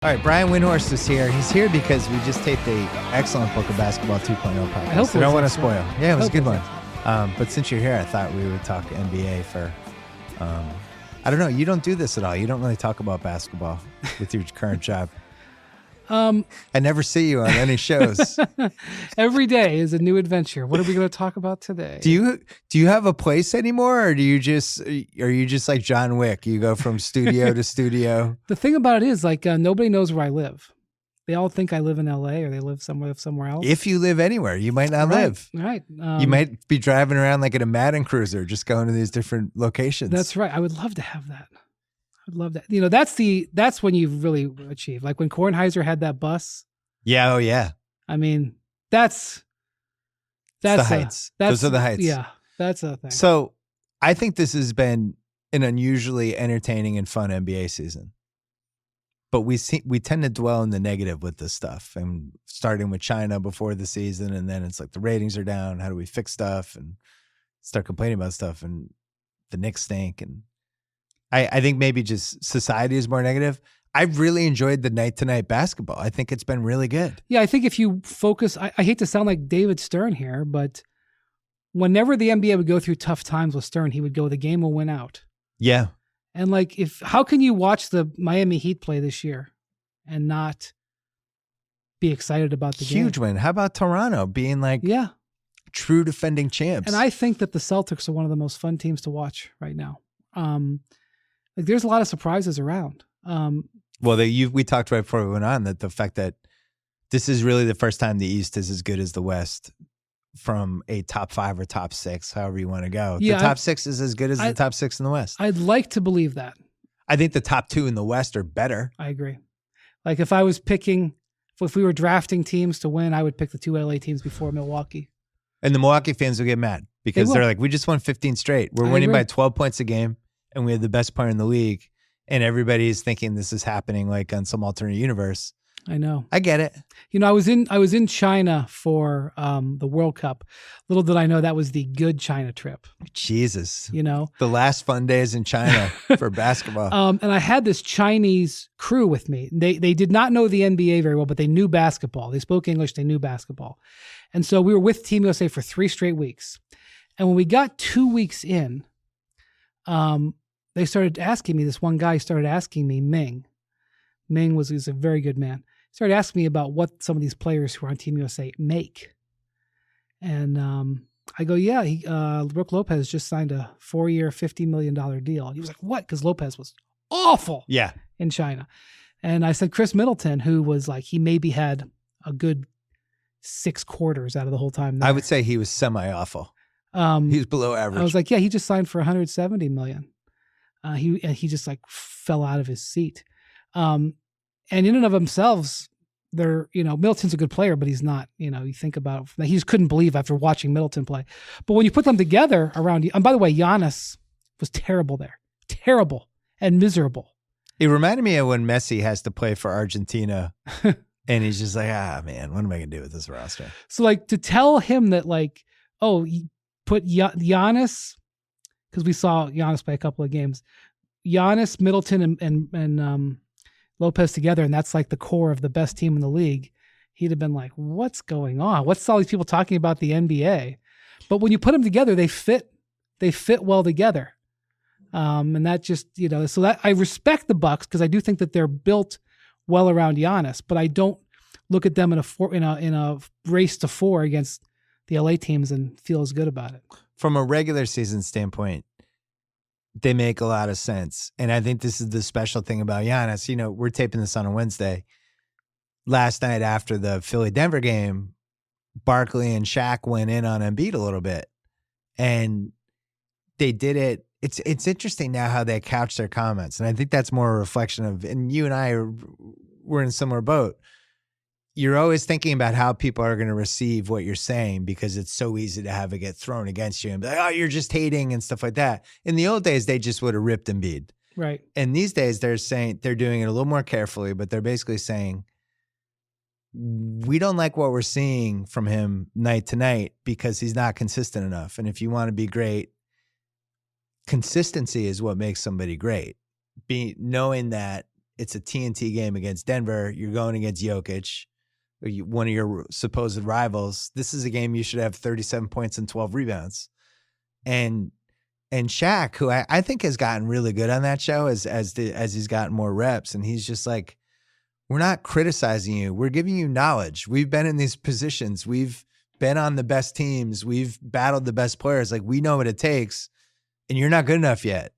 All right, Brian Windhorst is here. He's here because we just taped a excellent Book of Basketball 2.0 podcast. I hope I don't want to spoil. Yeah, it was a good one. Excellent. But since you're here, I thought we would talk NBA for, I don't know, you don't do this at all. You don't really talk about basketball with your current job. I never see you on any shows. Every day is a new adventure. What are we going to talk about today? Do you have a place anymore, or are you just like John Wick? You go from studio to studio. The thing about it is, like, nobody knows where I live. They all think I live in LA or they live somewhere else. If you live anywhere, you might not live. Right. You might be driving around like in a Madden cruiser, just going to these different locations. That's right. I would love to have that. I'd love that. You know, that's when you've really achieved. Like when Kornheiser had that bus. Yeah. Oh yeah. I mean, that's the heights. Those are the heights. Yeah. That's a thing. So I think this has been an unusually entertaining and fun NBA season. But we tend to dwell in the negative with this stuff, and starting with China before the season, and then it's like the ratings are down. How do we fix stuff? And start complaining about stuff, and the Knicks stink. And I think maybe just society is more negative. I've really enjoyed the night-to-night basketball. I think it's been really good. Yeah, I think if you focus, I hate to sound like David Stern here, but whenever the NBA would go through tough times with Stern, he would go, the game will win out. Yeah. And like, how can you watch the Miami Heat play this year and not be excited about the game? Huge win. How about Toronto being like true defending champs? And I think that the Celtics are one of the most fun teams to watch right now. Like there's a lot of surprises around. Well, we talked right before we went on that the fact that this is really the first time the East is as good as the West from a top 5 or top 6, however you want to go. Yeah, the top 6 is as good as the top 6 in the West. I'd like to believe that. I think the top 2 in the West are better. I agree. Like if I was picking, if we were drafting teams to win, I would pick the 2 LA teams before Milwaukee. And the Milwaukee fans will get mad because they're like, we just won 15 straight. We're winning by 12 points a game, and we have the best player in the league. And everybody's thinking this is happening like on some alternate universe. I know. I get it. You know, I was in China for the World Cup. Little did I know that was the good China trip. Jesus. You know, the last fun days in China for basketball. And I had this Chinese crew with me. They did not know the NBA very well, but they knew basketball. They spoke English. They knew basketball. And so we were with Team USA for 3 straight weeks. And when we got 2 weeks in, they started asking me, this one guy started asking me, Ming was a very good man. He started asking me about what some of these players who are on Team USA make. And I go, yeah, Brook Lopez just signed a 4-year, $50 million deal. He was like, what? Because Lopez was awful in China. And I said, Chris Middleton, who was like, he maybe had a good 6 quarters out of the whole time there. I would say he was semi-awful. He was below average. I was like, yeah, he just signed for $170 million. He just like fell out of his seat. And in and of themselves, they're, you know, Middleton's a good player, but he's not, you know, you think about it, he just couldn't believe after watching Middleton play. But when you put them together around you, and by the way, Giannis was terrible there. Terrible and miserable. It reminded me of when Messi has to play for Argentina and he's just like, man, what am I going to do with this roster? So like to tell him that like, oh, you put Giannis, because we saw Giannis play a couple of games, Giannis, Middleton, and Lopez together, and that's like the core of the best team in the league, he'd have been like, what's going on? What's all these people talking about the NBA? But when you put them together, they fit well together. And that just, you know, so that I respect the Bucks because I do think that they're built well around Giannis, but I don't look at them in a race to 4 against the LA teams and feel as good about it. From a regular season standpoint, they make a lot of sense. And I think this is the special thing about Giannis. You know, we're taping this on a Wednesday. Last night after the Philly-Denver game, Barkley and Shaq went in on Embiid a little bit. And they did it. It's interesting now how they couch their comments. And I think that's more a reflection of, and you and I we're in a similar boat. You're always thinking about how people are going to receive what you're saying because it's so easy to have it get thrown against you and be like, oh, you're just hating and stuff like that. In the old days, they just would have ripped Embiid. Right. And these days they're doing it a little more carefully, but they're basically saying, we don't like what we're seeing from him night to night because he's not consistent enough. And if you want to be great, consistency is what makes somebody great. Knowing that It's a TNT game against Denver. You're going against Jokic, one of your supposed rivals. This is a game you should have 37 points and 12 rebounds. And Shaq, who I think has gotten really good on that show as he's gotten more reps, and he's just like, we're not criticizing you. We're giving you knowledge. We've been in these positions. We've been on the best teams. We've battled the best players. Like, we know what it takes, and you're not good enough yet.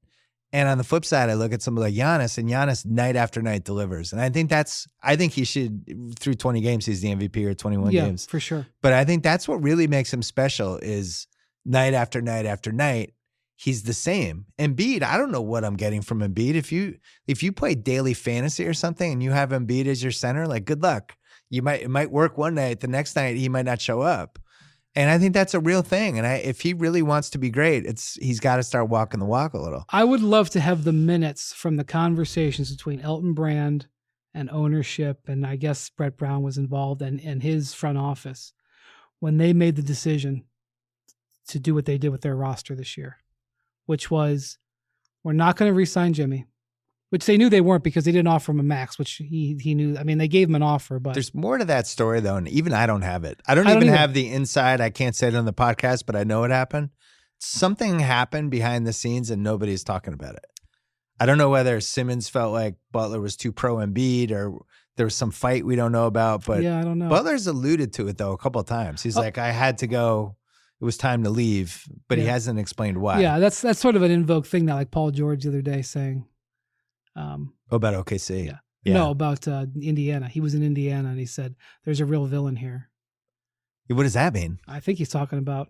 And on the flip side, I look at somebody like Giannis, and Giannis night after night delivers. And I think he should, through 20 games, he's the MVP, or 21 games. Yeah, for sure. But I think that's what really makes him special is night after night after night, he's the same. Embiid, I don't know what I'm getting from Embiid. If you play daily fantasy or something and you have Embiid as your center, like, good luck. It might work one night, the next night he might not show up. And I think that's a real thing. And if he really wants to be great, he's got to start walking the walk a little. I would love to have the minutes from the conversations between Elton Brand and ownership, and I guess Brett Brown was involved, and his front office when they made the decision to do what they did with their roster this year, which was, we're not going to re-sign Jimmy, which they knew they weren't because they didn't offer him a max, which he knew. I mean, they gave him an offer, but there's more to that story though, and even I don't have it. I don't even have the inside. I can't say it on the podcast, but I know it happened. Something happened behind the scenes, and nobody's talking about it. I don't know whether Simmons felt like Butler was too pro Embiid, or there was some fight we don't know about. But yeah, I don't know. Butler's alluded to it though a couple of times. He's like, I had to go. It was time to leave, but he hasn't explained why. Yeah, that's sort of an in vogue thing now, like Paul George the other day saying. About OKC. Yeah. No, about Indiana. He was in Indiana, and he said, there's a real villain here. What does that mean? I think he's talking about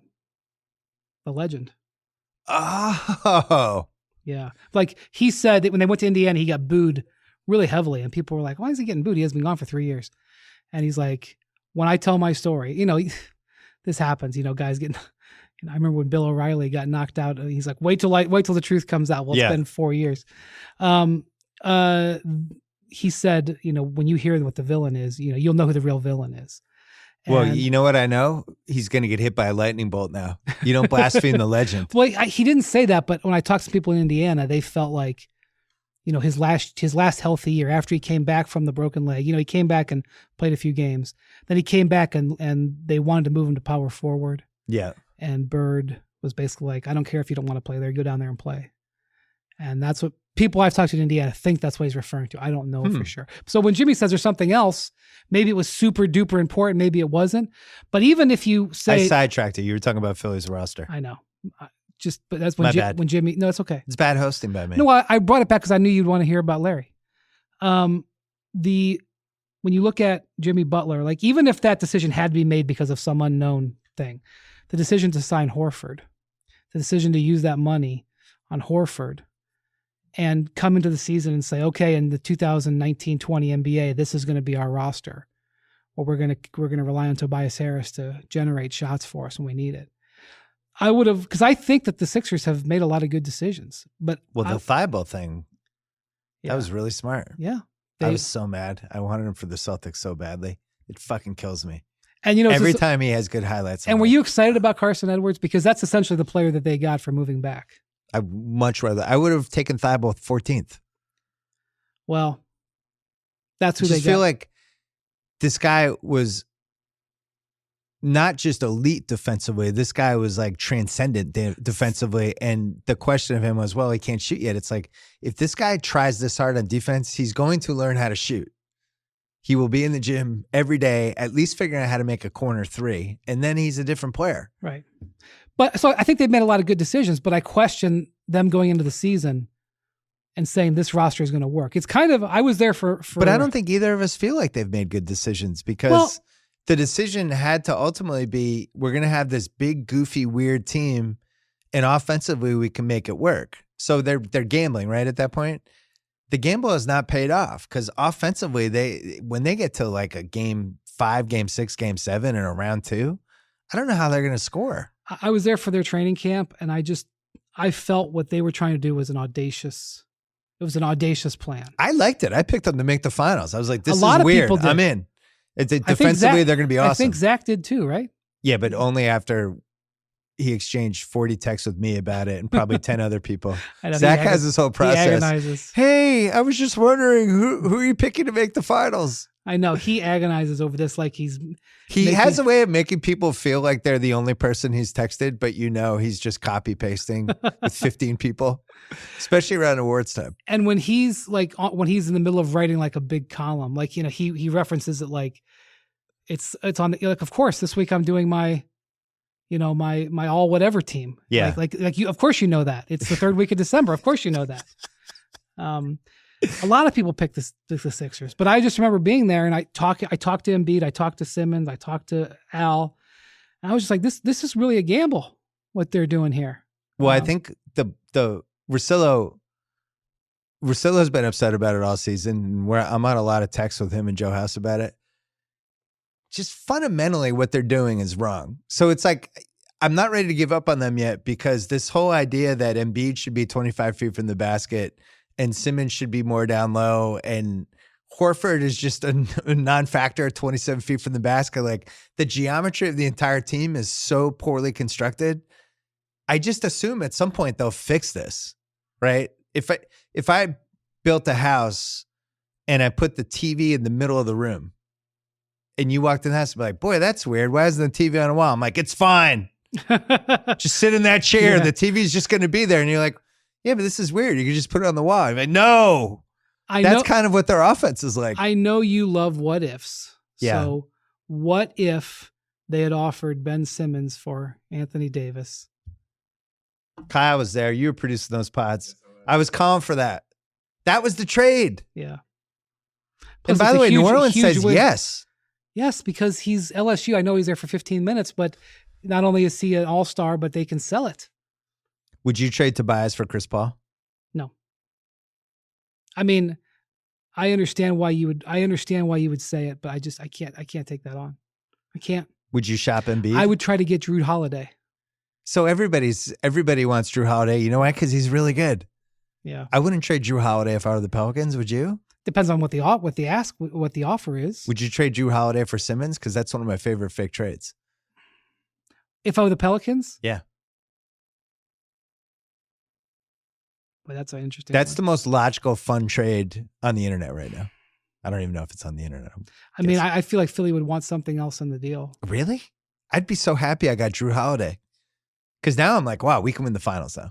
the legend. Oh. Yeah. Like, he said that when they went to Indiana, he got booed really heavily, and people were like, why is he getting booed? He hasn't been gone for 3 years. And he's like, when I tell my story, this happens, guys getting, I remember when Bill O'Reilly got knocked out, he's like, wait till the truth comes out. Well, it's been 4 years. He said, when you hear what the villain is, you'll know who the real villain is. And, well, you know what I know? He's going to get hit by a lightning bolt now. You don't blaspheme the legend. Well, he didn't say that, but when I talked to people in Indiana, they felt like, his last healthy year after he came back from the broken leg, he came back and played a few games. Then he came back and they wanted to move him to power forward. Yeah. And Bird was basically like, I don't care if you don't want to play there, go down there and play. And that's what people I've talked to in Indiana think that's what he's referring to. I don't know for sure. So when Jimmy says there's something else, maybe it was super duper important, maybe it wasn't. But even if you say... I sidetracked it. You were talking about Philly's roster. I know. But that's when when Jimmy... No, it's okay. It's bad hosting by me. No, I brought it back because I knew you'd want to hear about Larry. When you look at Jimmy Butler, like, even if that decision had to be made because of some unknown thing, the decision to sign Horford, the decision to use that money on Horford and come into the season and say, okay, in the 2019-20 NBA, this is going to be our roster, or we're going to rely on Tobias Harris to generate shots for us when we need it. I would have, because I think that the Sixers have made a lot of good decisions. But the Thibault thing, that was really smart. Yeah. I was so mad. I wanted him for the Celtics so badly. It fucking kills me. And every time he has good highlights. And were you excited about Carson Edwards? Because that's essentially the player that they got for moving back. I would have taken Thibault 14th. Well, that's who I they just got. feel like this guy was not just elite defensively. This guy was like transcendent defensively. And the question of him was, well, he can't shoot yet. It's like, if this guy tries this hard on defense, he's going to learn how to shoot. He will be in the gym every day, at least figuring out how to make a corner three. And then he's a different player. Right. But so I think they've made a lot of good decisions, but I question them going into the season and saying this roster is going to work. It's kind of, I was there for. But I don't think either of us feel like they've made good decisions, because the decision had to ultimately be, we're going to have this big, goofy, weird team, and offensively we can make it work. So they're gambling, right, at that point? The gamble has not paid off, because offensively, when they get to like a game 5, game 6, game 7, and a round 2, I don't know how they're going to score. I was there for their training camp, and I felt what they were trying to do was an audacious plan. I liked it. I picked them to make the finals. I was like, this is weird. I'm in. Defensively, they're going to be awesome. I think Zach did too, right? Yeah, but only after he exchanged 40 texts with me about it and probably 10 other people. I know, Zach has this whole process. He agonizes. Hey, I was just wondering who are you picking to make the finals? I know he agonizes over this like he has a way of making people feel like they're the only person he's texted, but he's just copy pasting with 15 people, especially around awards time. And when he's when he's in the middle of writing like a big column, like, he references it like it's on the, like, of course this week I'm doing my my all whatever team. Yeah. Like you, of course, that it's the third week of December. Of course, that. A lot of people pick the Sixers, but I just remember being there and I talked to Embiid, I talked to Simmons, I talked to Al, and I was just like, this is really a gamble what they're doing here. Well, I think the Russillo's been upset about it all season. Where I'm on a lot of texts with him and Joe House about it. Just fundamentally what they're doing is wrong. So it's like, I'm not ready to give up on them yet, because this whole idea that Embiid should be 25 feet from the basket and Simmons should be more down low and Horford is just a non-factor at 27 feet from the basket. Like, the geometry of the entire team is so poorly constructed. I just assume at some point they'll fix this, right? If I built a house and I put the TV in the middle of the room and you walked in the house and be like, boy, that's weird. Why isn't the TV on a wall? I'm like, it's fine. Just sit in that chair. Yeah. The TV's just going to be there. And you're like, yeah, but this is weird. You can just put it on the wall. I'm like, no. That's kind of what their offense is like. I know you love what ifs. Yeah. So what if they had offered Ben Simmons for Anthony Davis? Kyle was there. You were producing those pods. I was calling for that. That was the trade. Yeah. And by the way, New Orleans says yes. Yes, because he's LSU. I know he's there for 15 minutes, but not only is he an all-star, but they can sell it. Would you trade Tobias for Chris Paul? No. I mean, I understand why you would say it, but I can't take that on. I can't. Would you shop Embiid? I would try to get Drew Holiday. So everybody wants Drew Holiday. You know why? Because he's really good. Yeah. I wouldn't trade Drew Holiday if I were the Pelicans. Would you? Depends on what the offer is. Would you trade Drew Holiday for Simmons? Because that's one of my favorite fake trades. If I were the Pelicans? Yeah. But that's an interesting. That's the most logical, fun trade on the internet right now. I don't even know if it's on the internet. I mean, I feel like Philly would want something else in the deal. Really? I'd be so happy I got Drew Holiday. Because now I'm like, wow, we can win the finals though.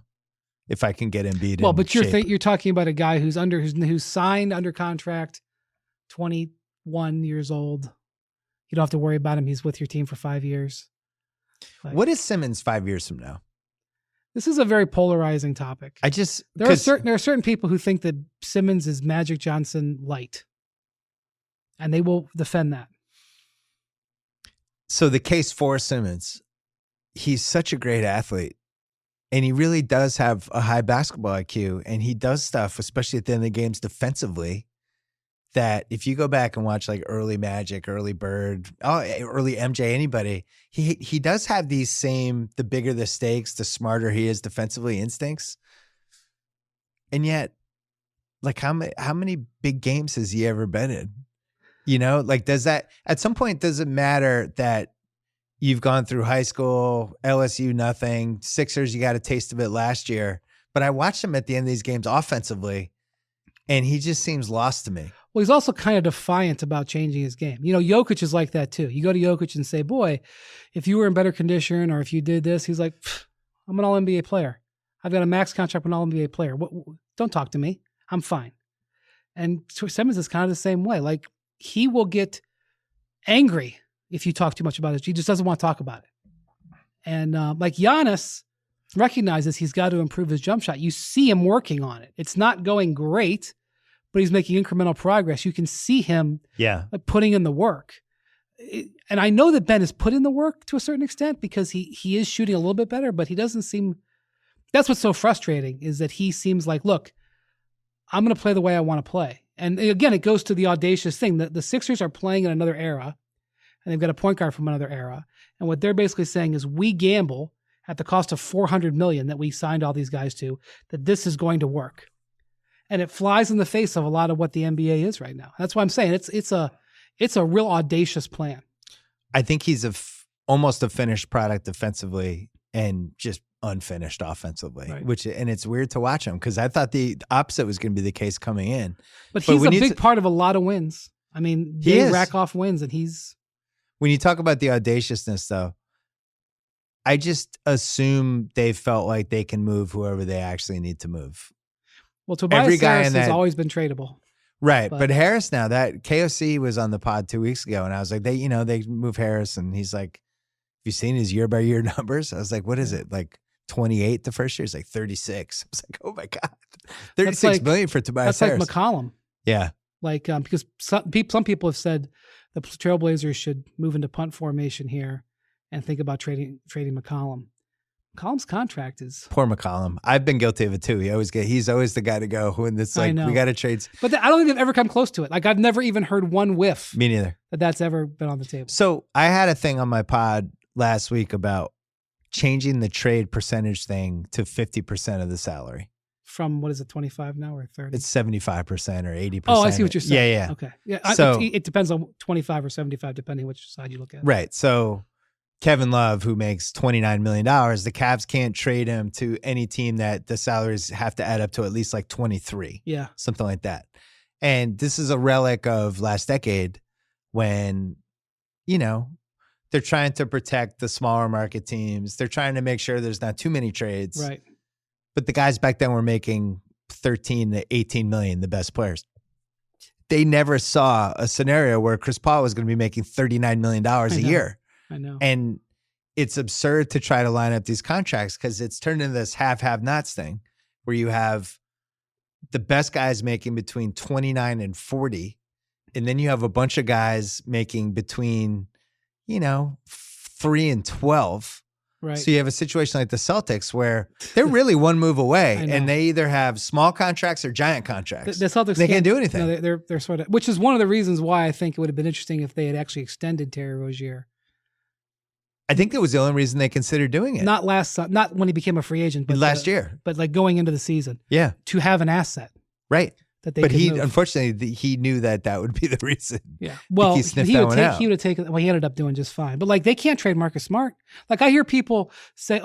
If I can get Embiid. Well, but you're talking about a guy who's signed under contract, 21 years old. You don't have to worry about him. He's with your team for 5 years. What is Simmons 5 years from now? This is a very polarizing topic. There are certain people who think that Simmons is Magic Johnson light, and they will defend that. So the case for Simmons, he's such a great athlete, and he really does have a high basketball IQ, and he does stuff, especially at the end of the games defensively, that if you go back and watch like early Magic, early Bird, early MJ, anybody, he does have these same, the bigger the stakes, the smarter he is defensively instincts. And yet, like how many big games has he ever been in? You know, like at some point, does it matter that you've gone through high school, LSU, nothing, Sixers, you got a taste of it last year. But I watched him at the end of these games offensively, and he just seems lost to me. Well, he's also kind of defiant about changing his game. You know, Jokic is like that too. You go to Jokic and say, boy, if you were in better condition or if you did this, he's like, I'm an all-NBA player. I've got a max contract with an all-NBA player. Don't talk to me. I'm fine. And Simmons is kind of the same way. Like, he will get angry if you talk too much about it. He just doesn't want to talk about it. And like Giannis recognizes he's got to improve his jump shot. You see him working on it. It's not going great, but he's making incremental progress. You can see him putting in the work. And I know that Ben has put in the work to a certain extent because he is shooting a little bit better, but he doesn't seem – that's what's so frustrating is that he seems like, look, I'm going to play the way I want to play. And again, it goes to the audacious thing that the Sixers are playing in another era, and they've got a point guard from another era. And what they're basically saying is we gamble at the cost of $400 million that we signed all these guys to, that this is going to work. And it flies in the face of a lot of what the NBA is right now. That's why I'm saying it's a real audacious plan. I think he's almost a finished product defensively. and just unfinished offensively, Right. and it's weird to watch him because I thought the opposite was going to be the case coming in. But he's a big part of a lot of wins. I mean, they rack off wins, and he's. When you talk about the audaciousness, though, I just assume they felt like they can move whoever they actually need to move. Well, Tobias Harris has always been tradable. Right. But Harris now, that KOC was on the pod 2 weeks ago, and I was like, they move Harris, and he's like, have you seen his year-by-year numbers? I was like, what is it? Like 28 the first year? It's like 36. I was like, oh my God. 36 million for Tobias Harris. That's like McCollum. Yeah. Like, because some people have said the Trailblazers should move into punt formation here and think about trading McCollum. McCollum's contract is poor McCollum. I've been guilty of it too. He's always the guy to go when it's like we got to trade. But I don't think they've ever come close to it. Like I've never even heard one whiff. Me neither. That's ever been on the table. So I had a thing on my pod last week about changing the trade percentage thing to 50% of the salary. From what is it, 25 now or 30? It's 75% or 80%. Oh, I see what you're saying. Yeah. Okay. Yeah. So it depends on 25 or 75, depending which side you look at. Right. So Kevin Love, who makes $29 million, the Cavs can't trade him to any team that the salaries have to add up to at least like 23. Yeah. Something like that. And this is a relic of last decade when, they're trying to protect the smaller market teams. They're trying to make sure there's not too many trades. Right. But the guys back then were making 13 to 18 million, the best players. They never saw a scenario where Chris Paul was going to be making $39 million a year. I know. And it's absurd to try to line up these contracts because it's turned into this have-nots thing where you have the best guys making between 29 and 40. And then you have a bunch of guys making between, 3 and 12. Right. So you have a situation like the Celtics where they're really one move away and they either have small contracts or giant contracts. The Celtics can't do anything. No, they're sort of, which is one of the reasons why I think it would have been interesting if they had actually extended Terry Rozier. I think that was the only reason they considered doing it. Not when he became a free agent, but last year. But like going into the season. Yeah. To have an asset. Right. That they but could move. Unfortunately, he knew that would be the reason. Yeah. Well, he would have taken. Well, he ended up doing just fine. But like, they can't trade Marcus Smart. Like, I hear people say,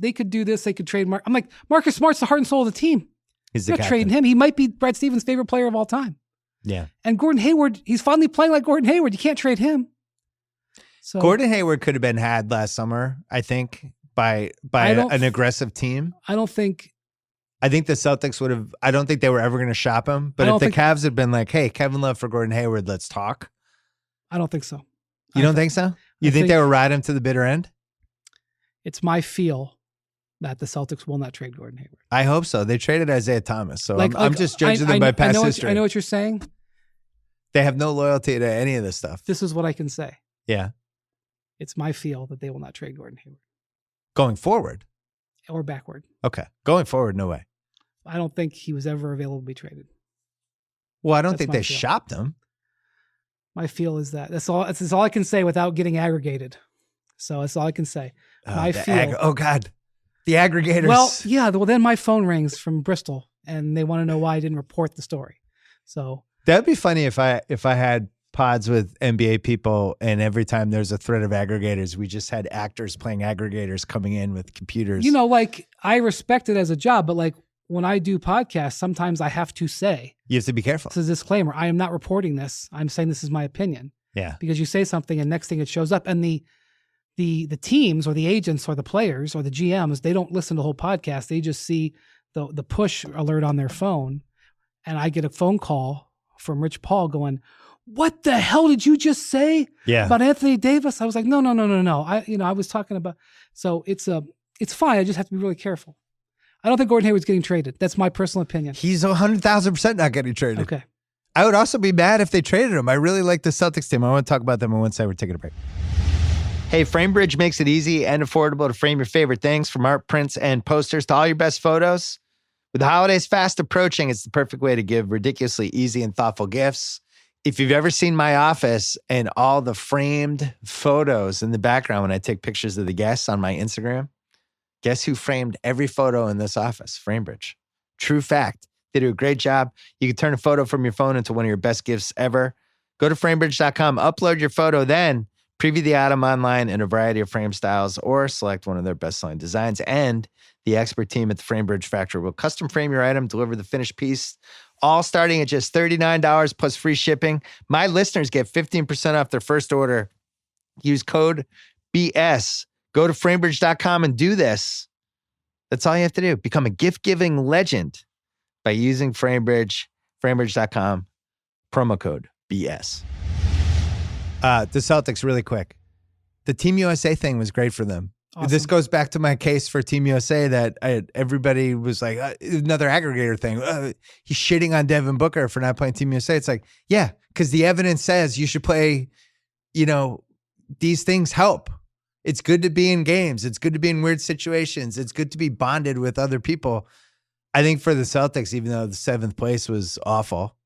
they could do this. They could trade Mark. I'm like, Marcus Smart's the heart and soul of the team. He's the not captain. Trading him. He might be Brad Stevens' favorite player of all time. Yeah. And Gordon Hayward, he's finally playing like Gordon Hayward. You can't trade him. So Gordon Hayward could have been had last summer, I think, by an aggressive team. I think the Celtics would have. I don't think they were ever going to shop him. But if the Cavs had been like, "Hey, Kevin Love for Gordon Hayward, let's talk," I don't think so. You don't think so? You think they would ride him to the bitter end? It's my feel that the Celtics will not trade Gordon Hayward. I hope so. They traded Isaiah Thomas, so I'm just judging them by past history. I know what you're saying. They have no loyalty to any of this stuff. This is what I can say. Yeah, it's my feel that they will not trade Gordon Hayward going forward or backward. Okay, going forward, no way. I don't think he was ever available to be traded. Well, I don't think they shopped him. My feel is that. That's all I can say without getting aggregated. So that's all I can say. Oh God, the aggregators. Well, yeah. Well, then my phone rings from Bristol, and they want to know why I didn't report the story. So that'd be funny if I had pods with NBA people, and every time there's a thread of aggregators, we just had actors playing aggregators coming in with computers. Like I respect it as a job, but like when I do podcasts, sometimes I have to say, you have to be careful. This is a disclaimer. I am not reporting this. I'm saying this is my opinion. Yeah. Because you say something and next thing it shows up, and the teams or the agents or the players or the GMs, they don't listen to the whole podcast. They just see the push alert on their phone. And I get a phone call from Rich Paul going, "What the hell did you just say about Anthony Davis?" I was like, no. I was talking about, so it's fine. I just have to be really careful. I don't think Gordon Hayward's getting traded. That's my personal opinion. He's 100,000% not getting traded. Okay. I would also be mad if they traded him. I really like the Celtics team. I want to talk about them on one side. We're taking a break. Hey, FrameBridge makes it easy and affordable to frame your favorite things, from art, prints, and posters to all your best photos. With the holidays fast approaching, it's the perfect way to give ridiculously easy and thoughtful gifts. If you've ever seen my office and all the framed photos in the background when I take pictures of the guests on my Instagram, guess who framed every photo in this office? FrameBridge. True fact. They do a great job. You can turn a photo from your phone into one of your best gifts ever. Go to framebridge.com, upload your photo, then Preview the item online in a variety of frame styles or select one of their best-selling designs. And the expert team at the Frame Bridge Factory will custom frame your item, deliver the finished piece, all starting at just $39 plus free shipping. My listeners get 15% off their first order. Use code BS. Go to framebridge.com and do this. That's all you have to do. Become a gift-giving legend by using Framebridge, framebridge.com, promo code BS. The Celtics, really quick. The Team USA thing was great for them. Awesome. This goes back to my case for Team USA that everybody was like, another aggregator thing. He's shitting on Devin Booker for not playing Team USA. It's like, yeah, because the evidence says you should play, these things help. It's good to be in games. It's good to be in weird situations. It's good to be bonded with other people. I think for the Celtics, even though the 7th place was awful.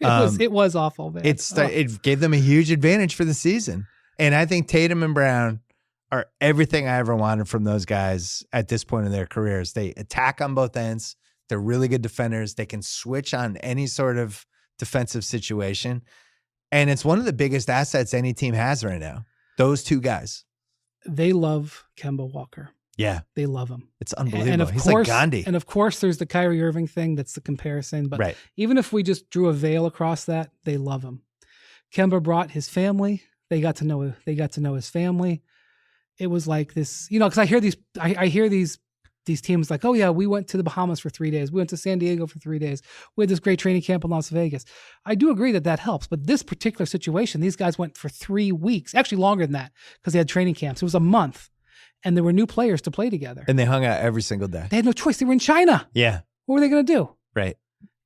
It was awful, man. It gave them a huge advantage for the season. And I think Tatum and Brown are everything I ever wanted from those guys at this point in their careers. They attack on both ends. They're really good defenders. They can switch on any sort of defensive situation. And it's one of the biggest assets any team has right now. Those two guys. They love Kemba Walker. Yeah. They love him. It's unbelievable. And of He's course, like Gandhi. And of course, there's the Kyrie Irving thing. That's the comparison. But right. Even if we just drew a veil across that, they love him. Kemba brought his family. They got to know his family. It was like this, because I hear these teams like, oh yeah, we went to the Bahamas for 3 days. We went to San Diego for 3 days. We had this great training camp in Las Vegas. I do agree that helps. But this particular situation, these guys went for 3 weeks, actually longer than that, because they had training camps. It was a month. And there were new players to play together. And they hung out every single day. They had no choice. They were in China. Yeah. What were they going to do? Right.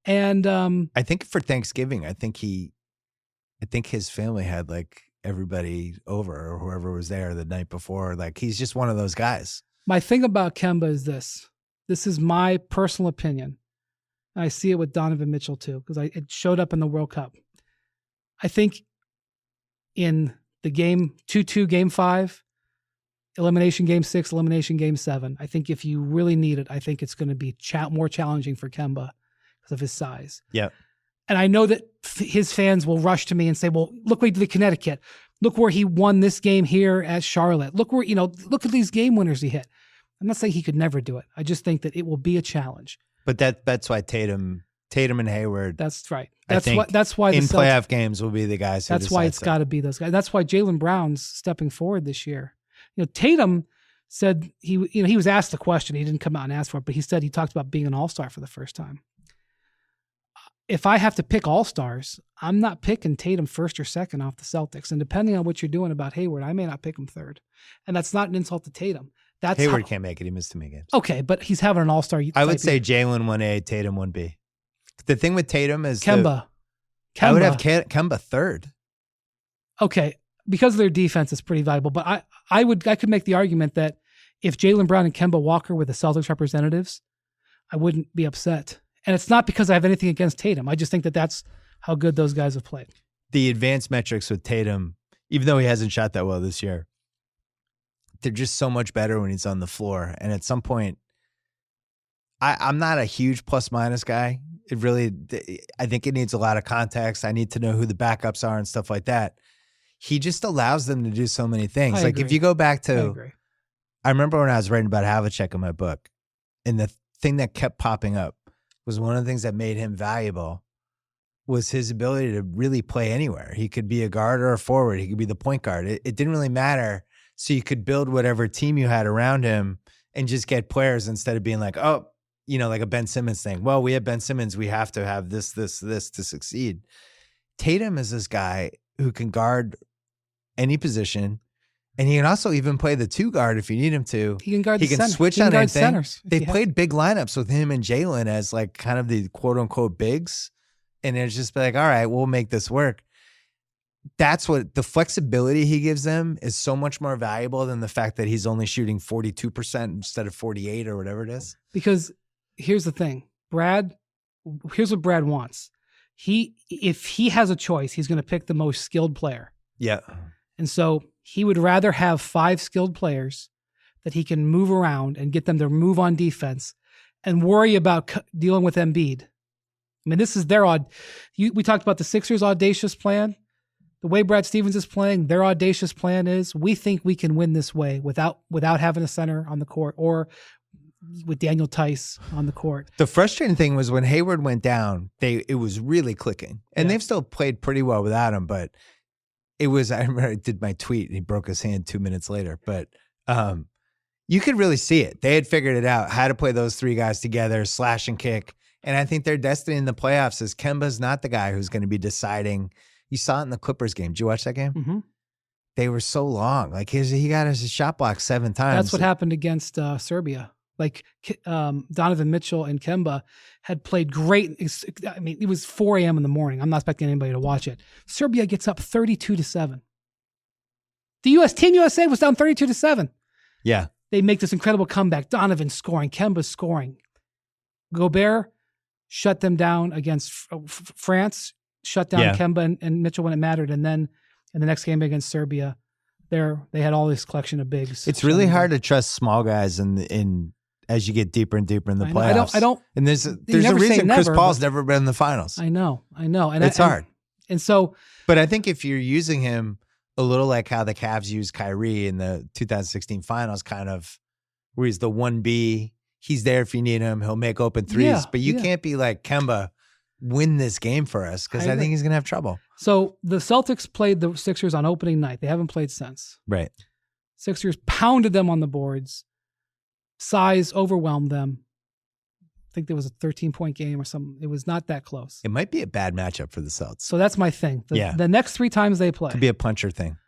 And I think for Thanksgiving, I think his family had like everybody over or whoever was there the night before. Like he's just one of those guys. My thing about Kemba is this. This is my personal opinion. I see it with Donovan Mitchell too, because it showed up in the World Cup. I think in the game 2-2, game 5, elimination game 6, elimination game 7, I think if you really need it, I think it's going to be more challenging for Kemba because of his size. Yeah. And I know that his fans will rush to me and say, well, look what he did at Connecticut. Look where he won this game here at Charlotte. Look where, look at these game winners he hit. I'm not saying he could never do it. I just think that it will be a challenge. But that's why Tatum and Hayward. That's right. That's why in playoff games will be the guys who that's why it's got to be those guys. That's why Jaylen Brown's stepping forward this year. Tatum said he was asked the question. He didn't come out and ask for it, but he said he talked about being an all-star for the first time. If I have to pick all-stars, I'm not picking Tatum first or second off the Celtics. And depending on what you're doing about Hayward, I may not pick him third. And that's not an insult to Tatum. Hayward can't make it. He missed too many games. Okay, but he's having an all-star. I would say Jalen 1A, Tatum 1B. The thing with Tatum is Kemba. I would have Kemba third. Okay, because of their defense is pretty valuable. But I could make the argument that if Jaylen Brown and Kemba Walker were the Celtics representatives, I wouldn't be upset. And it's not because I have anything against Tatum. I just think that that's how good those guys have played. The advanced metrics with Tatum, even though he hasn't shot that well this year, they're just so much better when he's on the floor. And at some point, I'm not a huge plus-minus guy. I think it needs a lot of context. I need to know who the backups are and stuff like that. He just allows them to do so many things. Like if you go back to, I remember when I was writing about Havlicek in my book, and the thing that kept popping up was one of the things that made him valuable was his ability to really play anywhere. He could be a guard or a forward. He could be the point guard. It didn't really matter. So you could build whatever team you had around him and just get players instead of being like, oh, like a Ben Simmons thing. Well, we have Ben Simmons. We have to have this to succeed. Tatum is this guy who can guard any position, and he can also even play the 2 guard if you need him to. He can guard. He can switch on anything. They played big lineups with him and Jalen as like kind of the quote unquote bigs, and it's just like, all right, we'll make this work. That's what the flexibility he gives them is so much more valuable than the fact that he's only shooting 42% instead of 48 or whatever it is. Because here's the thing, here's what Brad wants. If he has a choice, he's going to pick the most skilled player. Yeah. And so he would rather have 5 skilled players that he can move around and get them to move on defense and worry about dealing with Embiid. I mean, this is their we talked about the Sixers' audacious plan. the way Brad Stevens is playing, their audacious plan is we think we can win this way without having a center on the court or with Daniel Tice on the court. The frustrating thing was when Hayward went down, it was really clicking. And they've still played pretty well without him, but I remember I did my tweet and he broke his hand 2 minutes later. But you could really see it. They had figured it out, how to play those three guys together, slash and kick. And I think their destiny in the playoffs is Kemba's not the guy who's going to be deciding. You saw it in the Clippers game. Did you watch that game? Mm-hmm. They were so long. Like he got his shot blocked 7 times. That's what happened against Serbia. Like Donovan Mitchell and Kemba had played great. I mean, it was 4 a.m. in the morning. I'm not expecting anybody to watch it. Serbia gets up 32-7. The Team USA was down 32-7. Yeah. They make this incredible comeback. Donovan scoring, Kemba scoring. Gobert shut them down against France, shut down Kemba and Mitchell when it mattered. And then in the next game against Serbia, they had all this collection of bigs. It's really hard to trust small guys in as you get deeper and deeper in the playoffs. I don't. And there's a reason Chris Paul's never been in the finals. I know. And it's hard. And so, but I think if you're using him a little like how the Cavs used Kyrie in the 2016 finals, kind of where he's the 1B. He's there if you need him. He'll make open threes. But you can't be like, Kemba, win this game for us, because I think he's going to have trouble. So the Celtics played the Sixers on opening night. They haven't played since. Right. Sixers pounded them on the boards. Size overwhelmed them. I think there was a 13-point game or something. It was not that close. It might be a bad matchup for the Celtics. So that's my thing. The next 3 times they play. Could be a puncher thing.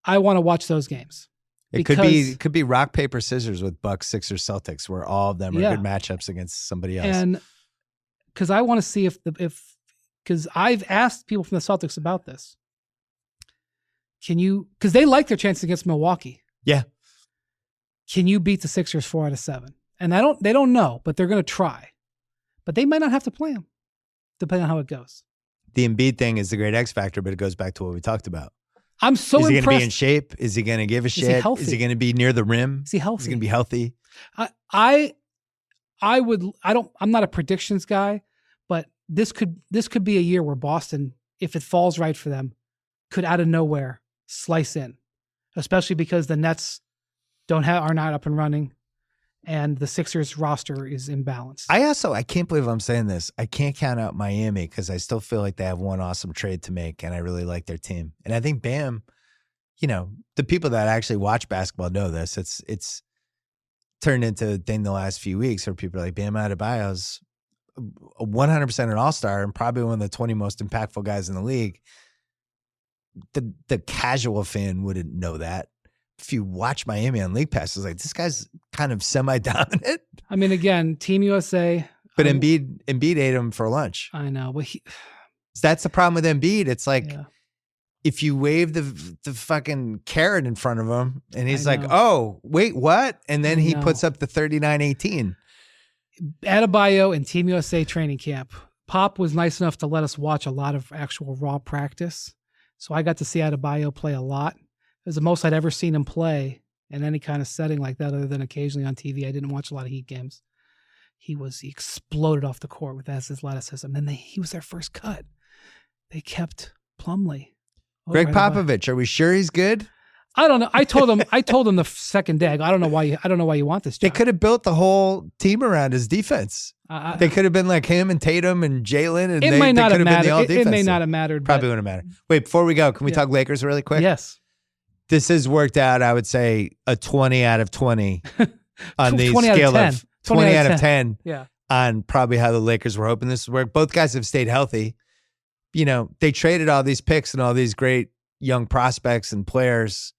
I want to watch those games. It could be rock, paper, scissors with Bucks, Sixers, Celtics, where all of them are good matchups against somebody else. And because I want to see because I've asked people from the Celtics about this. Because they like their chances against Milwaukee. Yeah. Can you beat the Sixers 4 out of 7? And they don't know, but they're going to try. But they might not have to play them, depending on how it goes. The Embiid thing is the great X factor, but it goes back to what we talked about. I'm so impressed. Is he going to be in shape? Is he going to give a shit? Is he going to be near the rim? Is he healthy? Is he going to be healthy? I'm not a predictions guy, but this could be a year where Boston, if it falls right for them, could out of nowhere slice in, especially because the Nets are not up and running, and the Sixers roster is imbalanced. I can't believe I'm saying this. I can't count out Miami because I still feel like they have one awesome trade to make, and I really like their team. And I think Bam, the people that actually watch basketball know this. It's turned into a thing the last few weeks where people are like, Bam Adebayo's 100% an all-star and probably one of the 20 most impactful guys in the league. The casual fan wouldn't know that. If you watch Miami on League Pass, it's like, this guy's kind of semi-dominant. I mean, again, Team USA. But Embiid ate him for lunch. I know. But that's the problem with Embiid. It's like, if you wave the fucking carrot in front of him, and he's like, oh, wait, what? And then he puts up the 39-18. Adebayo and Team USA training camp. Pop was nice enough to let us watch a lot of actual raw practice. So I got to see Adebayo play a lot. It was the most I'd ever seen him play in any kind of setting like that, other than occasionally on TV. I didn't watch a lot of Heat games. He exploded off the court with his athleticism. Then he was their first cut. They kept Plumlee. Greg Popovich, are we sure he's good? I don't know. I told him the second day. I don't know why you want this job. They could have built the whole team around his defense. They could have been like him and Tatum and Jalen, and they could have been the all defense. It may not have mattered. Probably wouldn't have mattered. Wait, before we go, can we talk Lakers really quick? Yes. This has worked out, I would say, a 20 out of 20 on the scale of 20 out of 10 on probably how the Lakers were hoping this would work. Both guys have stayed healthy. They traded all these picks and all these great young prospects and players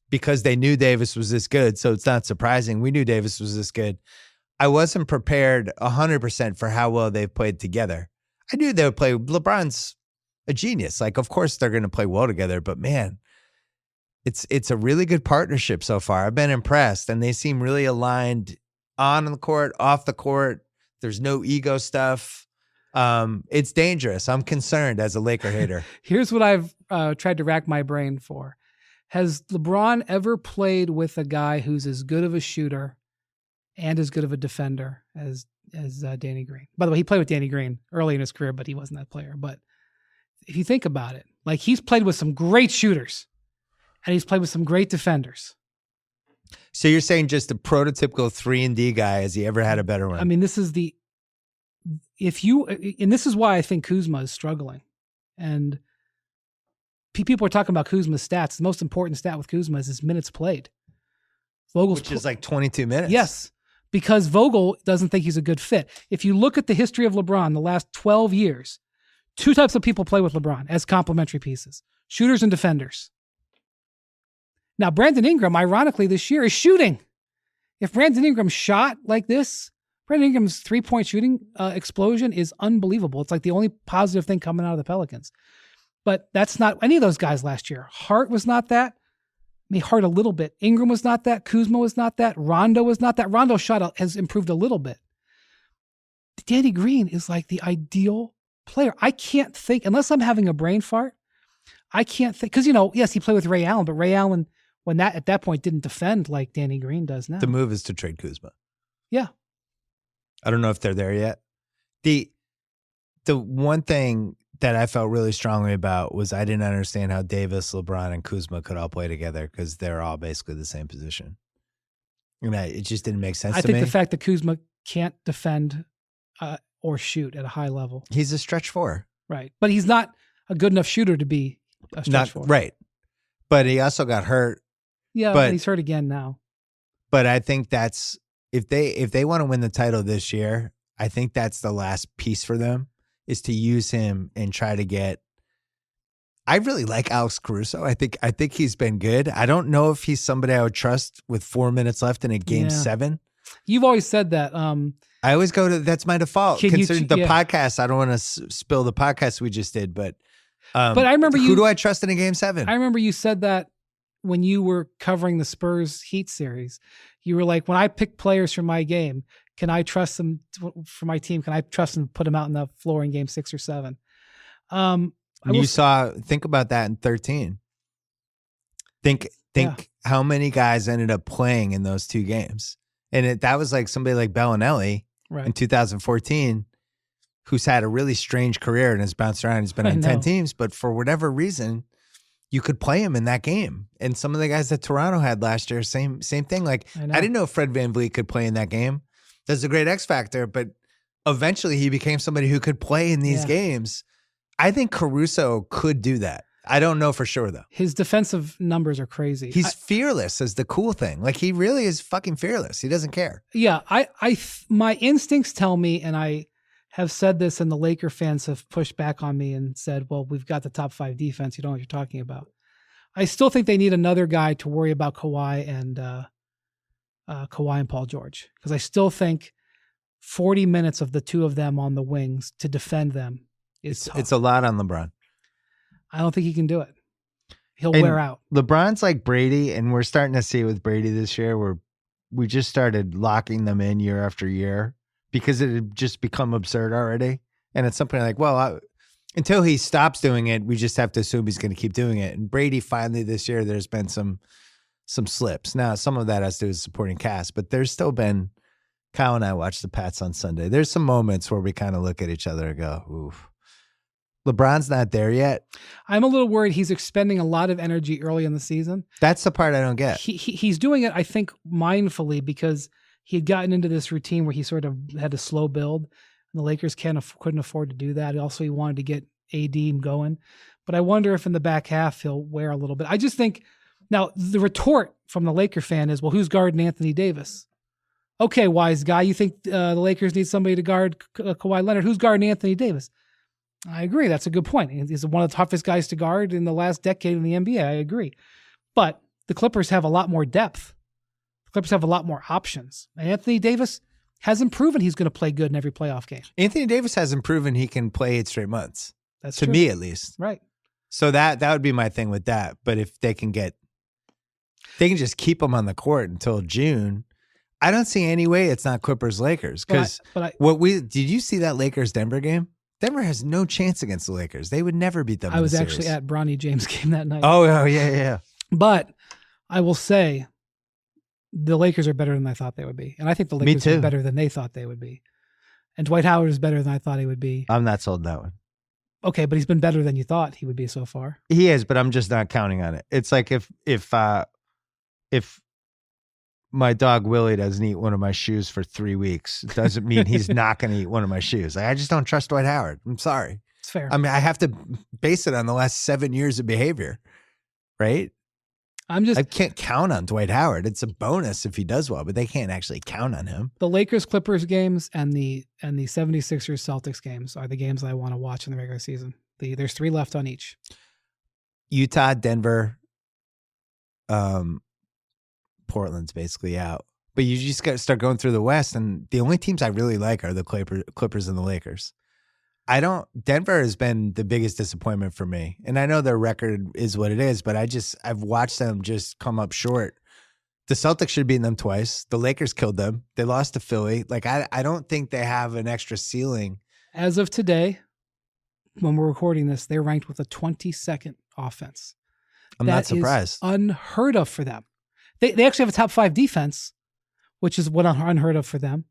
because they knew Davis was this good. So it's not surprising. We knew Davis was this good. I wasn't prepared 100% for how well they've played together. I knew they would play. LeBron's a genius. Like, of course they're going to play well together, but man, it's a really good partnership so far. I've been impressed, and they seem really aligned on the court, off the court. There's no ego stuff. It's dangerous. I'm concerned as a Laker hater. Here's what I've tried to rack my brain for. Has LeBron ever played with a guy who's as good of a shooter and as good of a defender as Danny Green? By the way, he played with Danny Green early in his career, but he wasn't that player. But if you think about it, Like, he's played with some great shooters and he's played with some great defenders. So you're saying just a prototypical 3-and-D guy, has he ever had a better one? I mean, this is why I think Kuzma is struggling. And people are talking about Kuzma's stats. The most important stat with Kuzma is his minutes played. Which is like 22 minutes. Yes, because Vogel doesn't think he's a good fit. If you look at the history of LeBron, the last 12 years, two types of people play with LeBron as complementary pieces: shooters and defenders. Now, Brandon Ingram, ironically, this year is shooting. If Brandon Ingram shot like this, Brandon Ingram's 3-point shooting explosion is unbelievable. It's like the only positive thing coming out of the Pelicans. But that's not any of those guys last year. Hart was not that. I mean, Hart a little bit. Ingram was not that. Kuzma was not that. Rondo was not that. Rondo's shot has improved a little bit. Danny Green is like the ideal player. I can't think, unless I'm having a brain fart, I can't think. Because, yes, he played with Ray Allen, but Ray Allen, at that point, didn't defend like Danny Green does now. The move is to trade Kuzma. Yeah. I don't know if they're there yet. The one thing that I felt really strongly about was I didn't understand how Davis, LeBron, and Kuzma could all play together because they're all basically the same position. And it just didn't make sense to me. I think the fact that Kuzma can't defend or shoot at a high level. He's a stretch 4. Right. But he's not a good enough shooter to be a stretch 4. Right. But he also got hurt. Yeah, but he's hurt again now. But I think that's if they want to win the title this year, I think that's the last piece for them, is to use him and try to get. I really like Alex Caruso. I think he's been good. I don't know if he's somebody I would trust with 4 minutes left in a game 7. You've always said that. I always go to that's my default. Considering the yeah. podcast, I don't want to spill the podcast we just did, but I remember who do I trust in a game 7? I remember you said that when you were covering the Spurs Heat series. You were like, when I pick players for my game, can I trust them for my team? Can I trust them to put them out on the floor in game 6 or 7? Think about that in 13. Think how many guys ended up playing in those 2 games. And that was like somebody like Bellinelli in 2014, who's had a really strange career and has bounced around. He's been on 10 teams, but for whatever reason, you could play him in that game. And some of the guys that Toronto had last year, same thing. Like, I didn't know Fred VanVleet could play in that game. That's a great X factor, but eventually he became somebody who could play in these games. I think Caruso could do that. I don't know for sure, though. His defensive numbers are crazy. He's fearless is the cool thing. Like, he really is fucking fearless. He doesn't care. Yeah, my instincts tell me, and I have said this, and the Laker fans have pushed back on me and said, well, we've got the top 5 defense. You don't know what you're talking about. I still think they need another guy to worry about Kawhi and Paul George, because I still think 40 minutes of the two of them on the wings to defend them is tough. It's a lot on LeBron. I don't think he can do it. He'll wear out. LeBron's like Brady, and we're starting to see it with Brady this year, where we just started locking them in year after year because it had just become absurd already. And it's something like, well, until he stops doing it, we just have to assume he's going to keep doing it. And Brady finally this year, there's been some slips. Now, some of that has to do with supporting cast, but there's still been, Kyle and I watched the Pats on Sunday. There's some moments where we kind of look at each other and go, oof. LeBron's not there yet. I'm a little worried he's expending a lot of energy early in the season. That's the part I don't get. He's doing it, I think, mindfully, because he had gotten into this routine where he sort of had to slow build, and the Lakers couldn't afford to do that. Also, he wanted to get AD going. But I wonder if in the back half he'll wear a little bit. I just think, now the retort from the Laker fan is, well, who's guarding Anthony Davis? Okay, wise guy, you think the Lakers need somebody to guard Kawhi Leonard? Who's guarding Anthony Davis? I agree. That's a good point. He's one of the toughest guys to guard in the last decade in the NBA. I agree. But the Clippers have a lot more depth. The Clippers have a lot more options. And Anthony Davis hasn't proven he's going to play good in every playoff game. Anthony Davis hasn't proven he can play 8 straight months. That's to true. me, at least. Right. So that would be my thing with that. But if they can just keep him on the court until June, I don't see any way it's not Clippers Lakers. Because did you see that Lakers Denver game? Denver has no chance against the Lakers. They would never beat them. I was actually at Bronny James' game that night. Oh, yeah. But I will say the Lakers are better than I thought they would be. And I think the Lakers are better than they thought they would be. And Dwight Howard is better than I thought he would be. I'm not sold on that one. Okay, but he's been better than you thought he would be so far. He is, but I'm just not counting on it. It's like if my dog Willie doesn't eat one of my shoes for 3 weeks, it doesn't mean he's not going to eat one of my shoes. Like, I just don't trust Dwight Howard. I'm sorry. It's fair. I mean, I have to base it on the last 7 years of behavior, right? I can't count on Dwight Howard. It's a bonus if he does well, but they can't actually count on him. The Lakers-Clippers games and the 76ers-Celtics games are the games I want to watch in the regular season. There's 3 left on each. Utah, Denver, Portland's basically out. But you just got to start going through the West, and the only teams I really like are the Clippers and the Lakers. Denver has been the biggest disappointment for me. And I know their record is what it is, but I've watched them just come up short. The Celtics should have beaten them twice. The Lakers killed them. They lost to Philly. Like, I don't think they have an extra ceiling. As of today, when we're recording this, they're ranked with a 22nd offense. I'm not surprised. That is unheard of for them. They actually have a top 5 defense, which is what unheard of for them.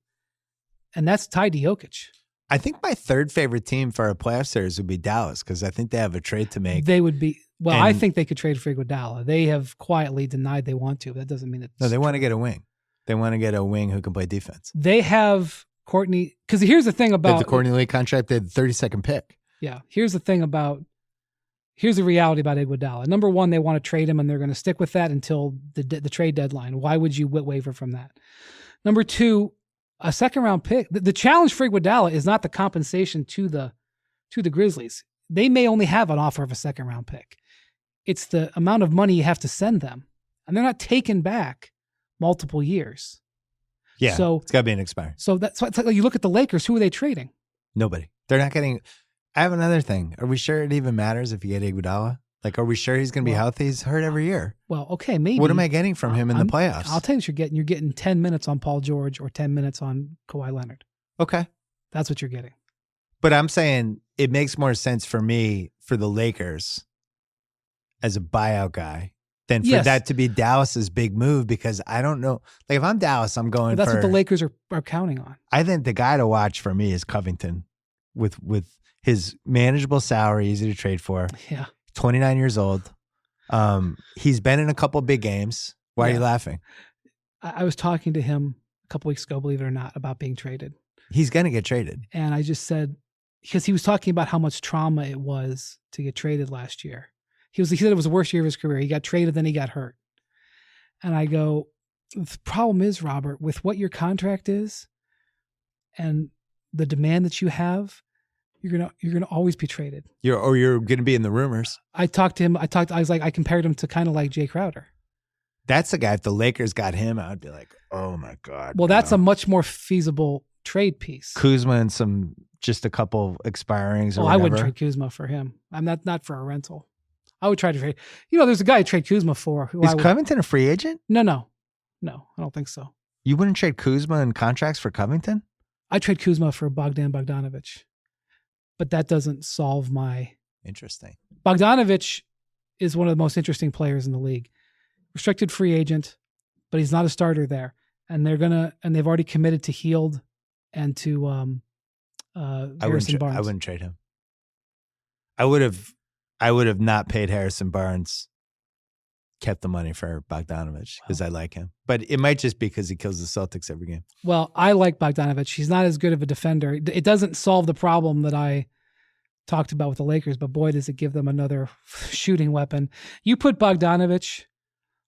And that's tied to Jokic. I think my third favorite team for a playoff series would be Dallas, because I think they have a trade to make. They would be. Well, I think they could trade for Iguodala. They have quietly denied they want to, but that doesn't mean it's No, they want to get a wing. They want to get a wing who can play defense. They have Courtney, because here's the thing about the Courtney Lee contract. They had the 32nd pick. Yeah. Here's the reality about Iguodala. Number one, they want to trade him, and they're going to stick with that until the trade deadline. Why would you waver from that? Number two, a second round pick. The challenge for Iguodala is not the compensation to the Grizzlies. They may only have an offer of a second round pick. It's the amount of money you have to send them, and they're not taken back multiple years. Yeah, so it's got to be an expiry. So that's why you look at the Lakers. Who are they trading? Nobody. They're not getting. I have another thing. Are we sure it even matters if you get Iguodala? Like, are we sure he's going to be healthy? He's hurt every year. Well, okay, maybe. What am I getting from him in the playoffs? I'll tell you what you're getting 10 minutes on Paul George or 10 minutes on Kawhi Leonard. Okay. That's what you're getting. But I'm saying it makes more sense for me for the Lakers as a buyout guy than for that to be Dallas's big move, because I don't know. Like, if I'm Dallas, I'm going that's what the Lakers are counting on. I think the guy to watch for me is Covington with his manageable salary, easy to trade for. Yeah. 29 years old. He's been in a couple big games. Why are you laughing? I was talking to him a couple weeks ago, believe it or not, about being traded. He's going to get traded. And I just said, because he was talking about how much trauma it was to get traded last year. He said it was the worst year of his career. He got traded, then he got hurt. And I go, the problem is, Robert, with what your contract is and the demand that you have, you're gonna always be traded. You're gonna be in the rumors. I compared him to kind of like Jay Crowder. That's the guy. If the Lakers got him, I'd be like, oh my God. Well, that's a much more feasible trade piece. Kuzma and just a couple expirings. I wouldn't trade Kuzma for him. I'm not for a rental. I would try to trade. There's a guy I trade Kuzma for. Is Covington a free agent? No, I don't think so. You wouldn't trade Kuzma and contracts for Covington? I trade Kuzma for Bogdanovich. But that doesn't solve my... Interesting. Bogdanovich is one of the most interesting players in the league. Restricted free agent, but he's not a starter there. And they've already committed to Hield and to Harrison Barnes. I wouldn't trade him. I would have not paid Harrison Barnes, kept the money for Bogdanovich because I like him. But it might just be because he kills the Celtics every game. Well, I like Bogdanovich. He's not as good of a defender. It doesn't solve the problem that I talked about with the Lakers, but boy, does it give them another shooting weapon. You put Bogdanovich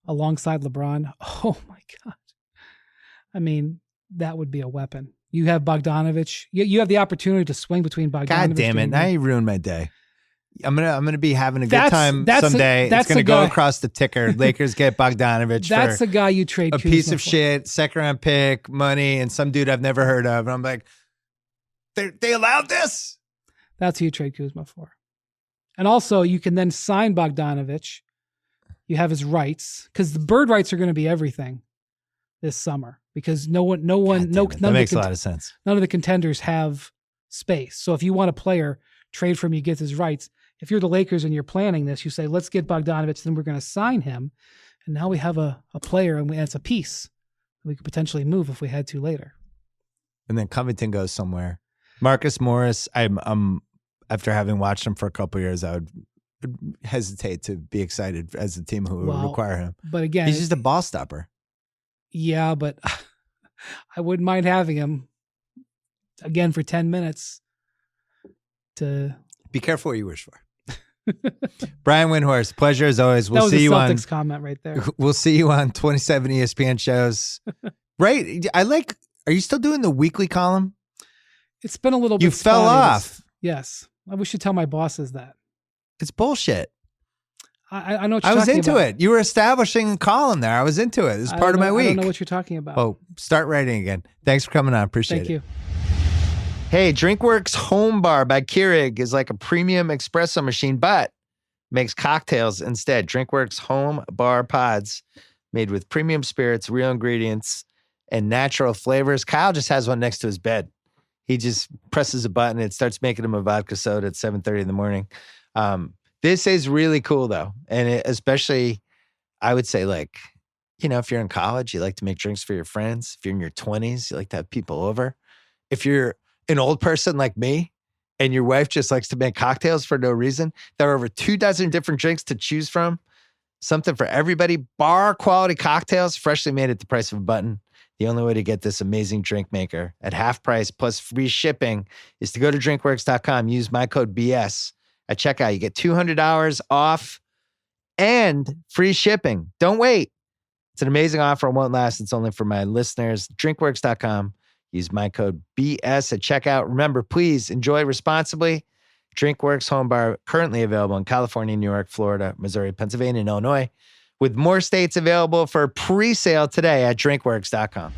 alongside LeBron. Oh my God. I mean, that would be a weapon. You have Bogdanovich. You have the opportunity to swing between Bogdanovich. God damn it. Now you ruined my day. I'm gonna be having a good time someday. It's gonna go across the ticker. Lakers get Bogdanovich. That's a guy you trade a Kuzma piece of for. shit, second round pick, money, and some dude I've never heard of. And I'm like, they allowed this? That's who you trade Kuzma for. And also, you can then sign Bogdanovich. You have his rights, because the bird rights are going to be everything this summer, because that makes a lot of sense. None of the contenders have space. So if you want a player, trade for him, you get his rights. If you're the Lakers and you're planning this, you say, let's get Bogdanovich, then we're going to sign him. And now we have a player, and it's a piece we could potentially move if we had to later. And then Covington goes somewhere. Marcus Morris, I'm after having watched him for a couple of years, I would hesitate to be excited as a team who would require him. But again, he's just a ball stopper. Yeah, but I wouldn't mind having him again for 10 minutes. To be careful what you wish for. Brian Windhorst, pleasure as always. We'll see you on Celtics comment right there. We'll see you on 27 ESPN shows. Right? Are you still doing the weekly column? It's been a little bit. You fell off. Yes. I wish you'd tell my bosses that. It's bullshit. I know what I you're was talking into about. it. You were establishing a column there. I was into it. This is part of my week. I don't know what you're talking about. Oh, start writing again. Thanks for coming on. Appreciate it. Thank you. Hey, DrinkWorks Home Bar by Keurig is like a premium espresso machine, but makes cocktails instead. DrinkWorks Home Bar Pods made with premium spirits, real ingredients, and natural flavors. Kyle just has one next to his bed. He just presses a button. It starts making him a vodka soda at 7:30 in the morning. This is really cool, though. And especially, I would say, like, if you're in college, you like to make drinks for your friends. If you're in your 20s, you like to have people over. If you're an old person like me and your wife just likes to make cocktails for no reason, there are over 24 different drinks to choose from. Something for everybody. Bar quality cocktails, freshly made at the price of a button. The only way to get this amazing drink maker at half price plus free shipping is to go to drinkworks.com. Use my code BS at checkout. You get $200 off and free shipping. Don't wait. It's an amazing offer. It won't last. It's only for my listeners. Drinkworks.com. Use my code BS at checkout. Remember, please enjoy responsibly. DrinkWorks Home Bar, currently available in California, New York, Florida, Missouri, Pennsylvania, and Illinois, with more states available for pre-sale today at drinkworks.com.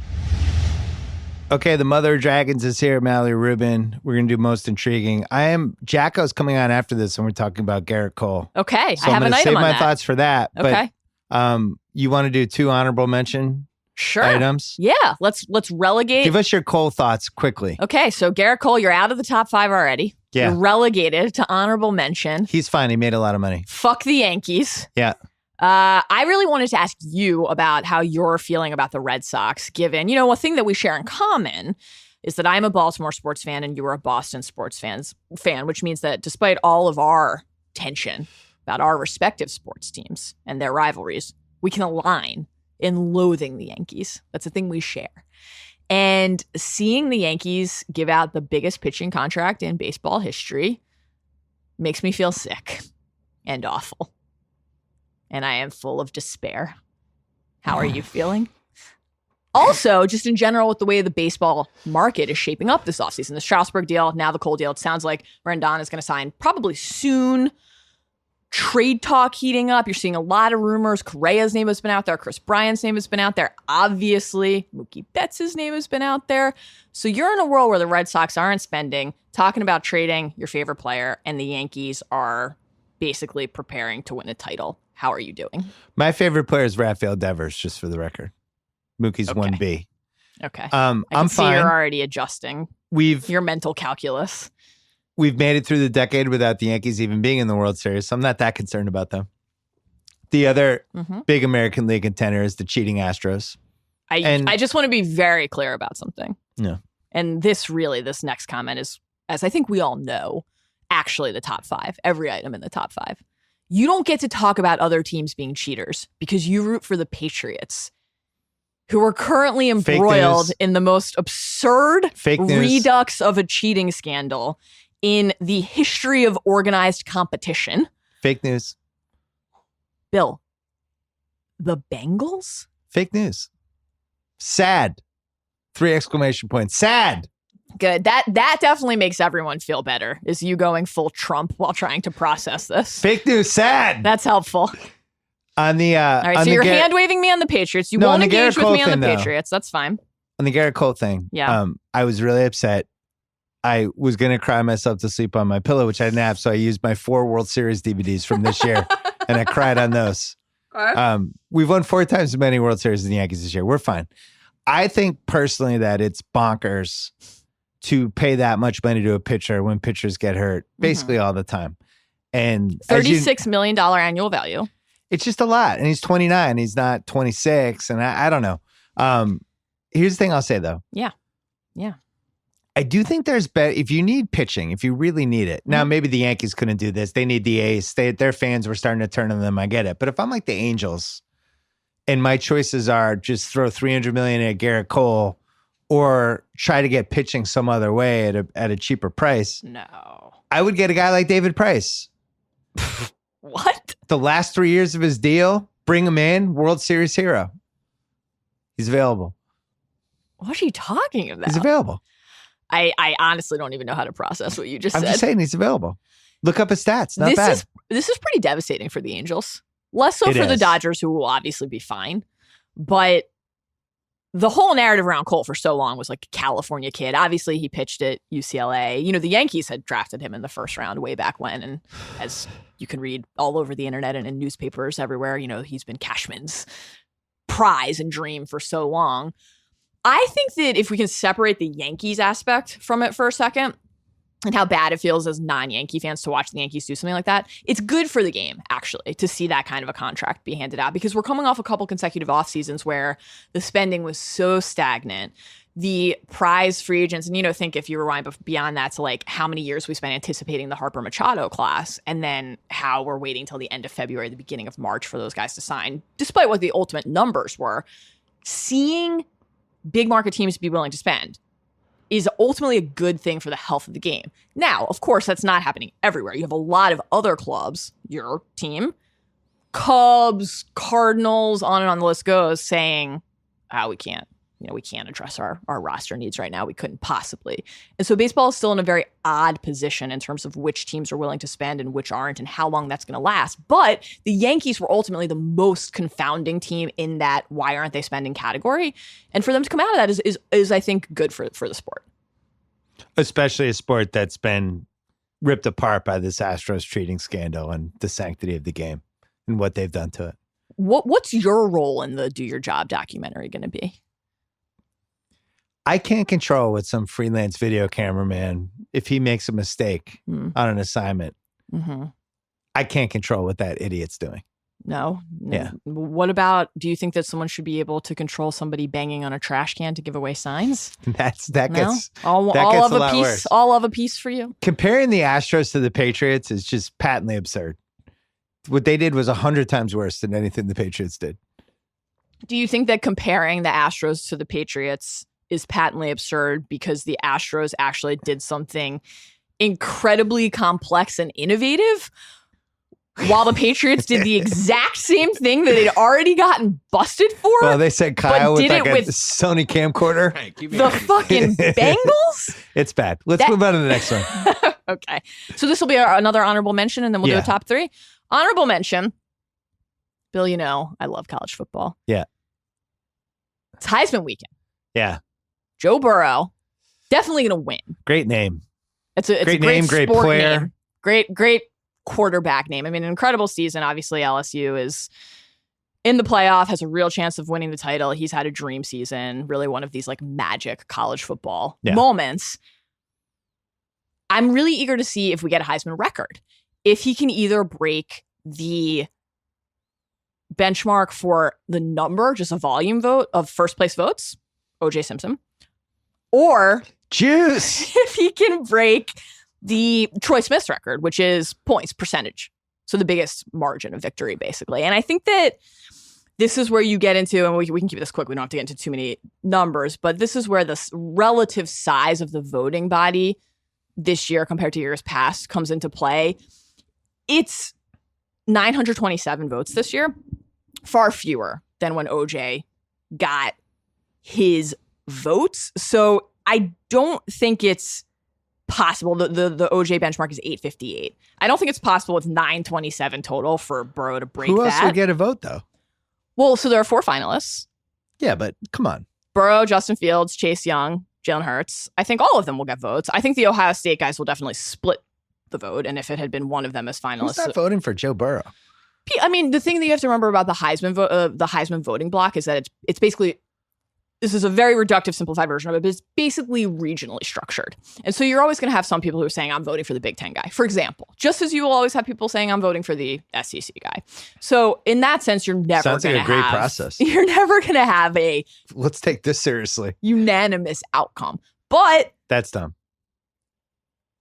Okay, the mother of dragons is here, Mallory Rubin. We're going to do most intriguing. JackO's coming on after this, and we're talking about Gerrit Cole. Okay, so I have an item on that. save my thoughts for that. Okay. But you want to do 2 honorable mention items? Yeah, let's relegate. Give us your Cole thoughts quickly. Okay, so Gerrit Cole, you're out of the top 5 already. Yeah. You're relegated to honorable mention. He's fine. He made a lot of money. Fuck the Yankees. Yeah. I really wanted to ask you about how you're feeling about the Red Sox, given, one thing that we share in common is that I'm a Baltimore sports fan and you are a Boston sports fan, which means that despite all of our tension about our respective sports teams and their rivalries, we can align in loathing the Yankees. That's a thing we share. And seeing the Yankees give out the biggest pitching contract in baseball history makes me feel sick and awful. And I am full of despair. How are you feeling? Also, just in general, with the way the baseball market is shaping up this offseason, the Strasburg deal, now the Cole deal, it sounds like Rendon is going to sign probably soon. Trade talk heating up. You're seeing a lot of rumors. Correa's name has been out there. Chris Bryant's name has been out there. Obviously, Mookie Betts' name has been out there. So you're in a world where the Red Sox aren't spending, talking about trading your favorite player, and the Yankees are basically preparing to win a title. How are you doing? My favorite player is Rafael Devers, just for the record. Mookie's 1B. Okay. I'm see fine. You're already adjusting your mental calculus. We've made it through the decade without the Yankees even being in the World Series, so I'm not that concerned about them. The other big American League contender is the cheating Astros. I just want to be very clear about something. Yeah. And this next comment is, as I think we all know, actually the top 5. Every item in the top 5. You don't get to talk about other teams being cheaters because you root for the Patriots, who are currently embroiled in the most absurd redux of a cheating scandal in the history of organized competition. Fake news. Bill, the Bengals? Fake news. Sad. 3 exclamation points. Sad. Good. That definitely makes everyone feel better, is you going full Trump while trying to process this. Fake news. Sad. That's helpful. On the all right, so you're hand-waving me on the Patriots. You won't engage with me on the Patriots. That's fine. On the Gerrit Cole thing, I was really upset. I was going to cry myself to sleep on my pillow, which I didn't have, so I used my 4 World Series DVDs from this year, and I cried on those. We've won 4 times as many World Series than the Yankees this year. We're fine. I think personally that it's bonkers to pay that much money to a pitcher when pitchers get hurt basically all the time. And $36 million annual value. It's just a lot. And he's 29. He's not 26. And I don't know. Here's the thing I'll say, though. Yeah. I do think there's if you need pitching, if you really need it. Now, maybe the Yankees couldn't do this. They need the ace. Their fans were starting to turn on them. I get it. But if I'm like the Angels and my choices are just throw $300 million at Gerrit Cole or try to get pitching some other way at a cheaper price. No. I would get a guy like David Price. What? The last 3 years of his deal, bring him in, World Series hero. He's available. What are you talking about? He's available. I honestly don't even know how to process what you just said. I'm just saying he's available. Look up his stats. Not bad. This is pretty devastating for the Angels. Less so for the Dodgers, who will obviously be fine. But the whole narrative around Cole for so long was like a California kid. Obviously, he pitched at UCLA. You know, the Yankees had drafted him in the first round way back when. And as you can read all over the internet and in newspapers everywhere, you know, he's been Cashman's prize and dream for so long. I think that if we can separate the Yankees aspect from it for a second and how bad it feels as non-Yankee fans to watch the Yankees do something like that, it's good for the game, actually, to see that kind of a contract be handed out because we're coming off a couple consecutive off seasons where the spending was so stagnant. The prize free agents, and, you know, think if you rewind beyond that to like how many years we spent anticipating the Harper Machado class and then how we're waiting till the end of February, the beginning of March for those guys to sign, despite what the ultimate numbers were, seeing big market teams be willing to spend is ultimately a good thing for the health of the game. Now, of course, that's not happening everywhere. You have a lot of other clubs, your team, Cubs, Cardinals, on and on the list goes, saying, we can't address our roster needs right now. We couldn't possibly. And so baseball is still in a very odd position in terms of which teams are willing to spend and which aren't and how long that's going to last. But the Yankees were ultimately the most confounding team in that why aren't they spending category. And for them to come out of that is I think, good for the sport. Especially a sport that's been ripped apart by this Astros cheating scandal and the sanctity of the game and what they've done to it. What's your role in the Do Your Job documentary going to be? I can't control what some freelance video cameraman, if he makes a mistake on an assignment, I can't control what that idiot's doing. No. Yeah. What about, do you think that someone should be able to control somebody banging on a trash can to give away signs? That gets all a of a lot piece, worse. all of a piece for you. Comparing the Astros to the Patriots is just patently absurd. What they did was 100 times worse than anything the Patriots did. Do you think that comparing the Astros to the Patriots is patently absurd because the Astros actually did something incredibly complex and innovative, while the Patriots did the exact same thing that they'd already gotten busted for? Well, they said Kyle with like with a Sony camcorder. The fucking Bengals? It's bad. Let's move on to the next one. Okay. So this will be another honorable mention, and then we'll do a top three. Honorable mention. Bill, you know, I love college football. Yeah. It's Heisman weekend. Yeah. Joe Burrow, definitely going to win. Great name. It's a great name, great player. Name. Great quarterback name. I mean, an incredible season. Obviously, LSU is in the playoff, has a real chance of winning the title. He's had a dream season, really one of these like magic college football moments. I'm really eager to see if we get a Heisman record. If he can either break the benchmark for the number, just a volume vote of first place votes, O.J. Simpson, or juice if he can break the Troy Smith's record, which is points percentage. So the biggest margin of victory, basically. And I think that this is where you get into, and we can keep this quick, we don't have to get into too many numbers, but this is where the relative size of the voting body this year compared to years past comes into play. It's 927 votes this year, far fewer than when OJ got his votes. So I don't think it's possible. The OJ benchmark is 858. I don't think it's possible with 927 total for Burrow to break that. Who else would get a vote, though? Well, so there are 4 finalists. Yeah, but come on. Burrow, Justin Fields, Chase Young, Jalen Hurts. I think all of them will get votes. I think the Ohio State guys will definitely split the vote. And if it had been one of them as finalists. Who's not voting for Joe Burrow? I mean, the thing that you have to remember about the Heisman voting block is that it's basically, this is a very reductive, simplified version of it, but it's basically regionally structured. And so you're always going to have some people who are saying, I'm voting for the Big Ten guy, for example, just as you will always have people saying, I'm voting for the SEC guy. So in that sense, you're never Sounds like a great process. You're never going to have a let's take this seriously unanimous outcome. But That's dumb.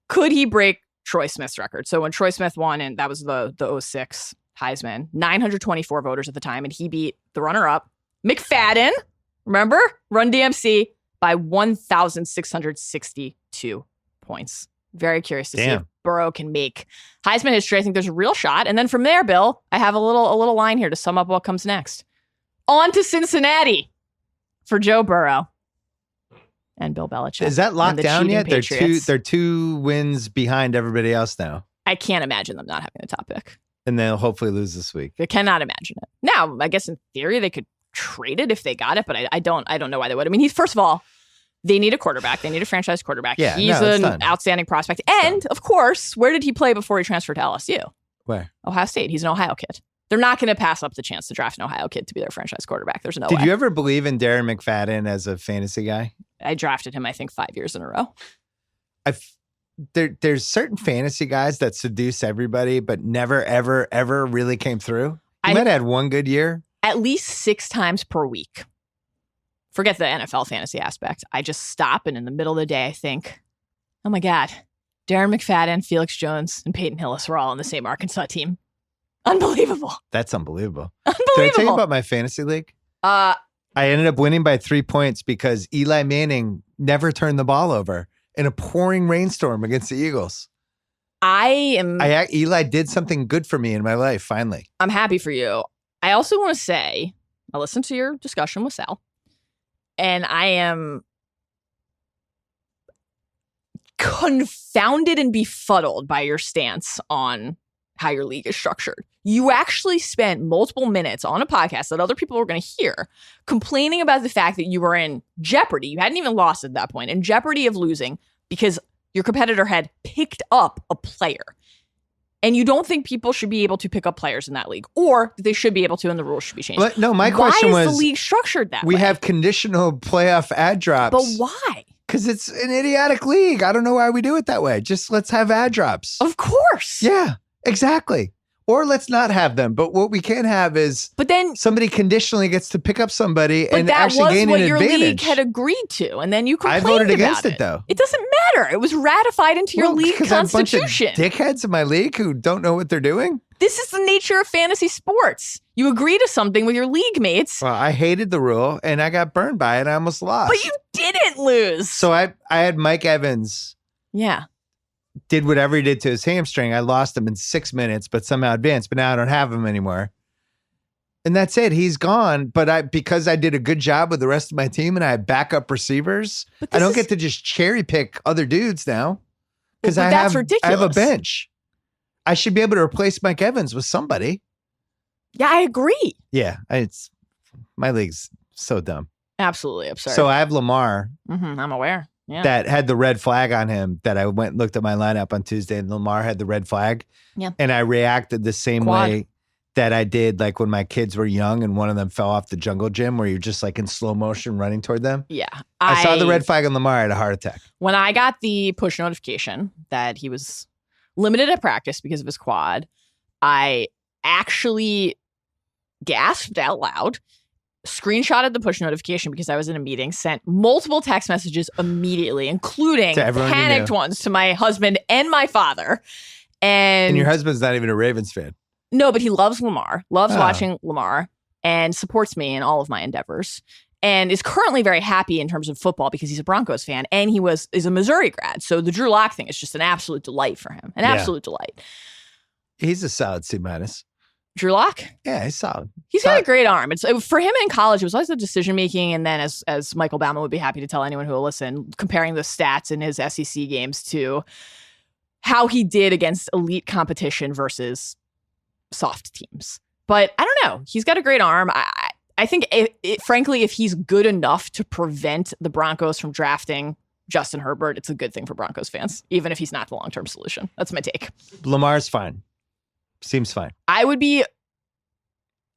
Could he break Troy Smith's record? So when Troy Smith won, and that was the 06 Heisman, 924 voters at the time, and he beat the runner-up, McFadden, remember? Run DMC, by 1,662 points. Very curious to see if Burrow can make Heisman history. I think there's a real shot. And then from there, Bill, I have a little line here to sum up what comes next. On to Cincinnati for Joe Burrow and Bill Belichick. Is that locked down yet? Patriots. They're two wins behind everybody else now. I can't imagine them not having the top pick. And they'll hopefully lose this week. I cannot imagine it. Now, I guess in theory they could trade it if they got it, but I don't know why they would. I mean, first of all, they need a quarterback. They need a franchise quarterback. Yeah, he's an outstanding prospect. And of course, where did he play before he transferred to LSU? Where? Ohio State. He's an Ohio kid. They're not going to pass up the chance to draft an Ohio kid to be their franchise quarterback. There's no way. Did you ever believe in Darren McFadden as a fantasy guy? I drafted him, I think, 5 years in a row. There's certain fantasy guys that seduce everybody, but never, ever, ever really came through. He might have had one good year. At least 6 times per week. Forget the NFL fantasy aspect. I just stop and in the middle of the day, I think, oh my God, Darren McFadden, Felix Jones, and Peyton Hillis were all on the same Arkansas team. Unbelievable. That's unbelievable. Unbelievable. Did I tell you about my fantasy league? I ended up winning by 3 points because Eli Manning never turned the ball over in a pouring rainstorm against the Eagles. Eli did something good for me in my life, finally. I'm happy for you. I also want to say, I listened to your discussion with Sal, and I am confounded and befuddled by your stance on how your league is structured. You actually spent multiple minutes on a podcast that other people were going to hear complaining about the fact that you were in jeopardy. You hadn't even lost at that point, in jeopardy of losing because your competitor had picked up a player. And you don't think people should be able to pick up players in that league, or they should be able to, and the rules should be changed. But no, my question was, why is the league structured that way? We have conditional playoff ad drops. But why? Because it's an idiotic league. I don't know why we do it that way. Just let's have ad drops. Of course. Yeah, exactly. Or let's not have them. But what we can have is, but then somebody conditionally gets to pick up somebody and actually gain an advantage. But that was what your league had agreed to, and then you complained about it. I voted against it, though. It doesn't matter. It was ratified into your league constitution. A bunch of dickheads in my league who don't know what they're doing. This is the nature of fantasy sports. You agree to something with your league mates. Well, I hated the rule, and I got burned by it, and I almost lost. But you didn't lose. So I had Mike Evans. Yeah. Did whatever he did to his hamstring. I lost him in 6 minutes, but somehow advanced. But now I don't have him anymore. And that's it. He's gone. But because I did a good job with the rest of my team and I have backup receivers, I don't get to just cherry pick other dudes now. Because that's ridiculous. I have a bench. I should be able to replace Mike Evans with somebody. Yeah, I agree. Yeah, my league's so dumb. Absolutely absurd. So I have Lamar. Mm-hmm, I'm aware. Yeah. That had the red flag on him that I went and looked at my lineup on Tuesday and Lamar had the red flag. Yeah. And I reacted the same way that I did like when my kids were young and one of them fell off the jungle gym where you're just like in slow motion running toward them. Yeah. I saw the red flag on Lamar. I had a heart attack. When I got the push notification that he was limited at practice because of his quad, I actually gasped out loud, screenshotted the push notification because I was in a meeting, sent multiple text messages immediately, including panicked ones to my husband and my father. And your husband's not even a Ravens fan. No, but he loves Lamar, loves watching Lamar, and supports me in all of my endeavors. And is currently very happy in terms of football because he's a Broncos fan and is a Missouri grad. So the Drew Lock thing is just an absolute delight for him. An absolute delight. He's a solid C-. Drew Lock? Yeah, he's solid. He's got a great arm. It's for him in college, it was always the decision making, and then as Michael Bauman would be happy to tell anyone who will listen, comparing the stats in his SEC games to how he did against elite competition versus soft teams. But I don't know. He's got a great arm. I think, frankly, if he's good enough to prevent the Broncos from drafting Justin Herbert, it's a good thing for Broncos fans, even if he's not the long-term solution. That's my take. Lamar's fine. Seems fine. I would be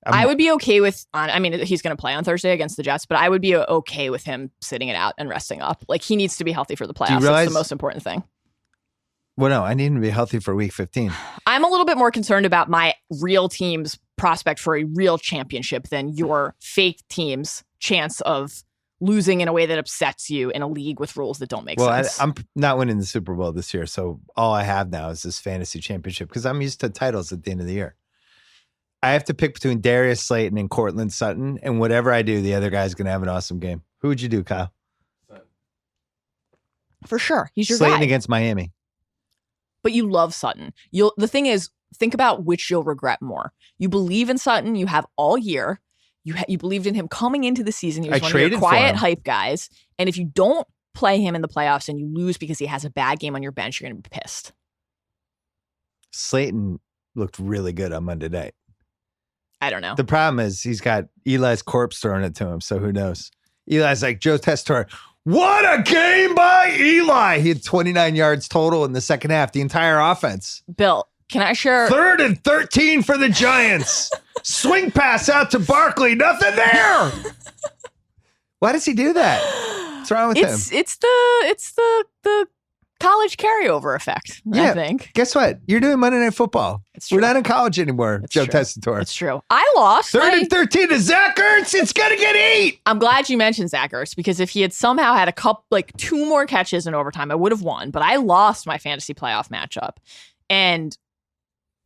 okay with, I mean, he's going to play on Thursday against the Jets, but I would be okay with him sitting it out and resting up. Like, he needs to be healthy for the playoffs. That's the most important thing. Well, no, I need him to be healthy for week 15. I'm a little bit more concerned about my real team's prospect for a real championship than your fake team's chance of losing in a way that upsets you in a league with rules that don't make sense. I'm not winning the Super Bowl this year, so all I have now is this fantasy championship because I'm used to titles at the end of the year. I have to pick between Darius Slayton and Cortland Sutton, and whatever I do, the other guy's going to have an awesome game. Who would you do, Kyle? For sure. He's your Slayton guy. against Miami. But you love Sutton. The thing is, think about which you'll regret more. You believe in Sutton. You have all year. You believed in him coming into the season. He was one of your quiet hype guys. And if you don't play him in the playoffs and you lose because he has a bad game on your bench, you're going to be pissed. Slayton looked really good on Monday night. I don't know. The problem is he's got Eli's corpse throwing it to him, so who knows? Eli's like, Joe Tessitore, what a game by Eli. He had 29 yards total in the second half, the entire offense. Bill, can I share? 3rd and 13 for the Giants. Swing pass out to Barkley. Nothing there. Why does he do that? What's wrong with him? It's the college carryover effect, I think. Guess what? You're doing Monday Night Football. We're not in college anymore, It's Joe true. Tessitore. It's true. I lost. 3rd and 13 to Zach Ertz. It's going to get 8. I'm glad you mentioned Zach Ertz because if he had somehow had two more catches in overtime, I would have won. But I lost my fantasy playoff matchup. And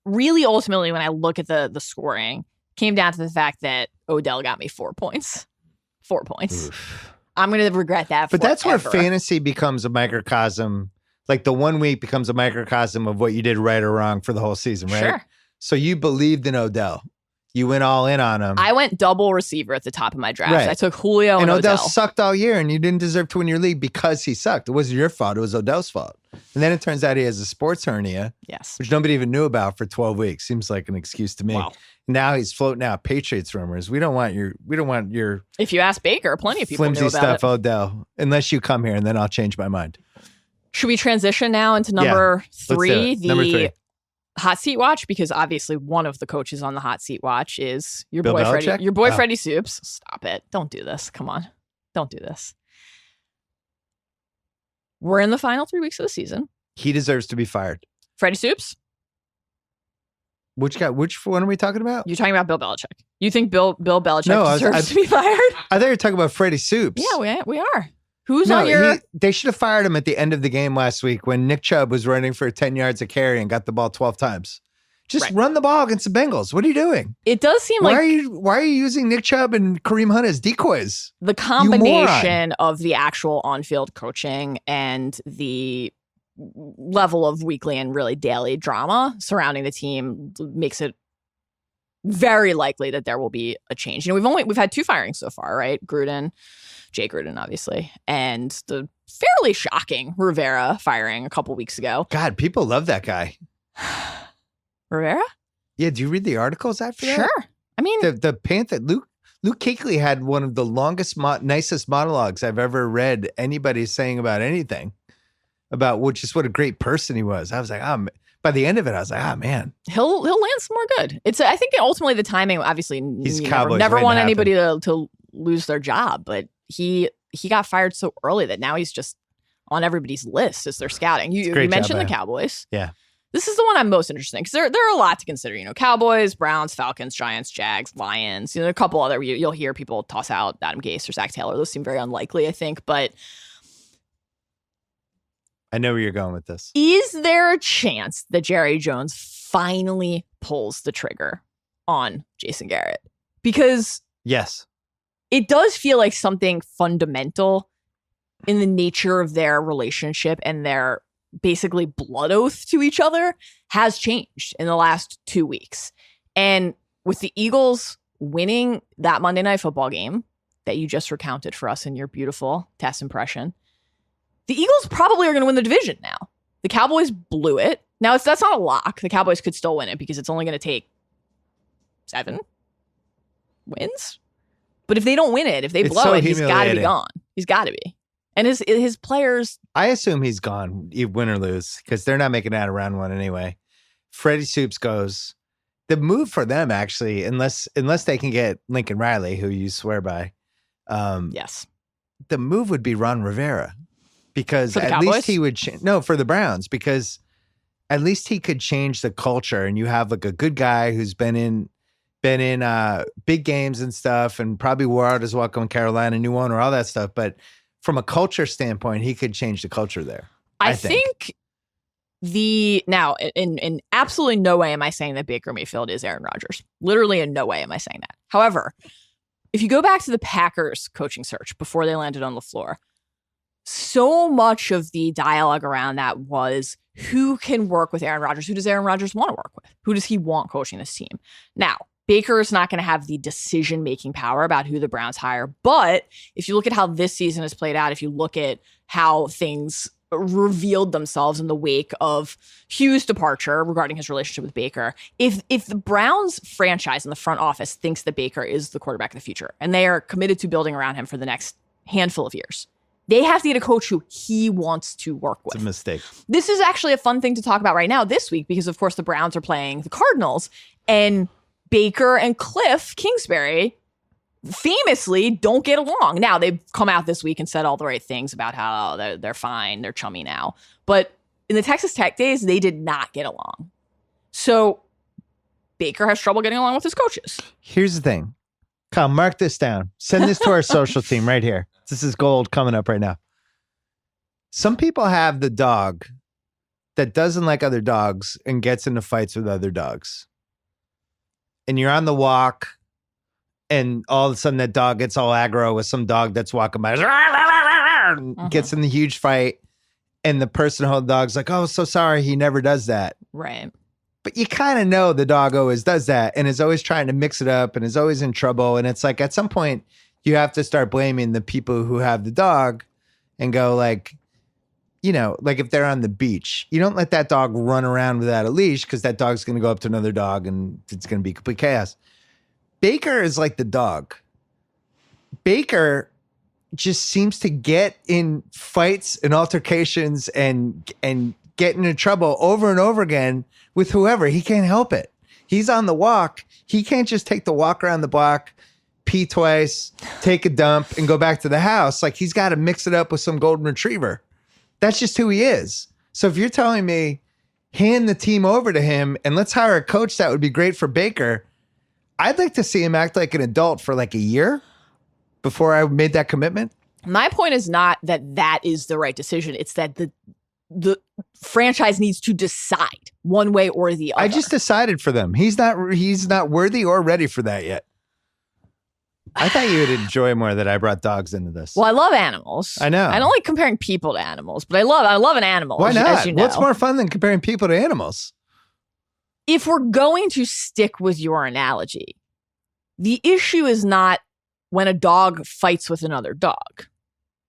really, ultimately, when I look at the scoring, came down to the fact that Odell got me 4 points. 4 points. Oof. I'm going to regret that But that's where forever. fantasy becomes a microcosm. Like the 1 week becomes a microcosm of what you did right or wrong for the whole season, right? Sure. So you believed in Odell. You went all in on him. I went double receiver at the top of my draft. Right. I took Julio and Odell sucked all year, and you didn't deserve to win your league because he sucked. It wasn't your fault. It was Odell's fault. And then it turns out he has a sports hernia, yes, which nobody even knew about for 12 weeks. Seems like an excuse to me. Wow. Now he's floating out Patriots rumors. We don't want your If you ask Baker, plenty of people flimsy knew about stuff, Odell. Unless you come here, and then I'll change my mind. Should we transition now into number 3, number 3. Hot seat watch? Because obviously one of the coaches on the hot seat watch is your Bill boy Belichick? Freddie. Your boy Freddie Soups. Stop it! Don't do this. Come on, don't do this. We're in the final 3 weeks of the season. He deserves to be fired. Freddie Soups. Which guy? Which one are we talking about? You're talking about Bill Belichick. You think Bill Belichick deserves to be fired? I thought you were talking about Freddie Soups. Yeah, we are. Who's on your... They should have fired him at the end of the game last week when Nick Chubb was running for 10 yards of carry and got the ball 12 times. Just run the ball against the Bengals. What are you doing? It does seem why are you using Nick Chubb and Kareem Hunt as decoys? The combination of the actual on-field coaching and the level of weekly and really daily drama surrounding the team makes it very likely that there will be a change. You know, we've had 2 firings so far, right? Jay Gruden, obviously, and the fairly shocking Rivera firing a couple weeks ago. God, people love that guy. Rivera? Yeah, do you read the articles after that? Sure. I mean, the Panther, Luke Kuechly had one of the longest, nicest monologues I've ever read anybody saying about anything, about just what a great person he was. I was like, by the end of it, I was like, man. He'll land some more good. I think ultimately the timing, obviously, he's never want anybody to lose their job, but he got fired so early that now he's just on everybody's list as they're scouting. You mentioned the Cowboys. Yeah. This is the one I'm most interested in because there are a lot to consider. You know, Cowboys, Browns, Falcons, Giants, Jags, Lions. You know, a couple other you'll hear people toss out Adam Gase or Zach Taylor. Those seem very unlikely, I think. But I know where you're going with this. Is there a chance that Jerry Jones finally pulls the trigger on Jason Garrett? Because yes, it does feel like something fundamental in the nature of their relationship and their basically blood oath to each other has changed in the last 2 weeks. And with the Eagles winning that Monday Night Football game that you just recounted for us in your beautiful test impression, the Eagles probably are going to win the division now. The Cowboys blew it. Now, that's not a lock. The Cowboys could still win it because it's only going to take 7 wins. But if they don't win it, if they blow it, he's got to be gone. He's got to be. And his players... I assume he's gone, win or lose, because they're not making it out of round 1 anyway. Freddie Soups goes. The move for them, actually, unless they can get Lincoln Riley, who you swear by. Yes. The move would be Ron Rivera. Because at Cowboys? least he would... for the Browns. Because at least he could change the culture, and you have like a good guy who's been been in big games and stuff, and probably wore out his welcome in Carolina, new owner, all that stuff. But from a culture standpoint, he could change the culture there. I think now in absolutely no way am I saying that Baker Mayfield is Aaron Rodgers. Literally in no way am I saying that. However, if you go back to the Packers coaching search before they landed on LaFleur, so much of the dialogue around that was who can work with Aaron Rodgers? Who does Aaron Rodgers want to work with? Who does he want coaching this team? Now, Baker is not going to have the decision-making power about who the Browns hire. But if you look at how this season has played out, if you look at how things revealed themselves in the wake of Hugh's departure regarding his relationship with Baker, if the Browns franchise and the front office thinks that Baker is the quarterback of the future, and they are committed to building around him for the next handful of years, they have to get a coach who he wants to work with. It's a mistake. This is actually a fun thing to talk about right now this week because, of course, the Browns are playing the Cardinals, and Baker and Cliff Kingsbury famously don't get along. Now, they've come out this week and said all the right things about how they're fine, they're chummy now. But in the Texas Tech days, they did not get along. So Baker has trouble getting along with his coaches. Here's the thing. Kyle, mark this down. Send this to our social team right here. This is gold coming up right now. Some people have the dog that doesn't like other dogs and gets into fights with other dogs. And you're on the walk, and all of a sudden that dog gets all aggro with some dog that's walking by, gets in the huge fight, and the person holding the dog's like, oh, so sorry, he never does that. Right. But you kind of know the dog always does that and is always trying to mix it up and is always in trouble. And it's like at some point, you have to start blaming the people who have the dog and go like, you know, like if they're on the beach, you don't let that dog run around without a leash because that dog's going to go up to another dog and it's going to be complete chaos. Baker is like the dog. Baker just seems to get in fights and altercations and get into trouble over and over again with whoever. He can't help it. He's on the walk. He can't just take the walk around the block, pee twice, take a dump, and go back to the house. Like he's got to mix it up with some golden retriever. That's just who he is. So if you're telling me hand the team over to him and let's hire a coach that would be great for Baker, I'd like to see him act like an adult for like a year before I made that commitment. My point is not that is the right decision. It's that the franchise needs to decide one way or the other. I just decided for them. He's not worthy or ready for that yet. I thought you would enjoy more that I brought dogs into this. Well, I love animals. I know. I don't like comparing people to animals, but I love an animal. Why not? As you know. What's more fun than comparing people to animals? If we're going to stick with your analogy, the issue is not when a dog fights with another dog.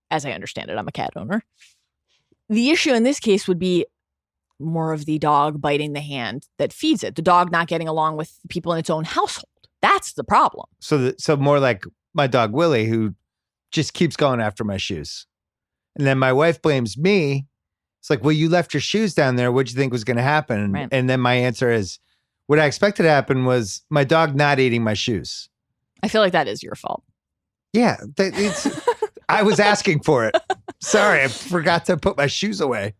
As I understand it, I'm a cat owner. The issue in this case would be more of the dog biting the hand that feeds it, the dog not getting along with people in its own household. That's the problem. So more like my dog Willie, who just keeps going after my shoes. And then my wife blames me. It's like, well, you left your shoes down there. What'd you think was going to happen? Right. And then my answer is, what I expected to happen was my dog not eating my shoes. I feel like that is your fault. Yeah. I was asking for it. Sorry, I forgot to put my shoes away.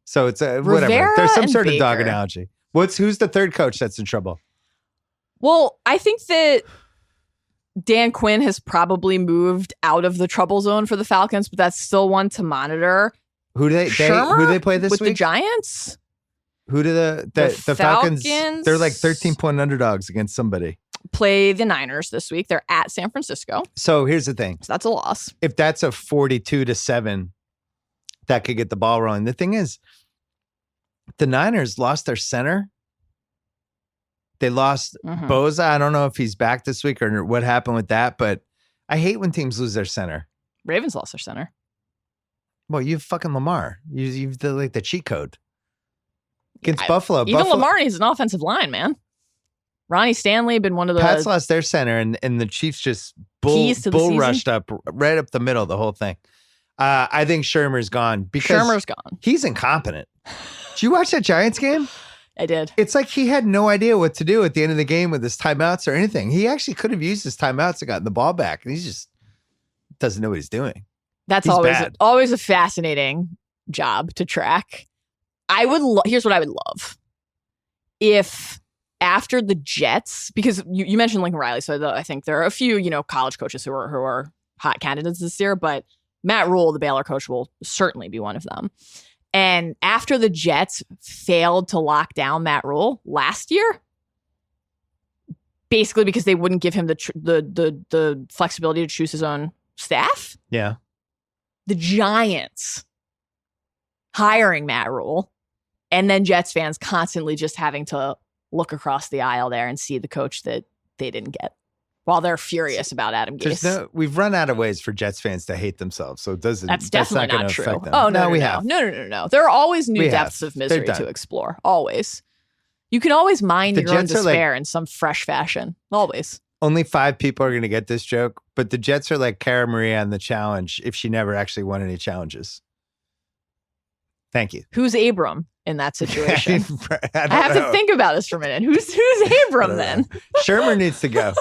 So it's whatever. Rivera There's some and sort of dog Baker. analogy. Who's the third coach that's in trouble? Well, I think that Dan Quinn has probably moved out of the trouble zone for the Falcons, but that's still one to monitor. Who do they play this with week? The Giants? Who do the Falcons? They're like 13-point underdogs against somebody. Play the Niners this week. They're at San Francisco. So here's the thing. So that's a loss. If that's a 42-7, that could get the ball rolling. The thing is, the Niners lost their center. They lost Boza. I don't know if he's back this week or what happened with that, but I hate when teams lose their center. Ravens lost their center. Well, you have fucking Lamar. You've the cheat code. Against Buffalo. Even Lamar needs an offensive line, man. Ronnie Stanley been one of the Pats lost their center, and the Chiefs just bull rushed up right up the middle of the whole thing. I think Shermer's gone because Shermer's gone. He's incompetent. Did you watch that Giants game? I did. It's like he had no idea what to do at the end of the game with his timeouts or anything. He actually could have used his timeouts and gotten the ball back, and he just doesn't know what he's doing. That's always a fascinating job to track. Here's what I would love. If after the Jets, because you mentioned Lincoln Riley, so I think there are a few, college coaches who are hot candidates this year, but Matt Rule, the Baylor coach, will certainly be one of them. And after the Jets failed to lock down Matt Rule last year, basically because they wouldn't give him the flexibility to choose his own staff. Yeah. The Giants hiring Matt Rule, and then Jets fans constantly just having to look across the aisle there and see the coach that they didn't get while they're furious about Adam Gase. We've run out of ways for Jets fans to hate themselves, so that's definitely not true. Affect them. Oh, no, we have. No. There are always new depths of misery to explore. Always. You can always mine your own despair in some fresh fashion. Always. Only 5 people are going to get this joke, but the Jets are like Cara Maria on The Challenge if she never actually won any challenges. Thank you. Who's Abram in that situation? I have to think about this for a minute. Who's Abram then? Shermer needs to go.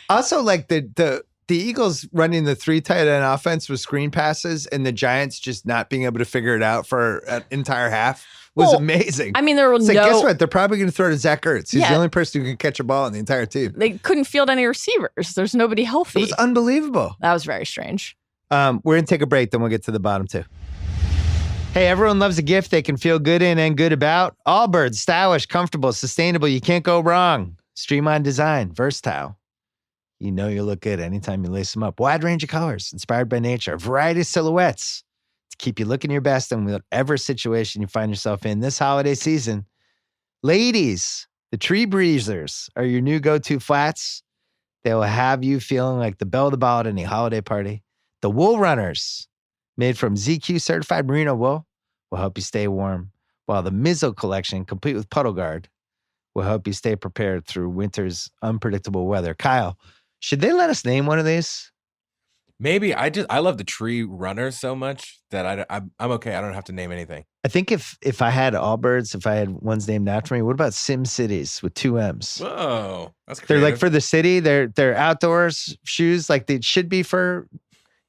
Also, like the Eagles running the 3 tight end offense with screen passes and the Giants just not being able to figure it out for an entire half was amazing. I mean, there were guess what? They're probably going to throw to Zach Ertz. He's the only person who can catch a ball in the entire team. They couldn't field any receivers. There's nobody healthy. It was unbelievable. That was very strange. We're going to take a break, then we'll get to the bottom 2. Hey, everyone loves a gift they can feel good in and good about. Allbirds, stylish, comfortable, sustainable. You can't go wrong. Streamlined design, versatile. You know you look good anytime you lace them up. Wide range of colors, inspired by nature. A variety of silhouettes to keep you looking your best in whatever situation you find yourself in this holiday season. Ladies, the Tree Breezers are your new go-to flats. They will have you feeling like the belle of the ball at any holiday party. The Wool Runners, made from ZQ certified merino wool, will help you stay warm, while the Mizzo collection, complete with puddle guard, will help you stay prepared through winter's unpredictable weather. Kyle, should they let us name one of these? Maybe. I love the Tree Runners so much that I'm okay. I don't have to name anything. I think if I had Allbirds, if I had ones named after me, what about Sim Cities with 2 M's? Whoa, that's creative. They're like for the city. They're outdoors shoes, like they should be for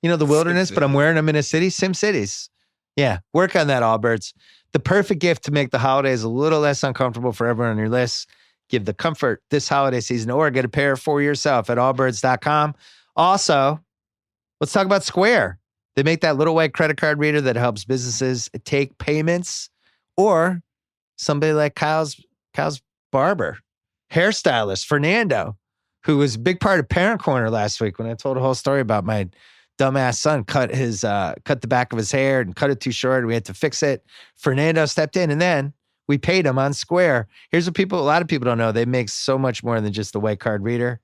the wilderness, but I'm wearing them in a city. Sim Cities. Yeah, work on that, Allbirds. The perfect gift to make the holidays a little less uncomfortable for everyone on your list. Give the comfort this holiday season, or get a pair for yourself at allbirds.com. Also, let's talk about Square. They make that little white credit card reader that helps businesses take payments, or somebody like Kyle's barber, hairstylist, Fernando, who was a big part of Parent Corner last week when I told a whole story about my dumbass son cut the back of his hair and cut it too short, and we had to fix it. Fernando stepped in, and then we paid him on Square. Here's what a lot of people don't know. They make so much more than just the white card reader.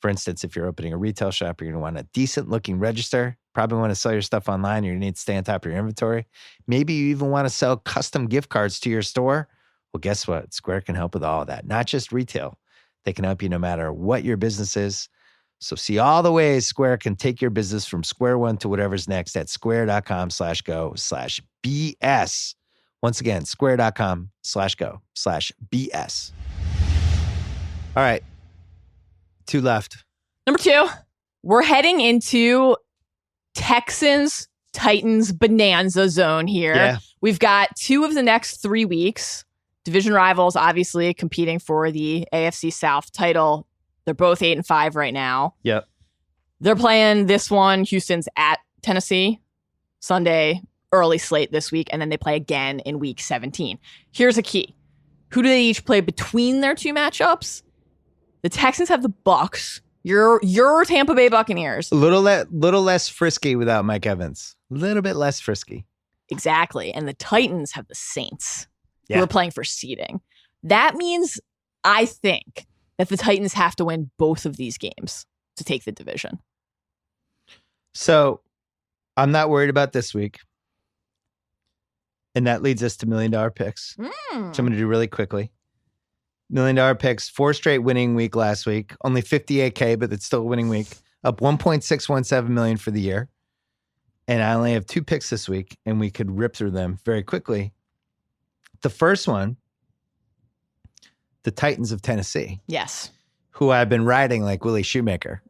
For instance, if you're opening a retail shop, you're going to want a decent looking register. Probably want to sell your stuff online. You're going to need to stay on top of your inventory. Maybe you even want to sell custom gift cards to your store. Well, guess what? Square can help with all of that. Not just retail. They can help you no matter what your business is. So see all the ways Square can take your business from square one to whatever's next at square.com/go/BS. Once again, square.com/go/BS. All right. 2 left. Number 2, we're heading into Texans Titans bonanza zone here. Yeah. We've got 2 of the next 3 weeks. Division rivals, obviously, competing for the AFC South title. They're both 8-5 right now. Yep. They're playing this one. Houston's at Tennessee Sunday, early slate this week, and then they play again in week 17. Here's a key. Who do they each play between their 2 matchups? The Texans have the Bucs. Your Tampa Bay Buccaneers. A little less frisky without Mike Evans. A little bit less frisky. Exactly. And the Titans have the Saints, who are playing for seeding. That means, I think, that the Titans have to win both of these games to take the division. So I'm not worried about this week. And that leads us to $1 million picks, which I'm going to do really quickly. $1 million picks, 4 straight winning week last week. Only 58K, but it's still a winning week. Up 1.617 million for the year. And I only have 2 picks this week, and we could rip through them very quickly. The first one, the Titans of Tennessee. Yes. Who I've been riding like Willie Shoemaker.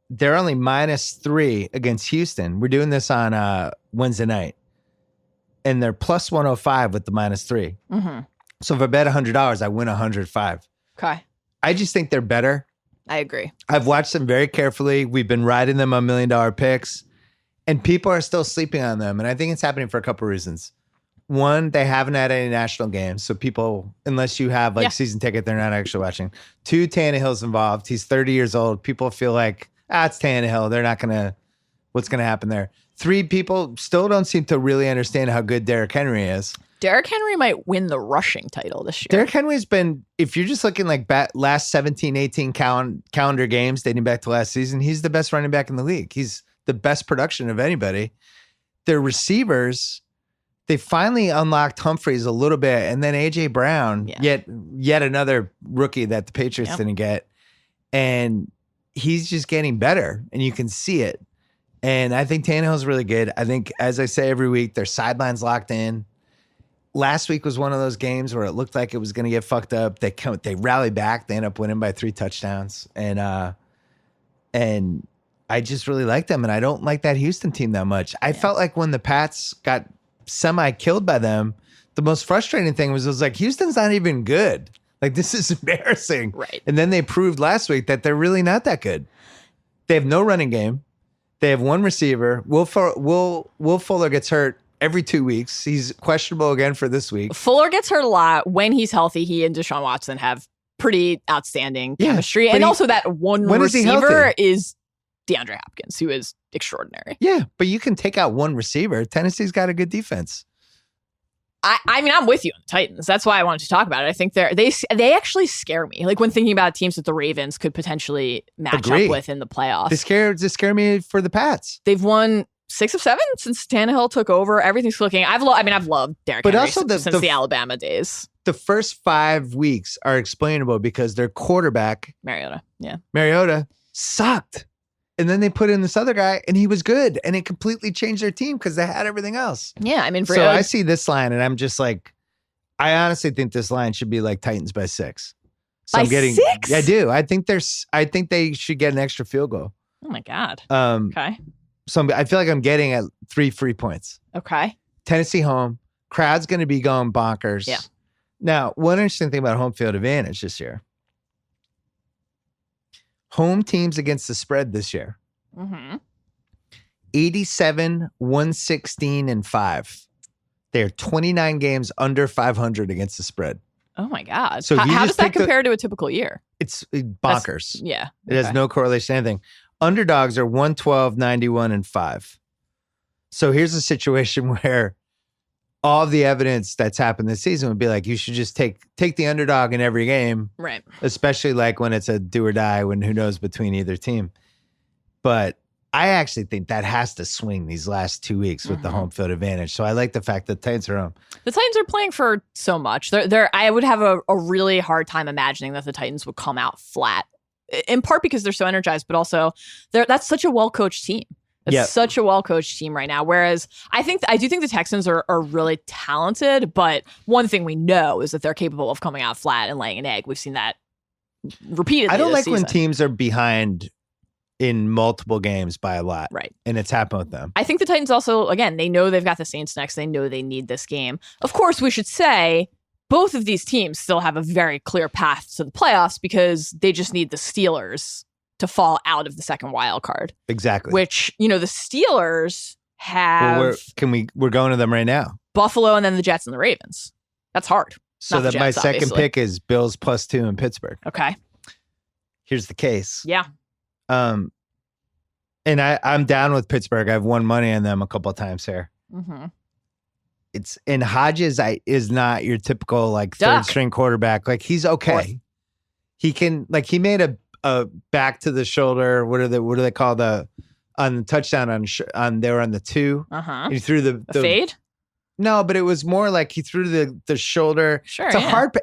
They're only -3 against Houston. We're doing this on Wednesday night. And they're plus 105 with the -3. Mm-hmm. So if I bet $100, I win 105. Okay. I just think they're better. I agree. I've watched them very carefully. We've been riding them on $1 million picks, and people are still sleeping on them. And I think it's happening for a couple of reasons. One, they haven't had any national games. So people, unless you have season ticket, they're not actually watching. Two, Tannehill's involved. He's 30 years old. People feel like, it's Tannehill. They're not going to, what's going to happen there? Three, people still don't seem to really understand how good Derrick Henry is. Derrick Henry might win the rushing title this year. Derrick Henry's been, if you're just looking like last 17, 18 calendar games dating back to last season, he's the best running back in the league. He's the best production of anybody. Their receivers, they finally unlocked Humphreys a little bit, and then A.J. Brown, yet another rookie that the Patriots didn't get. And he's just getting better, and you can see it. And I think Tannehill's really good. I think, as I say every week, their sideline's locked in. Last week was one of those games where it looked like it was going to get fucked up. They rally back. They end up winning by 3 touchdowns. And I just really like them. And I don't like that Houston team that much. I felt like when the Pats got semi-killed by them, the most frustrating thing was like, Houston's not even good. Like, this is embarrassing. Right. And then they proved last week that they're really not that good. They have no running game. They have one receiver. Will Fuller gets hurt every 2 weeks. He's questionable again for this week. Fuller gets hurt a lot. When he's healthy, he and Deshaun Watson have pretty outstanding chemistry. And also that one receiver is DeAndre Hopkins, who is extraordinary. Yeah, but you can take out one receiver. Tennessee's got a good defense. I mean, I'm with you on the Titans. That's why I wanted to talk about it. I think they actually scare me. Like when thinking about teams that the Ravens could potentially match up with in the playoffs. They scare me for the Pats. They've won 6 of 7 since Tannehill took over. Everything's clicking. I've loved Derrick Henry since the Alabama days. The first 5 weeks are explainable because their quarterback, Mariota, sucked. And then they put in this other guy, and he was good. And it completely changed their team because they had everything else. Yeah, I mean, so I see this line, and I'm just like, I honestly think this line should be like Titans by 6. So by I'm getting 6? I do. I think they should get an extra field goal. Oh my God. Okay. So I feel like I'm getting at 3 free points. Okay. Tennessee home. Crowd's going to be going bonkers. Yeah. Now, one interesting thing about home field advantage this year. Home teams against the spread this year. 87, 116, and 5. They're 29 games under 500 against the spread. Oh my God. So how does that compare to a typical year? It's bonkers. It has no correlation to anything. Underdogs are 112, 91, and 5. So here's a situation where all of the evidence that's happened this season would be like, you should just take the underdog in every game. Right. Especially like when it's a do or die, when who knows between either team. But I actually think that has to swing these last 2 weeks with the home field advantage. So I like the fact that the Titans are home. The Titans are playing for so much. I would have a really hard time imagining that the Titans would come out flat, in part because they're so energized, but also that's such a well-coached team. It's such a well-coached team right now. Whereas I do think the Texans are really talented, but one thing we know is that they're capable of coming out flat and laying an egg. We've seen that repeatedly. I don't like when teams are behind in multiple games by a lot. Right. And it's happened with them. I think the Titans also, again, they know they've got the Saints next. They know they need this game. Of course, we should say both of these teams still have a very clear path to the playoffs because they just need the Steelers to fall out of the second wild card. Exactly. Which, the Steelers have... we're going to them right now. Buffalo and then the Jets and the Ravens. That's hard. So that my second pick is Bills +2 in Pittsburgh. Okay. Here's the case. Yeah. And I'm down with Pittsburgh. I've won money on them a couple of times here. And Hodges is not your typical third string quarterback. Like he's okay. Fourth. He can he made a back to the shoulder. What do they call on the touchdown on they were on the 2. He threw the fade. No, but it was more like he threw the shoulder. Sure,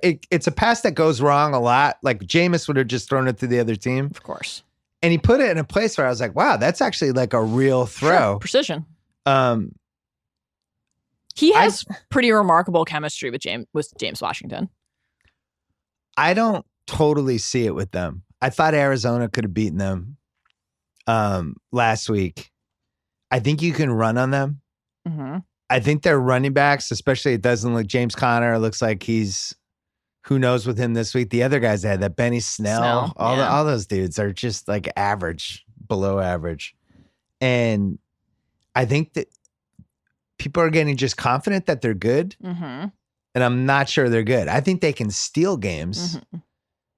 it's a pass that goes wrong a lot. Like Jameis would have just thrown it to the other team. Of course. And he put it in a place where I was like, wow, that's actually like a real throw. Sure. Precision. He has pretty remarkable chemistry with James Washington. I don't totally see it with them. I thought Arizona could have beaten them last week. I think you can run on them. I think their running backs, especially it doesn't look, James Conner looks like he's Who knows with him this week? The other guys they had, that Benny Snell, all those dudes are just like average, below average. And I think that people are getting just confident that they're good. Mm-hmm. And I'm not sure they're good. I think they can steal games. Mm-hmm.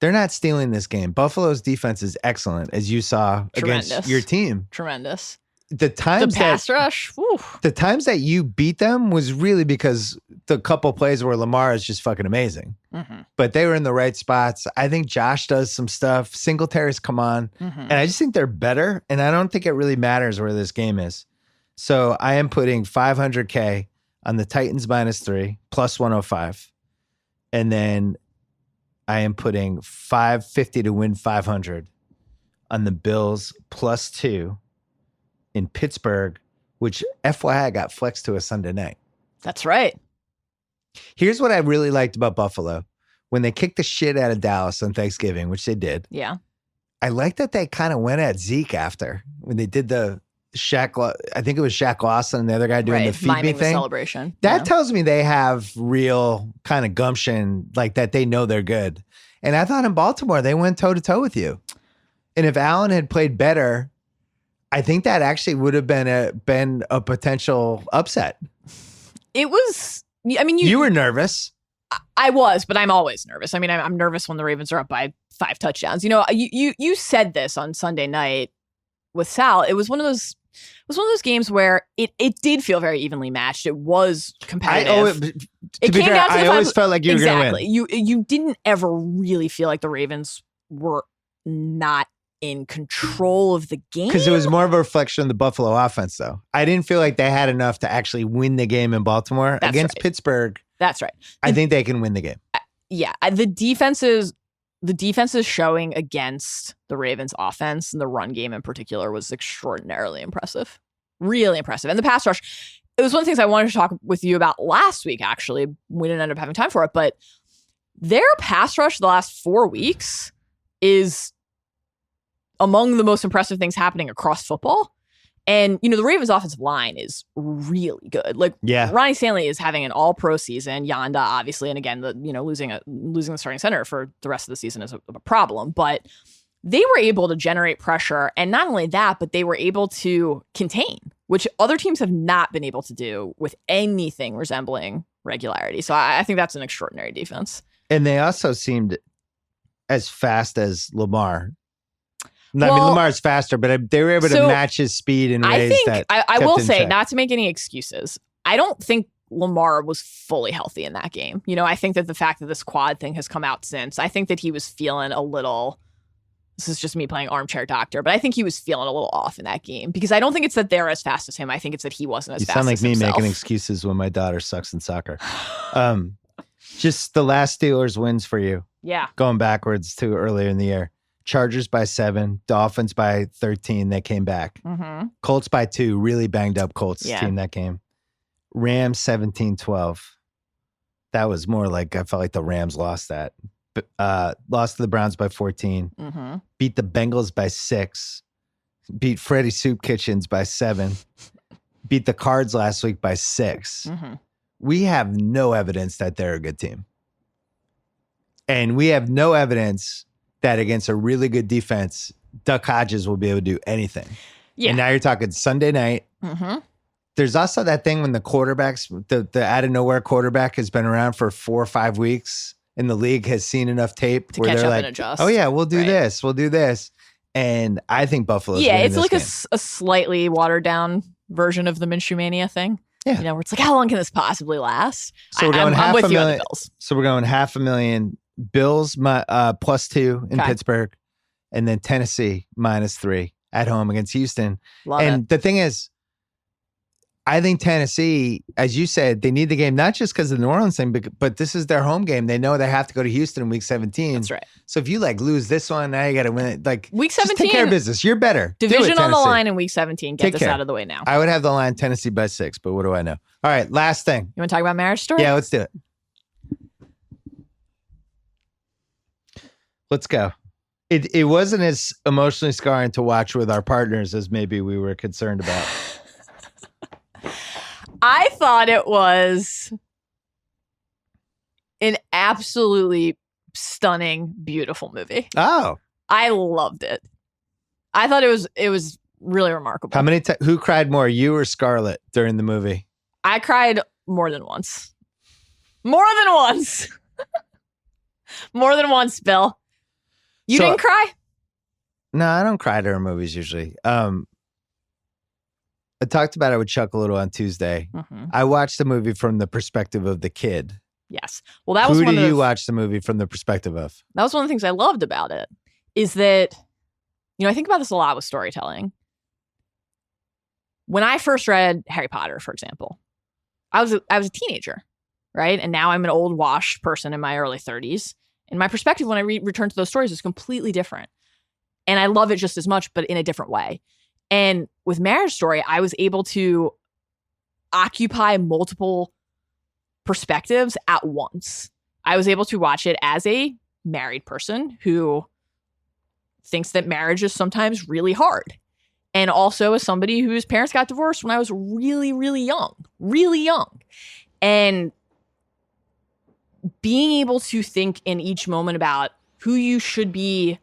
They're not stealing this game. Buffalo's defense is excellent, as you saw against your team. Tremendous. The pass rush. Whew. The times that you beat them was really because the couple plays where Lamar is just fucking amazing. Mm-hmm. But they were in the right spots. I think Josh does some stuff. Singletary's come on. Mm-hmm. And I just think they're better. And I don't think it really matters where this game is. So I am putting $500K on the Titans -3, plus 105. And then I am putting $550 to win 500 on the Bills +2 in Pittsburgh, which FYI got flexed to a Sunday night. That's right. Here's what I really liked about Buffalo. When they kicked the shit out of Dallas on Thanksgiving, which they did. Yeah. I like that they kind of went at Zeke after when they did the I think it was Shaq Lawson and the other guy doing the feed me thing. Celebration. That tells me they have real kind of gumption, like that they know they're good. And I thought in Baltimore, they went toe to toe with you. And if Allen had played better, I think that actually would have been a potential upset. It was, I mean, you were nervous. I was, but I'm always nervous. I mean, I'm nervous when the Ravens are up by 5 touchdowns. You know, you said this on Sunday night with Sal. It was one of those games where it did feel very evenly matched. It was competitive. To be fair, I always felt like you were going to win. You didn't ever really feel like the Ravens were not in control of the game. Because it was more of a reflection of the Buffalo offense, though. I didn't feel like they had enough to actually win the game in Baltimore. That's against right. Pittsburgh. That's right. I think they can win the game. Yeah. The defense is showing against the Ravens offense, and the run game in particular was extraordinarily impressive. Really impressive. And the pass rush, it was one of the things I wanted to talk with you about last week, actually. We didn't end up having time for it, but their pass rush the last 4 weeks is among the most impressive things happening across football. And, you know, the Ravens offensive line is really good. Like, Ronnie Stanley is having an all-pro season. Yanda, obviously, and again, losing the starting center for the rest of the season is a problem. But they were able to generate pressure, and not only that, but they were able to contain, which other teams have not been able to do with anything resembling regularity. So I think that's an extraordinary defense. And they also seemed as fast as Lamar. I mean, Lamar's faster, but they were able to match his speed in ways that I will say, not to make any excuses, I don't think Lamar was fully healthy in that game. You know, I think that the fact that this quad thing has come out since, I think that he was feeling a little, this is just me playing armchair doctor, but I think he was feeling a little off in that game because I don't think it's that they're as fast as him. I think it's that he wasn't as fast as himself. You sound like me making excuses when my daughter sucks in soccer. Just the last Steelers wins for you. Yeah. Going backwards to earlier in the year. Chargers by 7, Dolphins by 13. They came back. Mm-hmm. Colts by 2, really banged up Colts team that game. Rams 17-12. That was more like, I felt like the Rams lost that. Lost to the Browns by 14. Mm-hmm. Beat the Bengals by 6. Beat Freddie Soup Kitchens by 7. Beat the Cards last week by 6. Mm-hmm. We have no evidence that they're a good team. And we have no evidence that against a really good defense, Duck Hodges will be able to do anything. Yeah. And now you're talking Sunday night. Mm-hmm. There's also that thing when the quarterbacks, the out of nowhere quarterback has been around for 4 or 5 weeks and the league has seen enough tape to where catch they're up like, and adjust. oh yeah, we'll do this. We'll do this. And I think Buffalo's winning it's this like game. a slightly watered down version of the Minshew Mania thing. Yeah. You know, where it's like, how long can this possibly last? So we're going I'm with you on the Bills. So we're going $500,000 Bills +2 in Pittsburgh, and then Tennessee -3 at home against Houston. Love and it. The thing is, I think Tennessee, as you said, they need the game, not just because of the New Orleans thing, but this is their home game. They know they have to go to Houston in week 17. That's right. So if you lose this one, now you got to win it. Like week 17, just take care of business. You're better. Division on the line in week 17. Get this care. out of the way now. I would have the line Tennessee by 6, but what do I know? All right, last thing. You want to talk about Marriage Story? Yeah, let's do it. Let's go. It wasn't as emotionally scarring to watch with our partners as maybe we were concerned about. I thought it was an absolutely stunning, beautiful movie. Oh, I loved it. I thought it was really remarkable. how many? Who cried more, you or Scarlett, during the movie? I cried more than once. More than once. More than once, Bill. You didn't cry? No, I don't cry during movies usually. I talked about it with Chuck a little on Tuesday. Mm-hmm. I watched the movie from the perspective of the kid. Yes. Well, that was Who one do of you watch the movie from the perspective of? That was one of the things I loved about it. Is that, I think about this a lot with storytelling. When I first read Harry Potter, for example, I was a teenager, right? And now I'm an old washed person in my early 30s. And my perspective when I return to those stories is completely different. And I love it just as much, but in a different way. And with Marriage Story, I was able to occupy multiple perspectives at once. I was able to watch it as a married person who thinks that marriage is sometimes really hard. And also as somebody whose parents got divorced when I was really, really young. And being able to think in each moment about who you should be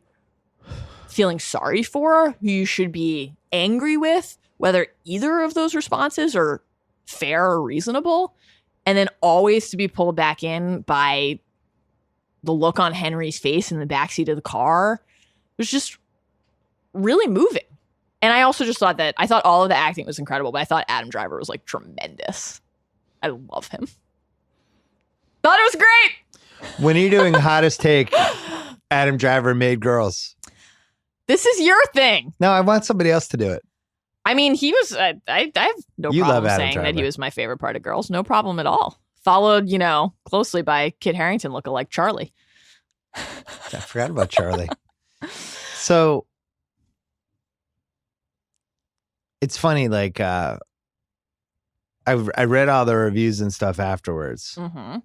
feeling sorry for, who you should be angry with, whether either of those responses are fair or reasonable, and then always to be pulled back in by the look on Henry's face in the backseat of the car was just really moving. And I also just thought all of the acting was incredible, but I thought Adam Driver was like tremendous. I love him. Thought it was great. When are you doing hottest take Adam Driver made girls? This is your thing. No, I want somebody else to do it. I mean, he was, I have no You love problem Adam saying that Driver. he was my favorite part of Girls. No problem at all. Followed, closely by Kit Harington lookalike Charlie. I forgot about Charlie. So it's funny, like I read all the reviews and stuff afterwards, Mm-hmm.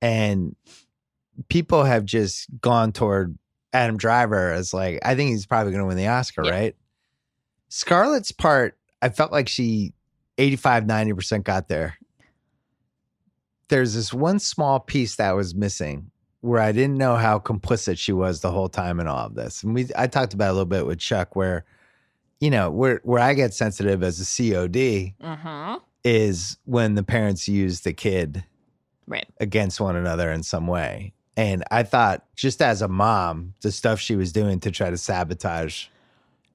and people have just gone toward Adam Driver as like, I think he's probably going to win the Oscar, Yeah. right? Scarlett's part, I felt like she 85, 90% got there. There's this one small piece that was missing where I didn't know how complicit she was the whole time in all of this. And I talked about it a little bit with Chuck where, where I get sensitive as a COD Mm-hmm. is when the parents use the kid Right. against one another in some way. And I thought, just as a mom, the stuff she was doing to try to sabotage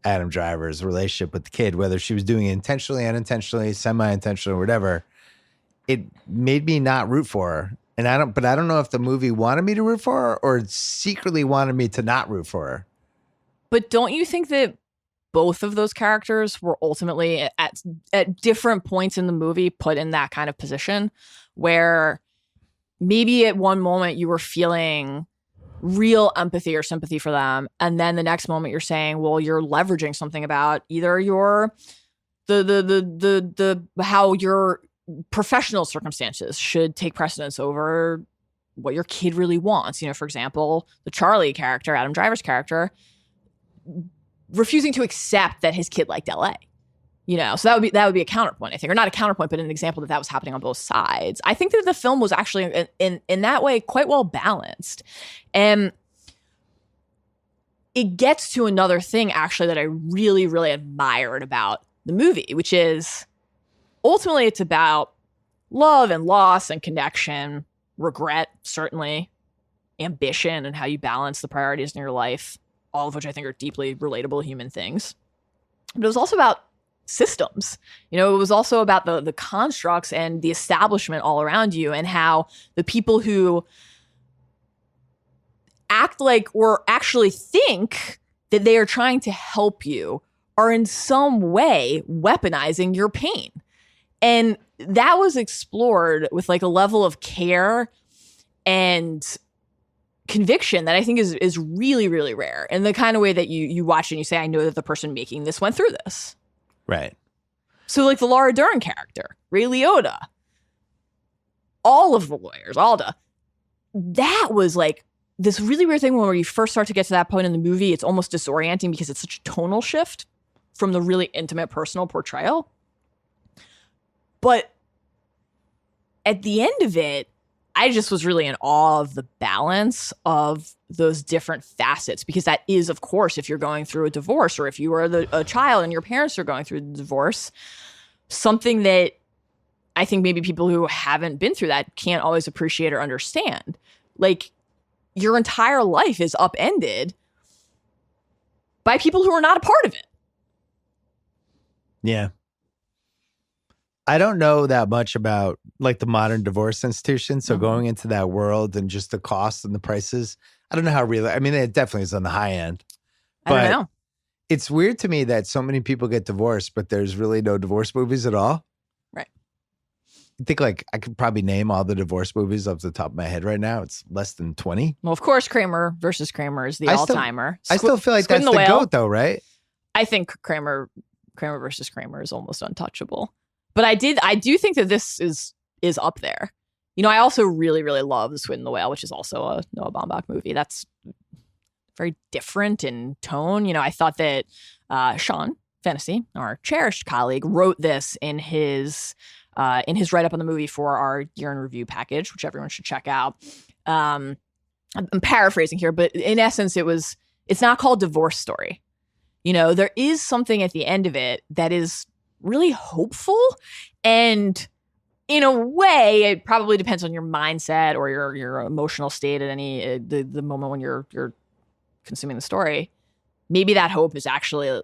Adam Driver's relationship with the kid, whether she was doing it intentionally, unintentionally, semi-intentionally, or whatever, it made me not root for her. And I don't know if the movie wanted me to root for her or secretly wanted me to not root for her. But don't you think that both of those characters were ultimately at different points in the movie put in that kind of position where maybe at one moment you were feeling real empathy or sympathy for them, and then the next moment you're saying, well, you're leveraging something about either your the how your professional circumstances should take precedence over what your kid really wants. For example, the Charlie character, Adam Driver's character, refusing to accept that his kid liked LA. So that would be a counterpoint, I think, or not a counterpoint, but an example that was happening on both sides. I think that the film was actually in that way quite well balanced. And it gets to another thing actually that I really, really admired about the movie, which is ultimately it's about love and loss and connection, regret, certainly, ambition, and how you balance the priorities in your life, all of which I think are deeply relatable human things. But it was also about systems. It was also about the constructs and the establishment all around you, and how the people who act like or actually think that they are trying to help you are in some way weaponizing your pain. And that was explored with like a level of care and conviction that I think is really, really rare. And the kind of way that you watch and you say, I know that the person making this went through this. Right. So like the Laura Dern character, Ray Liotta, all of the lawyers, Alda, that was like this really weird thing where you first start to get to that point in the movie, it's almost disorienting because it's such a tonal shift from the really intimate personal portrayal. But at the end of it, I just was really in awe of the balance of those different facets, because that is, of course, if you're going through a divorce or if you are a child and your parents are going through the divorce, something that I think maybe people who haven't been through that can't always appreciate or understand. Like, your entire life is upended by people who are not a part of it. Yeah. I don't know that much about like the modern divorce institution. So going into that world and just the costs and the prices, I don't know how real. I mean, it definitely is on the high end. I don't know. It's weird to me that so many people get divorced, but there's really no divorce movies at all. Right. I think like I could probably name all the divorce movies off the top of my head right now. It's less than 20. Well, of course, Kramer versus Kramer is the all-timer. I still feel like Squid that's and the Whale. GOAT though, right? I think Kramer versus Kramer is almost untouchable. But I do think that this is up there. You know, I also really, really love The Squid and the Whale, which is also a Noah Baumbach movie. That's very different in tone. You know, I thought that Sean Fennessy, our cherished colleague, wrote this in his write-up on the movie for our year in review package, which everyone should check out. I'm paraphrasing here, but in essence, it's not called Divorce Story. You know, there is something at the end of it that is really hopeful, and in a way, it probably depends on your mindset or your emotional state at any the moment when you're consuming the story. Maybe that hope is actually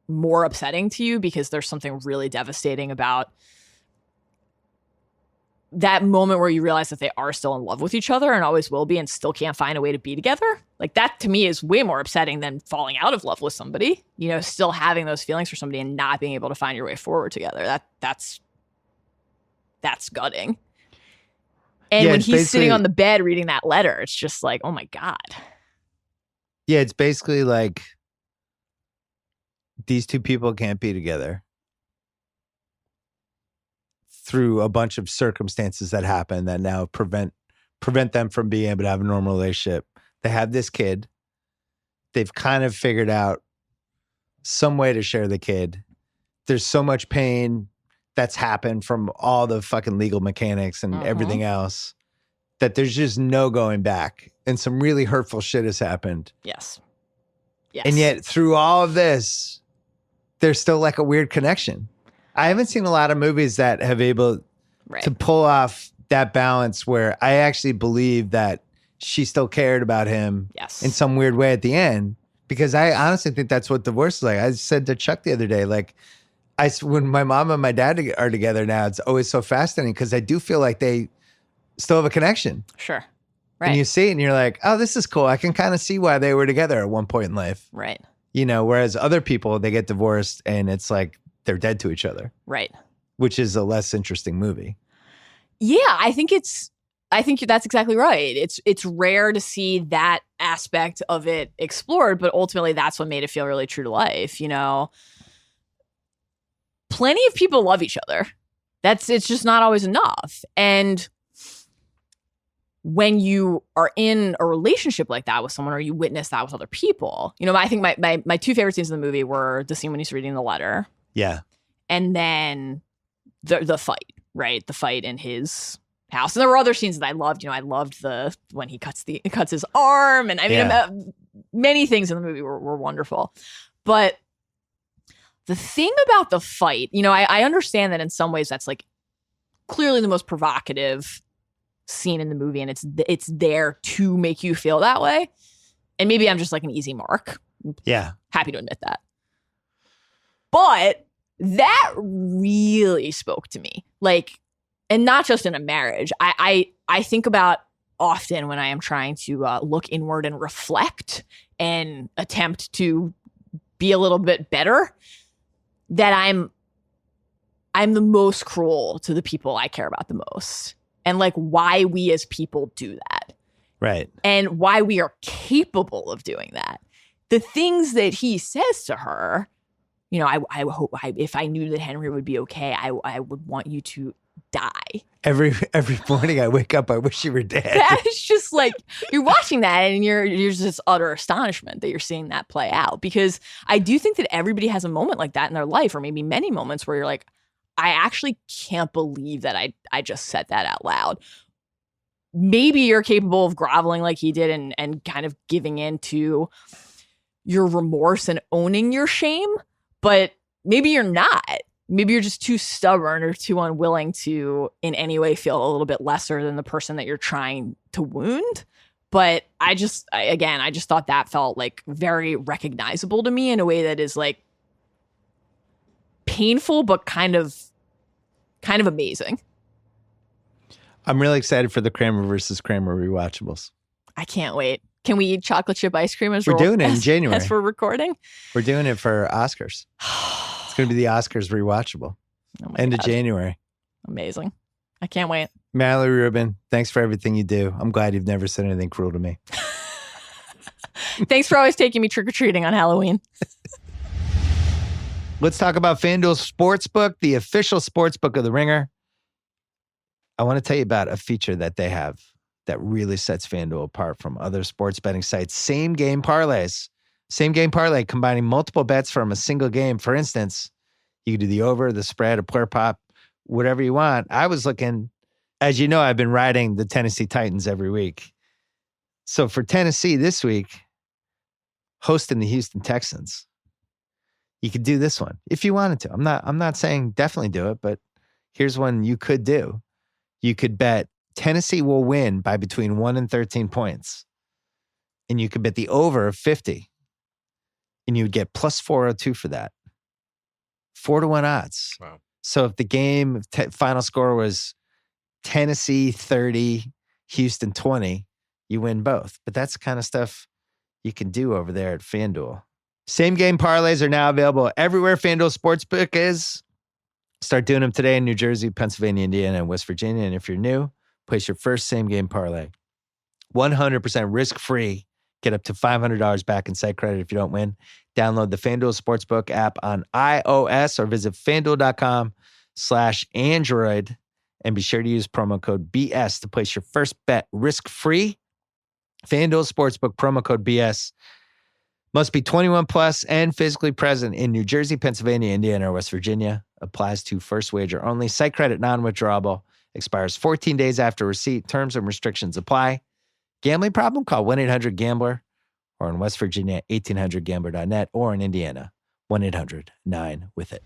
more upsetting to you because there's something really devastating about that moment where you realize that they are still in love with each other and always will be and still can't find a way to be together. Like, that to me is way more upsetting than falling out of love with somebody, you know, still having those feelings for somebody and not being able to find your way forward together. That's gutting. And when he's sitting on the bed reading that letter, it's just like, oh my God. Yeah, it's basically like these two people can't be together through a bunch of circumstances that happen that now prevent them from being able to have a normal relationship. They have this kid. They've kind of figured out some way to share the kid. There's so much pain that's happened from all the fucking legal mechanics and everything else that there's just no going back. And some really hurtful shit has happened. Yes. And yet through all of this, there's still like a weird connection. I haven't seen a lot of movies that have able to pull off that balance where I actually believe that she still cared about him in some weird way at the end, because I honestly think that's what divorce is like. I said to Chuck the other day, like, when my mom and my dad are together now, it's always so fascinating because I do feel like they still have a connection. Sure. Right. And you see it and you're like, oh, this is cool. I can kind of see why they were together at one point in life. Right. You know, whereas other people, they get divorced and it's like they're dead to each other. Right. Which is a less interesting movie. Yeah, I think that's exactly right. It's rare to see that aspect of it explored, but ultimately that's what made it feel really true to life, you know. Plenty of people love each other. It's just not always enough. And when you are in a relationship like that with someone, or you witness that with other people, you know, I think my two favorite scenes in the movie were the scene when he's reading the letter. Yeah. And then the fight, right? The fight in his house. And there were other scenes that I loved. You know, I loved when he cuts his arm. And I mean, many things in the movie were wonderful. But the thing about the fight, you know, I understand that in some ways that's like clearly the most provocative scene in the movie, and it's there to make you feel that way. And maybe I'm just like an easy mark. Yeah. Happy to admit that. But that really spoke to me. Like, and not just in a marriage. I think about often when I am trying to look inward and reflect and attempt to be a little bit better, that I'm the most cruel to the people I care about the most. And like why we as people do that. Right. And why we are capable of doing that. The things that he says to her, you know, I hope if I knew that Henry would be okay, I would want you to die. Every morning I wake up, I wish you were dead. That is just like, you're watching that and you're just utter astonishment that you're seeing that play out. Because I do think that everybody has a moment like that in their life, or maybe many moments where you're like, I actually can't believe that I just said that out loud. maybe you're capable of groveling like he did and kind of giving in to your remorse and owning your shame, but maybe you're not. Maybe you're just too stubborn or too unwilling to in any way feel a little bit lesser than the person that you're trying to wound. But I just thought that felt like very recognizable to me in a way that is like painful, but kind of amazing. I'm really excited for the Kramer versus Kramer rewatchables. I can't wait. Can we eat chocolate chip ice cream as we're doing it in January as we're recording? We're doing it for Oscars. It's going to be the Oscars rewatchable. End of January. Amazing. I can't wait. Mallory Rubin, thanks for everything you do. I'm glad you've never said anything cruel to me. Thanks for always taking me trick-or-treating on Halloween. Let's talk about FanDuel Sportsbook, the official sportsbook of the Ringer. I want to tell you about a feature that they have that really sets FanDuel apart from other sports betting sites. Same game parlays. Same game parlay combining multiple bets from a single game. For instance, you can do the over, the spread, a player prop, whatever you want. I was looking, as you know, I've been riding the Tennessee Titans every week. So for Tennessee this week, hosting the Houston Texans, you could do this one if you wanted to. I'm not saying definitely do it, but here's one you could do. You could bet Tennessee will win by between 1 and 13 points. And you could bet the over of 50. And you would get plus 402 for that. 4-1 odds. Wow. So if the game final score was Tennessee 30, Houston 20, you win both. But that's the kind of stuff you can do over there at FanDuel. Same game parlays are now available everywhere FanDuel Sportsbook is. Start doing them today in New Jersey, Pennsylvania, Indiana, and West Virginia. And if you're new, place your first same game parlay. 100% risk-free. Get up to $500 back in site credit if you don't win. Download the FanDuel Sportsbook app on iOS or visit FanDuel.com/Android and be sure to use promo code BS to place your first bet risk-free. FanDuel Sportsbook promo code BS. Must be 21 plus and physically present in New Jersey, Pennsylvania, Indiana, or West Virginia. Applies to first wager only. Site credit non-withdrawable. Expires 14 days after receipt. Terms and restrictions apply. Gambling problem? Call 1-800-GAMBLER. Or in West Virginia, 1800gambler.net. Or in Indiana, 1-800-9-WITH-IT.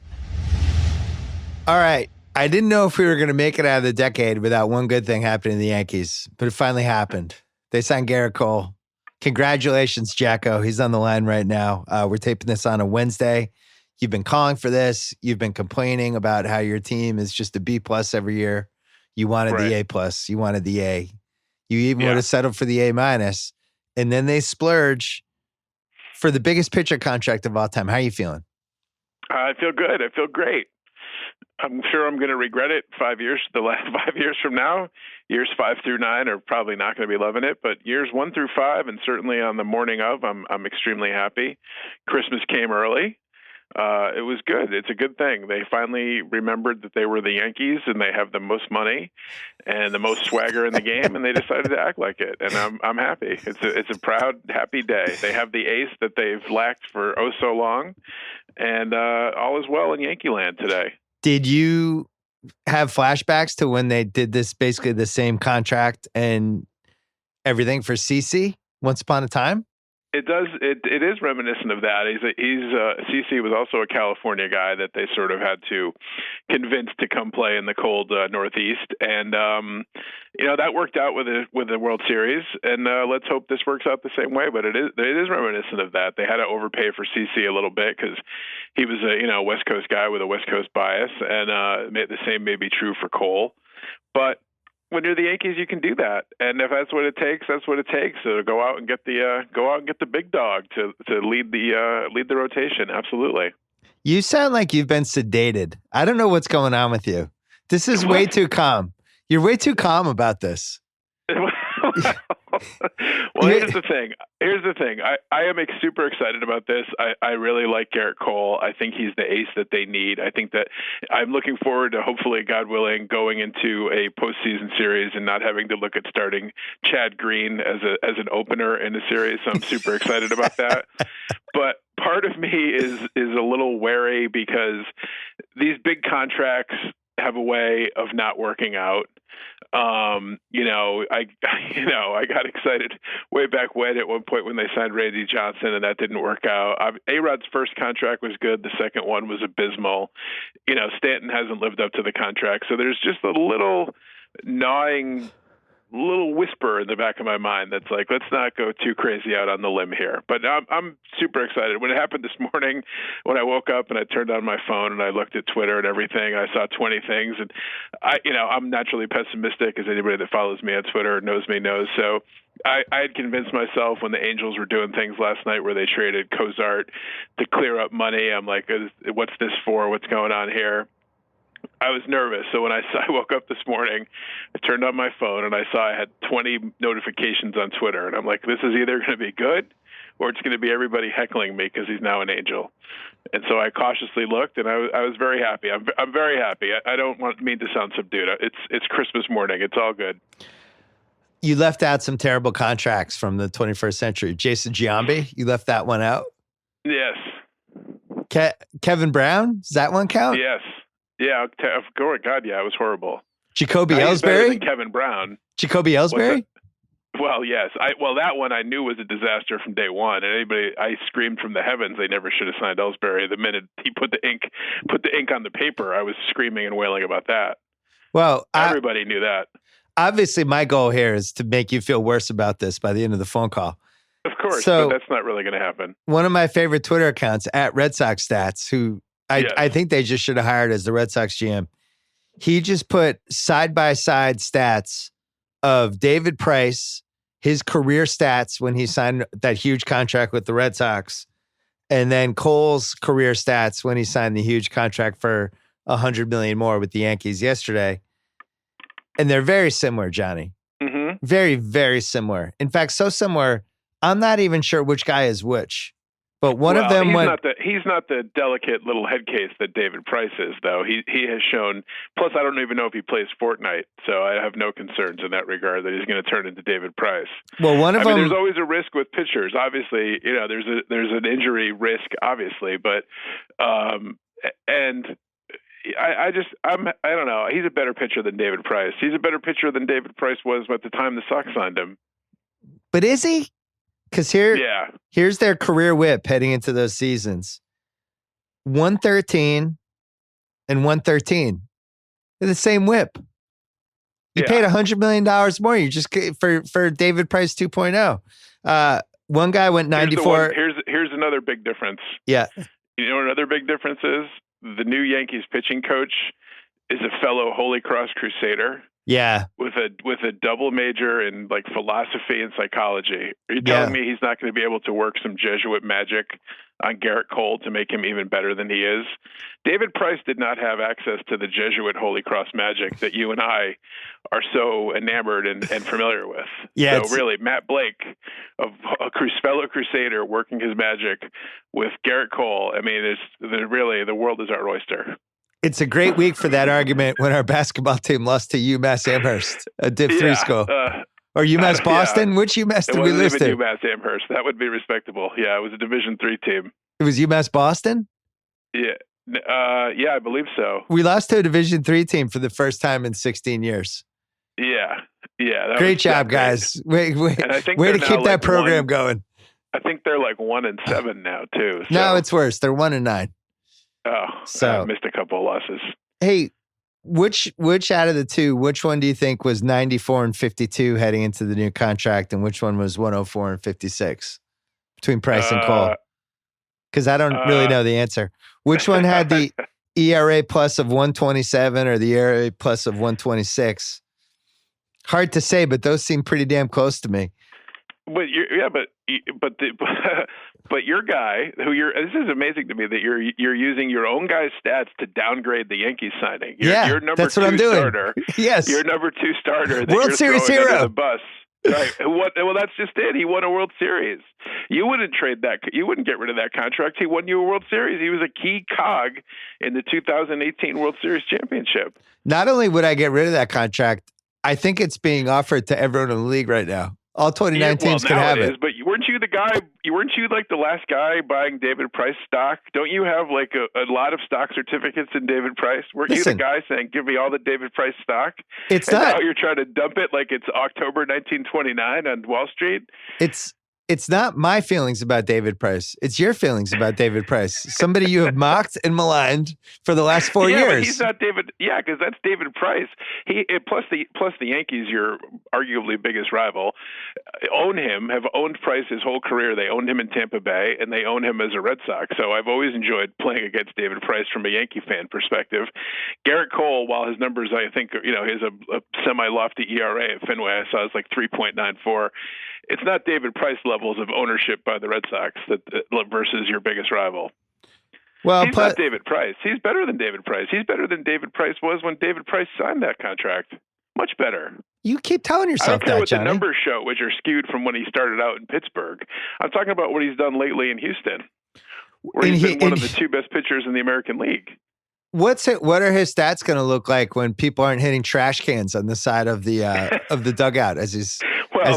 All right. I didn't know if we were going to make it out of the decade without one good thing happening to the Yankees, but it finally happened. They signed Gerrit Cole. Congratulations, JackO. He's on the line right now. We're taping this on a Wednesday. You've been calling for this. You've been complaining about how your team is just a B+ every year. You wanted the A+. You wanted the A. You even would have settled for the A-. And then they splurge for the biggest pitcher contract of all time. How are you feeling? I feel good. I feel great. I'm sure I'm going to regret it 5 years, the last 5 years from now. Years 5 through 9 are probably not going to be loving it, but years 1 through 5, and certainly on the morning of, I'm extremely happy. Christmas came early. It was good. It's a good thing. They finally remembered that they were the Yankees and they have the most money and the most swagger in the game, and they decided to act like it. And I'm happy. It's a proud, happy day. They have the ace that they've lacked for oh so long, and all is well in Yankee land today. Did you have flashbacks to when they did this, basically the same contract and everything for CC once upon a time? It does. It is reminiscent of that. CC was also a California guy that they sort of had to convince to come play in the cold Northeast, and that worked out with the World Series. And let's hope this works out the same way. But it is reminiscent of that. They had to overpay for CC a little bit because he was a West Coast guy with a West Coast bias, and the same may be true for Cole, but when you're the Yankees, you can do that, and if that's what it takes, that's what it takes. So go out and get the big dog to lead the rotation. Absolutely. You sound like you've been sedated. I don't know what's going on with you. This is way too calm. You're way too calm about this. Well, here's the thing. I am super excited about this. I really like Gerrit Cole. I think he's the ace that they need. I think that I'm looking forward to, hopefully, God willing, going into a postseason series and not having to look at starting Chad Green as an opener in a series. So I'm super excited about that. But part of me is a little wary because these big contracts have a way of not working out. I got excited way back when at one point when they signed Randy Johnson, and that didn't work out. A-Rod's first contract was good. The second one was abysmal. Stanton hasn't lived up to the contract. So there's just a little gnawing little whisper in the back of my mind that's like, let's not go too crazy out on the limb here. But I'm super excited. When it happened this morning, when I woke up and I turned on my phone and I looked at Twitter and everything, I saw 20 things. And I'm naturally pessimistic, as anybody that follows me on Twitter knows me knows. So I had convinced myself when the Angels were doing things last night where they traded Cozart to clear up money. I'm like, what's this for? What's going on here? I was nervous. So when I woke up this morning, I turned on my phone and I saw I had 20 notifications on Twitter. And I'm like, this is either going to be good or it's going to be everybody heckling me because he's now an Angel. And so I cautiously looked, and I was very happy. I'm very happy. I don't mean to sound subdued. It's Christmas morning. It's all good. You left out some terrible contracts from the 21st century. Jason Giambi, you left that one out? Yes. Kevin Brown, does that one count? Yes. Yeah, God, yeah, it was horrible. Jacoby Ellsbury? Ellsbury? Than Kevin Brown. Jacoby Ellsbury? Well, yes. That one I knew was a disaster from day one. And I screamed from the heavens they never should have signed Ellsbury. The minute he put the ink on the paper, I was screaming and wailing about that. Well, everybody knew that. Obviously, my goal here is to make you feel worse about this by the end of the phone call. Of course, so, but that's not really going to happen. One of my favorite Twitter accounts, at Red Sox Stats, who I think they just should have hired as the Red Sox GM. He just put side-by-side stats of David Price, his career stats when he signed that huge contract with the Red Sox, and then Cole's career stats when he signed the huge contract for $100 million more with the Yankees yesterday. And they're very similar, Johnny. Mm-hmm. Very, very similar. In fact, so similar, I'm not even sure which guy is which. But one of them went. He's not the delicate little head case that David Price is, though. He has shown. Plus, I don't even know if he plays Fortnite, so I have no concerns in that regard that he's going to turn into David Price. Well, one of them. There's always a risk with pitchers. Obviously, there's an injury risk, obviously, but and I don't know. He's a better pitcher than David Price. He's a better pitcher than David Price was at the time the Sox signed him. But is he? Because here's their career whip heading into those seasons. 113 and 113. They're the same whip. You paid $100 million more. You just for David Price 2.0. One guy went 94. Here's another big difference. Yeah. You know what another big difference is? The new Yankees pitching coach is a fellow Holy Cross Crusader. Yeah. With a double major in like philosophy and psychology. Are you telling me he's not going to be able to work some Jesuit magic on Gerrit Cole to make him even better than he is? David Price did not have access to the Jesuit Holy Cross magic that you and I are so enamored and familiar with. Yeah. So really, Matt Blake, a fellow Crusader working his magic with Gerrit Cole. I mean, the world is our oyster. It's a great week for that argument when our basketball team lost to UMass Amherst, a Div 3 school. Or UMass Boston? Yeah. Which UMass did we lose to? It wasn't even UMass Amherst. That would be respectable. Yeah, it was a Division 3 team. It was UMass Boston? Yeah. I believe so. We lost to a Division 3 team for the first time in 16 years. Yeah. Great job, guys. Way to keep that program going. I think they're like 1-7 now, too. So. No, it's worse. They're 1-9. Oh, so I missed a couple of losses. Hey, which out of the two, which one do you think was 94 and 52 heading into the new contract, and which one was 104 and 56 between Price and Cole? Because I don't really know the answer. Which one had the ERA plus of 127 or the ERA plus of 126? Hard to say, but those seem pretty damn close to me. But your guy, this is amazing to me that you're using your own guy's stats to downgrade the Yankees signing. Your number that's two what I'm doing. Starter. Yes, your number 2 starter. That World you're Series throwing hero. Under the bus. Right. Well, that's just it. He won a World Series. You wouldn't trade that. You wouldn't get rid of that contract. He won you a World Series. He was a key cog in the 2018 World Series championship. Not only would I get rid of that contract, I think it's being offered to everyone in the league right now. All 29 teams now can have it it. is, but weren't you the guy? Weren't you like the last guy buying David Price stock? Don't you have like a lot of stock certificates in David Price? Weren't you the guy saying, "Give me all the David Price stock"? It's and not. Now you're trying to dump it like it's October 1929 on Wall Street. It's not my feelings about David Price. It's your feelings about David Price. Somebody you have mocked and maligned for the last 4 years. But he's not David. Yeah, because that's David Price. Plus the Yankees, your arguably biggest rival, have owned Price his whole career. They owned him in Tampa Bay, and they own him as a Red Sox. So I've always enjoyed playing against David Price from a Yankee fan perspective. Gerrit Cole, while his numbers, I think, he has a semi-lofty ERA at Fenway. I saw it's like 3.94. It's not David Price levels of ownership by the Red Sox versus your biggest rival. Well, he's not David Price. He's better than David Price. He's better than David Price was when David Price signed that contract. Much better. You keep telling yourself I don't care what Johnny. The numbers show, which are skewed from when he started out in Pittsburgh. I'm talking about what he's done lately in Houston, where he's been one of the two best pitchers in the American League. What are his stats going to look like when people aren't hitting trash cans on the side of the dugout as he's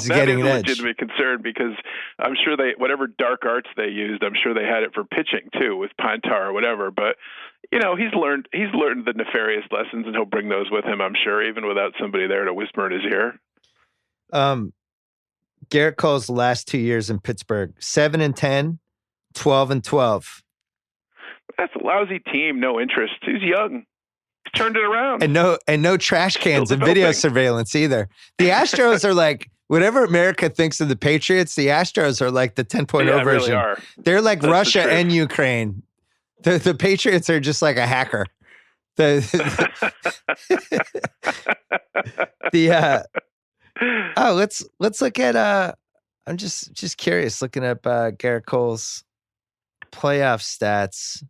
getting an edge? That is a legitimate concern because I'm sure whatever dark arts they used, I'm sure they had it for pitching too with pine tar or whatever. But he's learned the nefarious lessons, and he'll bring those with him, I'm sure, even without somebody there to whisper in his ear. Gerrit Cole's last 2 years in Pittsburgh: 7-10, 12-12. That's a lousy team. No interest. He's young. He's turned it around. And no trash cans and video surveillance either. The Astros are like, whatever America thinks of the Patriots, the Astros are like the 10.0 version. Really are. They're like That's Russia and Ukraine. The Patriots are just like a hacker. Let's look at I'm just curious looking up Gerrit Cole's playoff stats.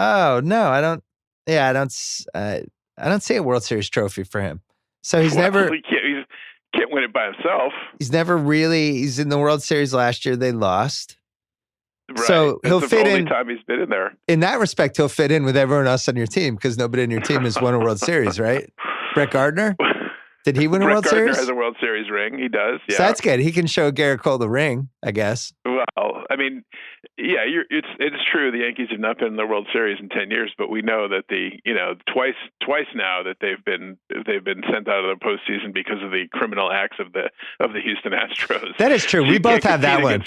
Oh no, I don't see a World Series trophy for him. So he can't win it by himself. He's in the World Series last year. They lost. Right. So he'll fit in. The only time he's been in there. In that respect, he'll fit in with everyone else on your team because nobody on your team has won a World Series, right? Brett Gardner? Did he win a World Series? Brett Gardner has a World Series ring. He does. Yeah. So that's good. He can show Gerrit Cole the ring, I guess. Well, I mean, yeah, it's true. The Yankees have not been in the World Series in 10 years, but we know that twice now that they've been sent out of the postseason because of the criminal acts of the Houston Astros. That is true. We both have that one.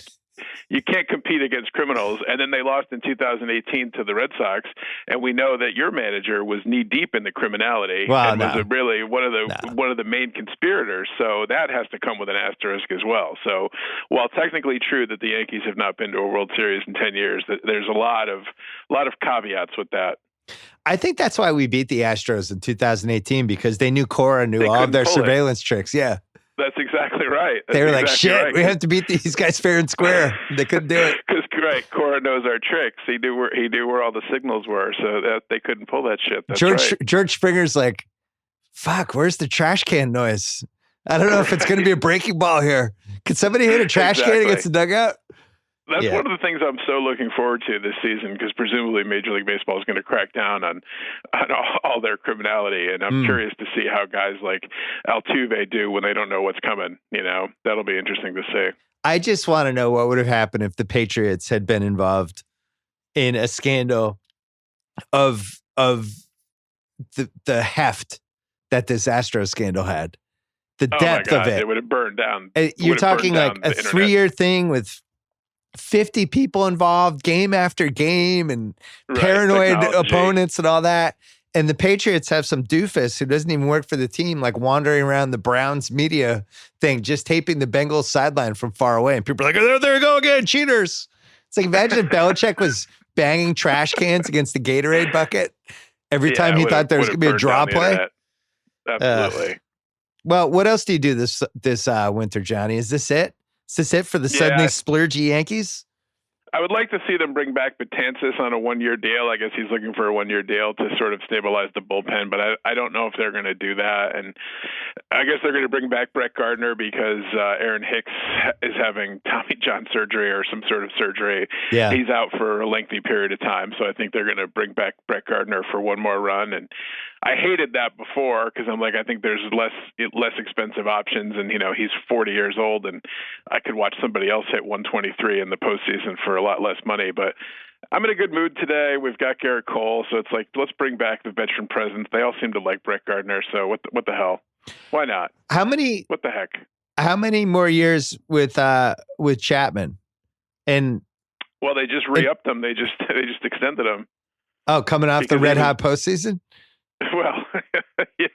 You can't compete against criminals. And then they lost in 2018 to the Red Sox. And we know that your manager was knee deep in the criminality and was really one of the main conspirators. So that has to come with an asterisk as well. So while technically true that the Yankees have not been to a World Series in 10 years, there's a lot of caveats with that. I think that's why we beat the Astros in 2018 because they knew Cora knew all of their surveillance tricks. Yeah. That's exactly right. They were like, shit, we have to beat these guys fair and square. They couldn't do it. Because, Cora knows our tricks. He knew where all the signals were, so that they couldn't pull that shit. That's George Springer's like, fuck, where's the trash can noise? I don't know if it's going to be a breaking ball here. Could somebody hit a trash can against the dugout? That's one of the things I'm so looking forward to this season because presumably Major League Baseball is going to crack down on all their criminality. And I'm curious to see how guys like Altuve do when they don't know what's coming. That'll be interesting to see. I just want to know what would have happened if the Patriots had been involved in a scandal of the heft that this Astros scandal had. The depth of it. It would have burned down. You're talking like a 3-year thing with 50 people involved, game after game, and paranoid opponents and all that. And the Patriots have some doofus who doesn't even work for the team, like wandering around the Browns media thing, just taping the Bengals sideline from far away. And people are like, oh, there we go again, cheaters. It's like, imagine if Belichick was banging trash cans against the Gatorade bucket every time he thought there was going to be a draw play. Absolutely. Well, what else do you do this winter, Johnny? Is this it? Is this it for the suddenly splurgy Yankees? I would like to see them bring back Betances on a 1-year deal. I guess he's looking for a 1-year deal to sort of stabilize the bullpen, but I don't know if they're going to do that. And I guess they're going to bring back Brett Gardner because Aaron Hicks is having Tommy John surgery or some sort of surgery. Yeah. He's out for a lengthy period of time, so I think they're going to bring back Brett Gardner for one more run. And I hated that before because I'm like, I think there's less expensive options, and he's 40 years old, and I could watch somebody else hit 123 in the postseason for a lot less money. But I'm in a good mood today. We've got Gerrit Cole, so it's like, let's bring back the veteran presence. They all seem to like Brett Gardner, so what the hell? Why not? What the heck? How many more years with Chapman? And well, they just re-upped them. They just extended them. Oh, coming off the red hot postseason? Well, yeah,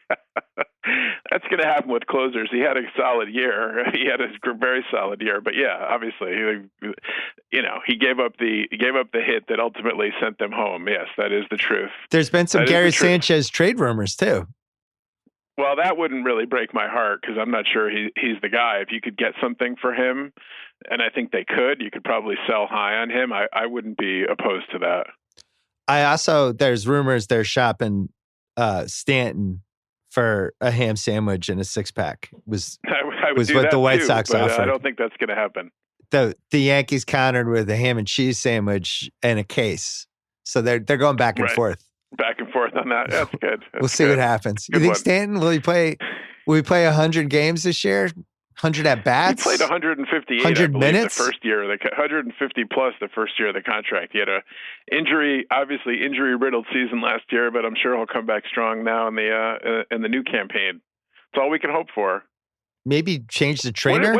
that's going to happen with closers. He had a solid year. He had a very solid year, but yeah, obviously, he gave up the hit that ultimately sent them home. Yes, that is the truth. There's been some Gary Sanchez trade rumors too. Well, that wouldn't really break my heart because I'm not sure he's the guy. If you could get something for him, and I think they could, you could probably sell high on him. I wouldn't be opposed to that. There's rumors they're shopping Stanton for a ham sandwich and a 6-pack was what the White Sox offered. I don't think that's going to happen. The Yankees countered with a ham and cheese sandwich and a case. So they're going back and forth. Back and forth on that. That's good. We'll see what happens. You think Stanton will he play 100 games this year? 100 at bats? He played 158 100 minutes? The first year, 150 plus the first year of the contract. He had a injury riddled season last year, but I'm sure he'll come back strong now in the new campaign. That's all we can hope for. Maybe change the trainer.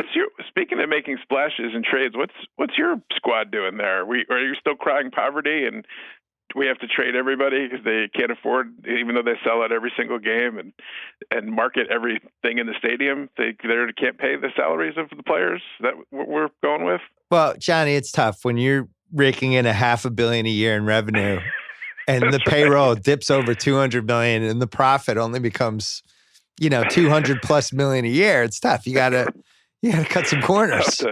Speaking of making splashes and trades, what's your squad doing there? Are you still crying poverty and we have to trade everybody because they can't afford, even though they sell out every single game and market everything in the stadium, they can't pay the salaries of the players? Is that what we're going with? Well, Johnny, it's tough when you're raking in $500 million a year in revenue and the payroll dips over $200 million and the profit only becomes, $200+ million a year. It's tough. You gotta cut some corners.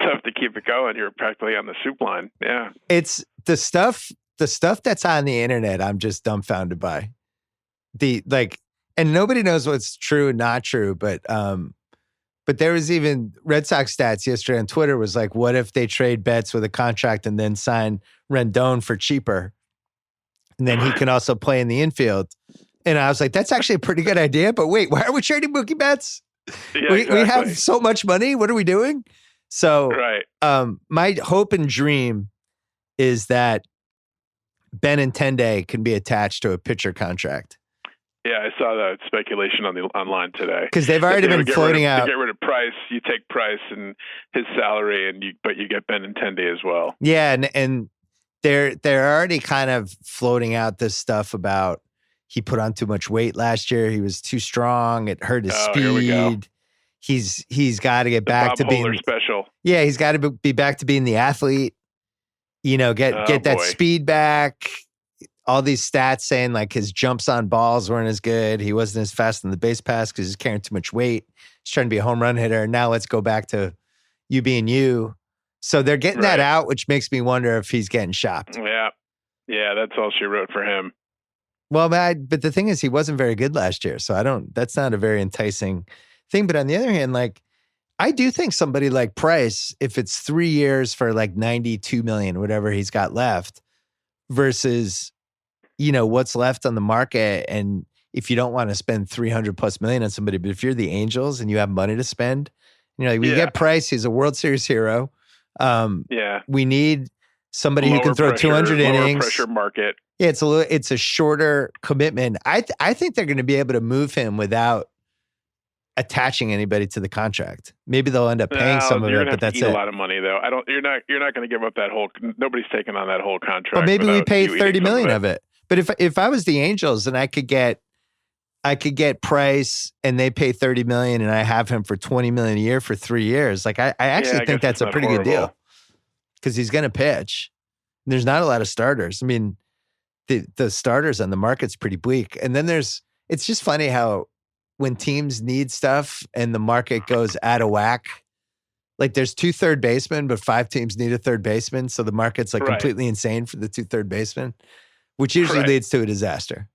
Tough to keep it going. You're practically on the soup line. Yeah. It's the stuff that's on the internet, I'm just dumbfounded by. And nobody knows what's true and not true, but there was even Red Sox stats yesterday on Twitter was like, what if they trade Betts with a contract and then sign Rendon for cheaper? And then he can also play in the infield. And I was like, that's actually a pretty good idea, but wait, why are we trading Mookie Betts? Yeah, we have so much money. What are we doing? So my hope and dream is that Benintendi can be attached to a pitcher contract. Yeah, I saw that speculation online today. Because they've already been floating out. To get rid of Price, you take Price and his salary, but you get Benintendi as well. Yeah, and they're already kind of floating out this stuff about he put on too much weight last year. He was too strong. It hurt his speed. Here we go. He's got to get back to being special. Yeah, he's got to be back to being the athlete. Get that speed back. All these stats saying like his jumps on balls weren't as good. He wasn't as fast in the base pass because he's carrying too much weight. He's trying to be a home run hitter. Now let's go back to you being you. So they're getting that out, which makes me wonder if he's getting shopped. Yeah, that's all she wrote for him. Well, but the thing is, he wasn't very good last year, so that's not a very enticing thing. But on the other hand, like, I do think somebody like Price, if it's 3 years for like $92 million, whatever he's got left, versus, what's left on the market. And if you don't want to spend $300+ million on somebody, but if you're the Angels and you have money to spend, we get Price. He's a World Series hero. We need somebody who can throw 200 innings. Pressure market. Yeah, it's a shorter commitment. I think they're going to be able to move him without attaching anybody to the contract. Maybe they'll end up paying some of it, but that's it. A lot of money though. You're not going to give up that whole. Nobody's taking on that whole contract. But maybe we pay $30 million of it. But if I was the Angels and I could get Price and they pay $30 million and I have him for $20 million a year for 3 years, like I actually think that's a pretty good deal because he's going to pitch. There's not a lot of starters. I mean, the starters on the market's pretty bleak. And then it's just funny how when teams need stuff and the market goes out of whack, like there's 2 third basemen, but 5 teams need a third baseman. So the market's like completely insane for the 2 third basemen, which usually leads to a disaster.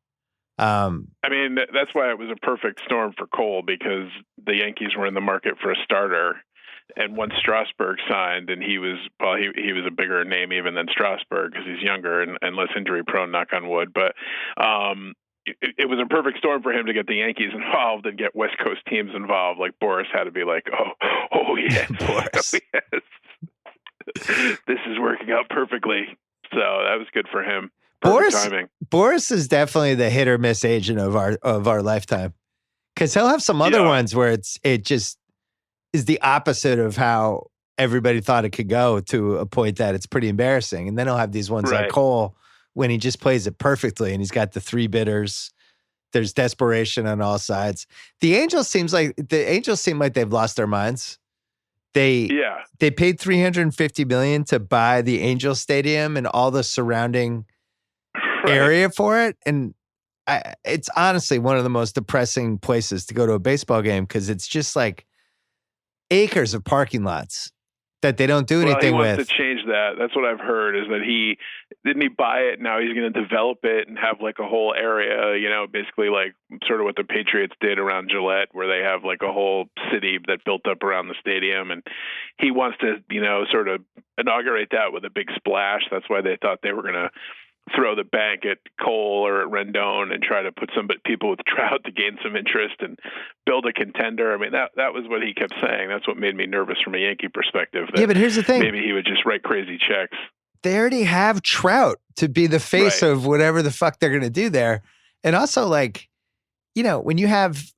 I mean, that's why it was a perfect storm for Cole because the Yankees were in the market for a starter. And once Strasburg signed, and he was a bigger name even than Strasburg because he's younger and less injury prone, knock on wood. But it was a perfect storm for him to get the Yankees involved and get West Coast teams involved. Like Boris had to be like, oh yes, Boris. oh, yes. This is working out perfectly. So that was good for him. Perfect timing. Boris is definitely the hit or miss agent of our lifetime, because he'll have some other ones where it just is the opposite of how everybody thought it could go, to a point that it's pretty embarrassing. And then he'll have these ones like Cole, when he just plays it perfectly and he's got the three bidders. There's desperation on all sides. The Angels seem like they've lost their minds. They paid $350 million to buy the Angels Stadium and all the surrounding area for it. And it's honestly one of the most depressing places to go to a baseball game, because it's just like acres of parking lots that they don't do anything with. He wants to change that. That's what I've heard, is that he didn't buy it. Now he's going to develop it and have like a whole area, basically like sort of what the Patriots did around Gillette, where they have like a whole city that built up around the stadium. And he wants to, sort of inaugurate that with a big splash. That's why they thought they were going to throw the bank at Cole or at Rendon and try to put people with Trout to gain some interest and build a contender. I mean, that was what he kept saying. That's what made me nervous from a Yankee perspective. Yeah, but here's the thing. Maybe he would just write crazy checks. They already have Trout to be the face of whatever the fuck they're going to do there. And also, like, when you have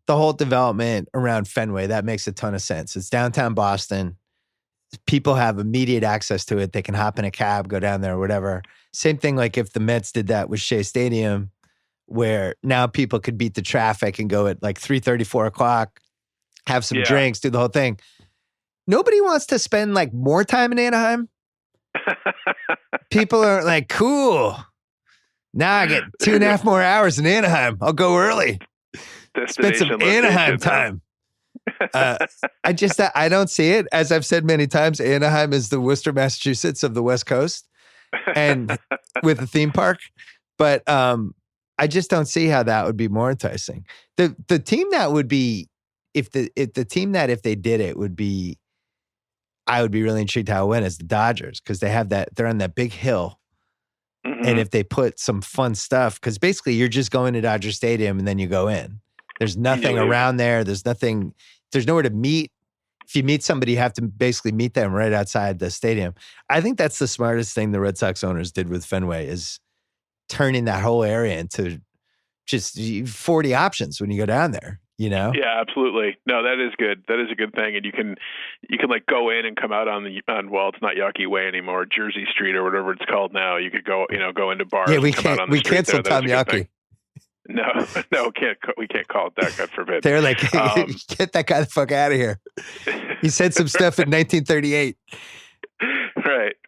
the whole development around Fenway, that makes a ton of sense. It's downtown Boston. People have immediate access to it. They can hop in a cab, go down there, or whatever. Same thing like if the Mets did that with Shea Stadium, where now people could beat the traffic and go at like 3:30, 4 o'clock, have some drinks, do the whole thing. Nobody wants to spend like more time in Anaheim. People are like, cool. Now I get 2.5 more hours in Anaheim. I'll go early. Spend some Anaheim time. I don't see it. As I've said many times, Anaheim is the Worcester, Massachusetts of the West Coast, and with a theme park. But I just don't see how that would be more enticing. The team that would be, if they did it, would be, I would be really intrigued how it went, is the Dodgers, because they have they're on that big hill. Mm-hmm. And if they put some fun stuff, because basically you're just going to Dodger Stadium and then you go in. There's nothing around there. There's nowhere to meet. If you meet somebody, you have to basically meet them right outside the stadium. I think that's the smartest thing the Red Sox owners did with Fenway, is turning that whole area into just 40 options when you go down there, Yeah, absolutely. No, that is good. That is a good thing. And you can like go in and come out on it's not Yawkey Way anymore, Jersey Street or whatever it's called now. You could go into bars. Yeah, we canceled Tom Yawkey. No, we can't call it that. God forbid. They're like, get that guy the fuck out of here. He said some stuff in 1938.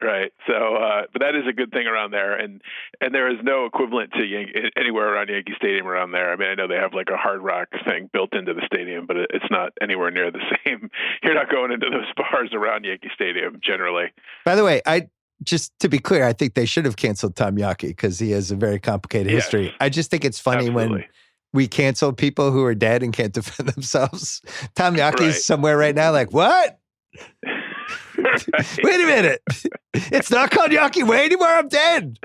Right. So, but that is a good thing around there, and there is no equivalent to anywhere around Yankee Stadium around there. I mean, I know they have like a Hard Rock thing built into the stadium, but it's not anywhere near the same. You're not going into those bars around Yankee Stadium generally. By the way, just to be clear, I think they should have canceled Tom Yawkey because he has a very complicated history. I just think it's funny when we cancel people who are dead and can't defend themselves. Tom Yawkey's somewhere right now like, what? Wait a minute. It's not called Yawkey Way anymore. I'm dead.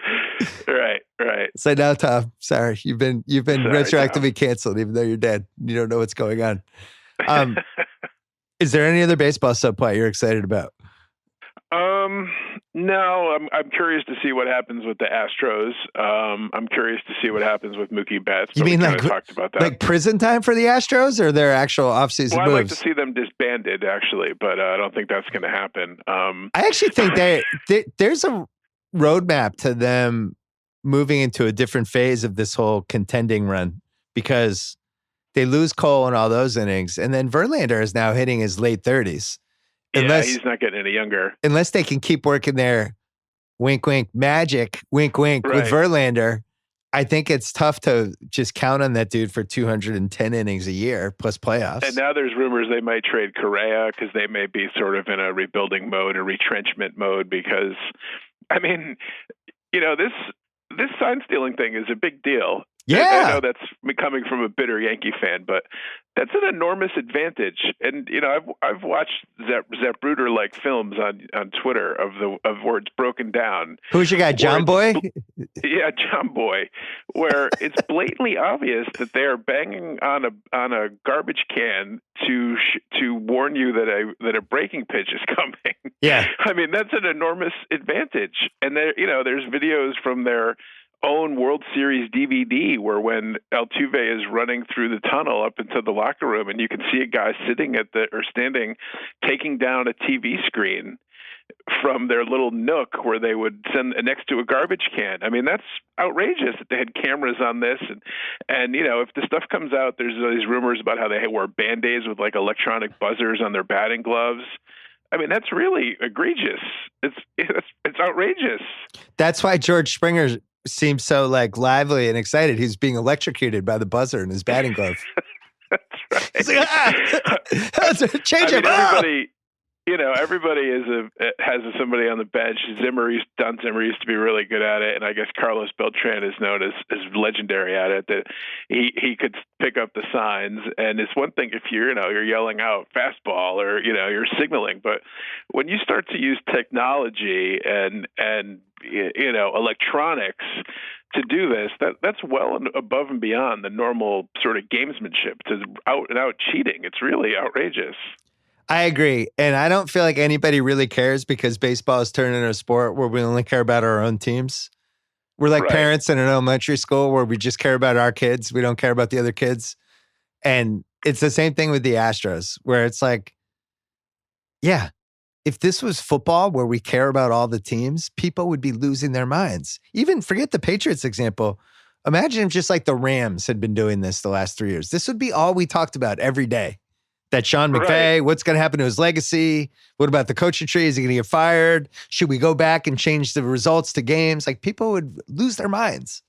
Right. So now, Tom, sorry. You've been retroactively canceled even though you're dead. You don't know what's going on. Is there any other baseball subplot you're excited about? No, I'm curious to see what happens with the Astros. I'm curious to see what happens with Mookie Betts. You mean like talked about that. Like prison time for the Astros, or their actual offseason moves? I'd like to see them disbanded, actually, but I don't think that's going to happen. I actually think there's a roadmap to them moving into a different phase of this whole contending run, because they lose Cole in all those innings, and then Verlander is now hitting his late 30s. He's not getting any younger. Unless they can keep working their wink, wink magic, wink, wink with Verlander, I think it's tough to just count on that dude for 210 innings a year plus playoffs. And now there's rumors they might trade Correa because they may be sort of in a rebuilding mode, a retrenchment mode, because, I mean, this sign stealing thing is a big deal. Yeah. I know that's coming from a bitter Yankee fan, but that's an enormous advantage. And I've watched Zapruder like films on Twitter of where it's broken down. Who's your guy, John Boy? Yeah, John Boy, where it's blatantly obvious that they are banging on a garbage can to warn you that a breaking pitch is coming. Yeah, I mean that's an enormous advantage. And there's videos from their own World Series DVD where when Altuve is running through the tunnel up into the locker room, and you can see a guy standing, taking down a TV screen from their little nook where they would send next to a garbage can. I mean, that's outrageous that they had cameras on this. And if the stuff comes out, there's these rumors about how they wear Band-Aids with like electronic buzzers on their batting gloves. I mean, that's really egregious. It's outrageous. That's why George Springer seems so like lively and excited. He's being electrocuted by the buzzer in his batting glove. That's right. He's like, change it. Everybody has somebody on the bench. Don Zimmer used to be really good at it, and I guess Carlos Beltran is known as legendary at it. That he could pick up the signs, and it's one thing if you're yelling out fastball or you're signaling, but when you start to use technology and electronics to do this, that's well above and beyond the normal sort of gamesmanship. To out and out cheating, it's really outrageous. I agree. And I don't feel like anybody really cares because baseball is turning into a sport where we only care about our own teams. We're like parents in an elementary school where we just care about our kids. We don't care about the other kids. And it's the same thing with the Astros where it's like, yeah, if this was football where we care about all the teams, people would be losing their minds. Even forget the Patriots example. Imagine if just like the Rams had been doing this the last 3 years. This would be all we talked about every day. That Sean McVay, what's going to happen to his legacy? What about the coaching tree? Is he going to get fired? Should we go back and change the results to games? Like people would lose their minds.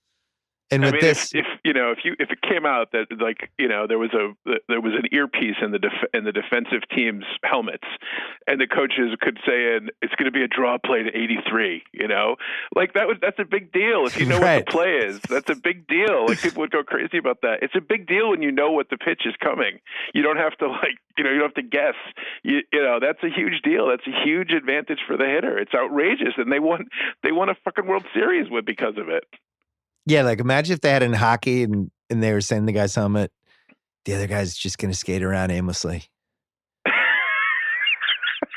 And with this, if it came out that there was an earpiece in the defensive team's helmets, and the coaches could say it's going to be a draw play to 83, that's a big deal. If you know what the play is, that's a big deal. Like people would go crazy about that. It's a big deal when you know what the pitch is coming. You don't have to you don't have to guess. That's a huge deal. That's a huge advantage for the hitter. It's outrageous, and they won a fucking World Series because of it. Yeah, like imagine if they had in hockey and they were saying the guy's helmet, the other guy's just going to skate around aimlessly.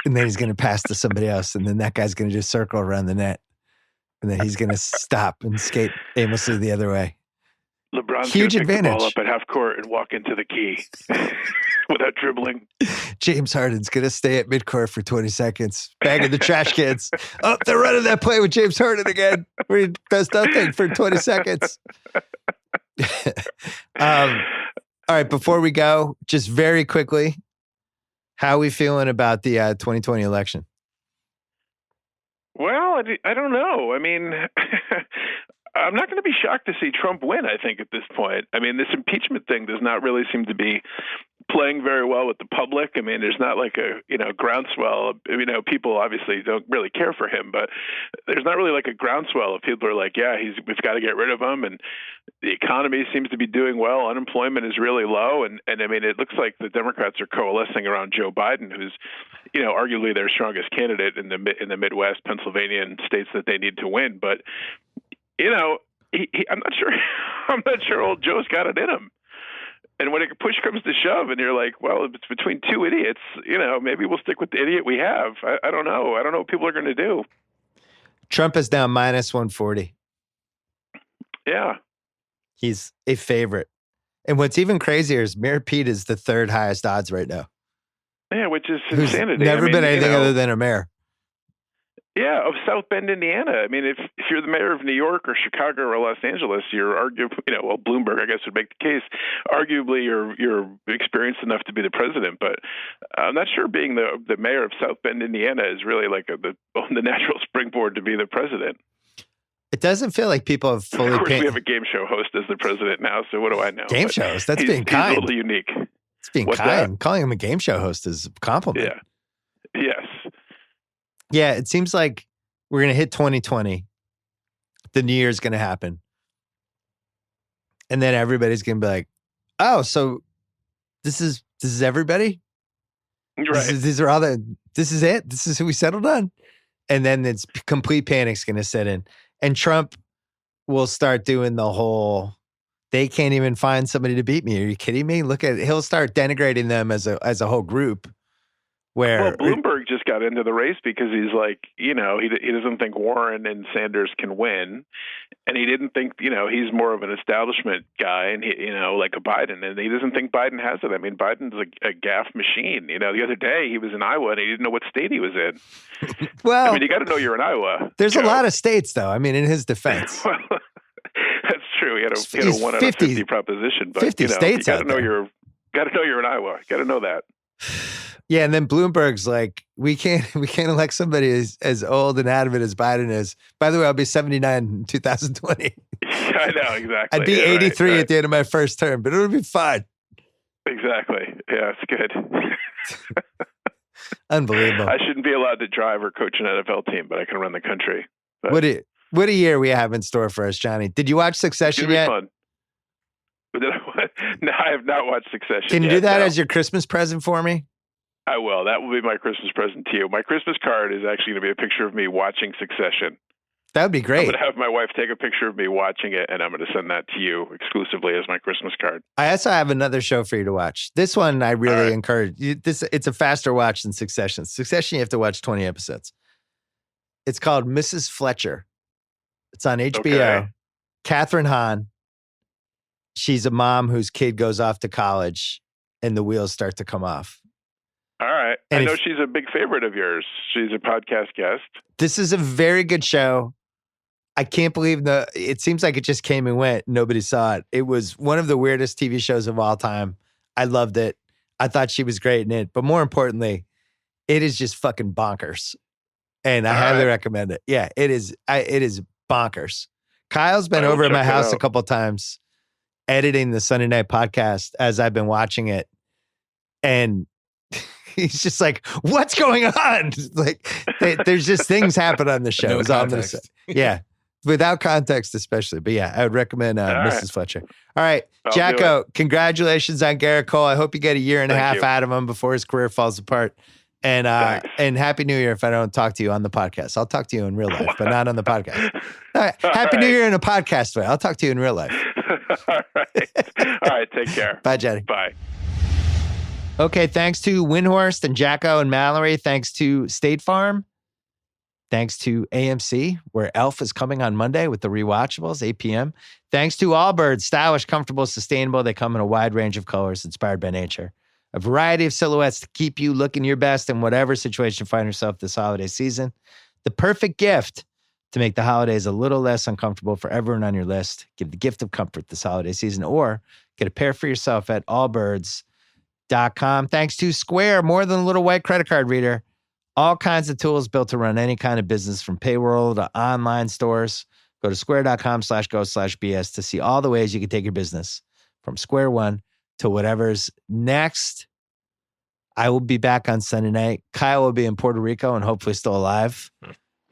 And then he's going to pass to somebody else. And then that guy's going to just circle around the net. And then he's going to stop and skate aimlessly the other way. LeBron's huge gonna pick advantage. the ball up at half court and walk into the key without dribbling. James Harden's going to stay at midcourt for 20 seconds, bagging the trash cans. Oh, they're running that play with James Harden again, where he does nothing for 20 seconds. All right, before we go, just very quickly, how are we feeling about the 2020 election? Well, I don't know. I mean, I'm not going to be shocked to see Trump win, I think, at this point. I mean, this impeachment thing does not really seem to be playing very well with the public. I mean, there's not like a, groundswell. People obviously don't really care for him, but there's not really like a groundswell of people are like, yeah, we've got to get rid of him. And the economy seems to be doing well. Unemployment is really low. And I mean, it looks like the Democrats are coalescing around Joe Biden, who's, arguably their strongest candidate in the Midwest, Pennsylvania, and states that they need to win. But, I'm not sure old Joe's got it in him. And when push comes to shove and you're like, well, if it's between two idiots, maybe we'll stick with the idiot we have. I don't know. I don't know what people are going to do. Trump is now minus 140. Yeah. He's a favorite. And what's even crazier is Mayor Pete is the third highest odds right now. Yeah, which is insanity. Never been anything other than a mayor. Yeah, of South Bend, Indiana. I mean, if you're the mayor of New York or Chicago or Los Angeles, you're arguably, Bloomberg, I guess, would make the case. Arguably, you're experienced enough to be the president. But I'm not sure being the mayor of South Bend, Indiana, is really like the natural springboard to be the president. It doesn't feel like people have fully. Of course, we have a game show host as the president now. So what do I know? Game show host. That's being kind. He's a little unique. It's being kind. That? Calling him a game show host is a compliment. Yeah. Yes. Yeah, it seems like we're going to hit 2020. The new year's going to happen. And then everybody's going to be like, oh, so this is everybody? Right. These are all this is it? This is who we settled on? And then it's complete panic's going to set in. And Trump will start doing the whole, they can't even find somebody to beat me. Are you kidding me? He'll start denigrating them as a whole group. Well, Bloomberg just got into the race because he's like, he doesn't think Warren and Sanders can win. And he didn't think, he's more of an establishment guy and like a Biden. And he doesn't think Biden has it. I mean, Biden's a gaffe machine. The other day he was in Iowa and he didn't know what state he was in. Well, I mean, you got to know you're in Iowa. There's a lot of states though. I mean, in his defense. That's true. He had a 1 out of 50 proposition, but 50 states you got to know you're in Iowa. Got to know that. Yeah, and then Bloomberg's like, we can't elect somebody as old and adamant as Biden is. By the way, I'll be 79 in 2020. I know, exactly. I'd be 83 at the end of my first term, but it'll be fine. Exactly. Yeah, it's good. Unbelievable. I shouldn't be allowed to drive or coach an NFL team, but I can run the country. But what a year we have in store for us, Johnny. Did you watch Succession yet? Fun. No, I have not watched Succession. Can you do that as your Christmas present for me? I will. That will be my Christmas present to you. My Christmas card is actually going to be a picture of me watching Succession. That would be great. I'm going to have my wife take a picture of me watching it, and I'm going to send that to you exclusively as my Christmas card. I also have another show for you to watch. This one I really encourage. It's a faster watch than Succession. Succession, you have to watch 20 episodes. It's called Mrs. Fletcher. It's on HBO. Okay. Catherine Hahn. She's a mom whose kid goes off to college, and the wheels start to come off. All right. And I know she's a big favorite of yours. She's a podcast guest. This is a very good show. I can't believe it seems like it just came and went. Nobody saw it. It was one of the weirdest TV shows of all time. I loved it. I thought she was great in it. But more importantly, it is just fucking bonkers. And I highly recommend it. Yeah, it is bonkers. Kyle's been over at my house a couple of times editing the Sunday Night Podcast as I've been watching it. And he's just like, what's going on? Like, there's just things happen on the show. No is all I'm going to say. Yeah. Without context, especially. But yeah, I would recommend Mrs. Fletcher. All right. JackO, congratulations on Gerrit Cole. I hope you get a year and a half out of him before his career falls apart. And Happy New Year if I don't talk to you on the podcast. I'll talk to you in real life, but not on the podcast. All right. Happy New Year in a podcast way. I'll talk to you in real life. All right. Take care. Bye, Jenny. Bye. Okay, thanks to Windhorst and JackO and Mallory. Thanks to State Farm. Thanks to AMC, where Elf is coming on Monday with the rewatchables, 8 p.m. Thanks to Allbirds, stylish, comfortable, sustainable. They come in a wide range of colors inspired by nature. A variety of silhouettes to keep you looking your best in whatever situation you find yourself this holiday season. The perfect gift to make the holidays a little less uncomfortable for everyone on your list. Give the gift of comfort this holiday season, or get a pair for yourself at allbirds.com. Thanks to Square, more than a little white credit card reader. All kinds of tools built to run any kind of business, from payroll to online stores. Go to square.com/go/BS to see all the ways you can take your business from square one to whatever's next. I will be back on Sunday night. Kyle will be in Puerto Rico and hopefully still alive.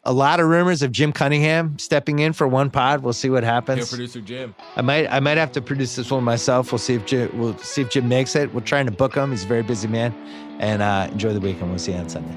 A lot of rumors of Jim Cunningham stepping in for one pod. We'll see what happens. Yo, producer Jim. I might have to produce this one myself. We'll see if Jim makes it. We're trying to book him. He's a very busy man. And enjoy the weekend. We'll see you on Sunday.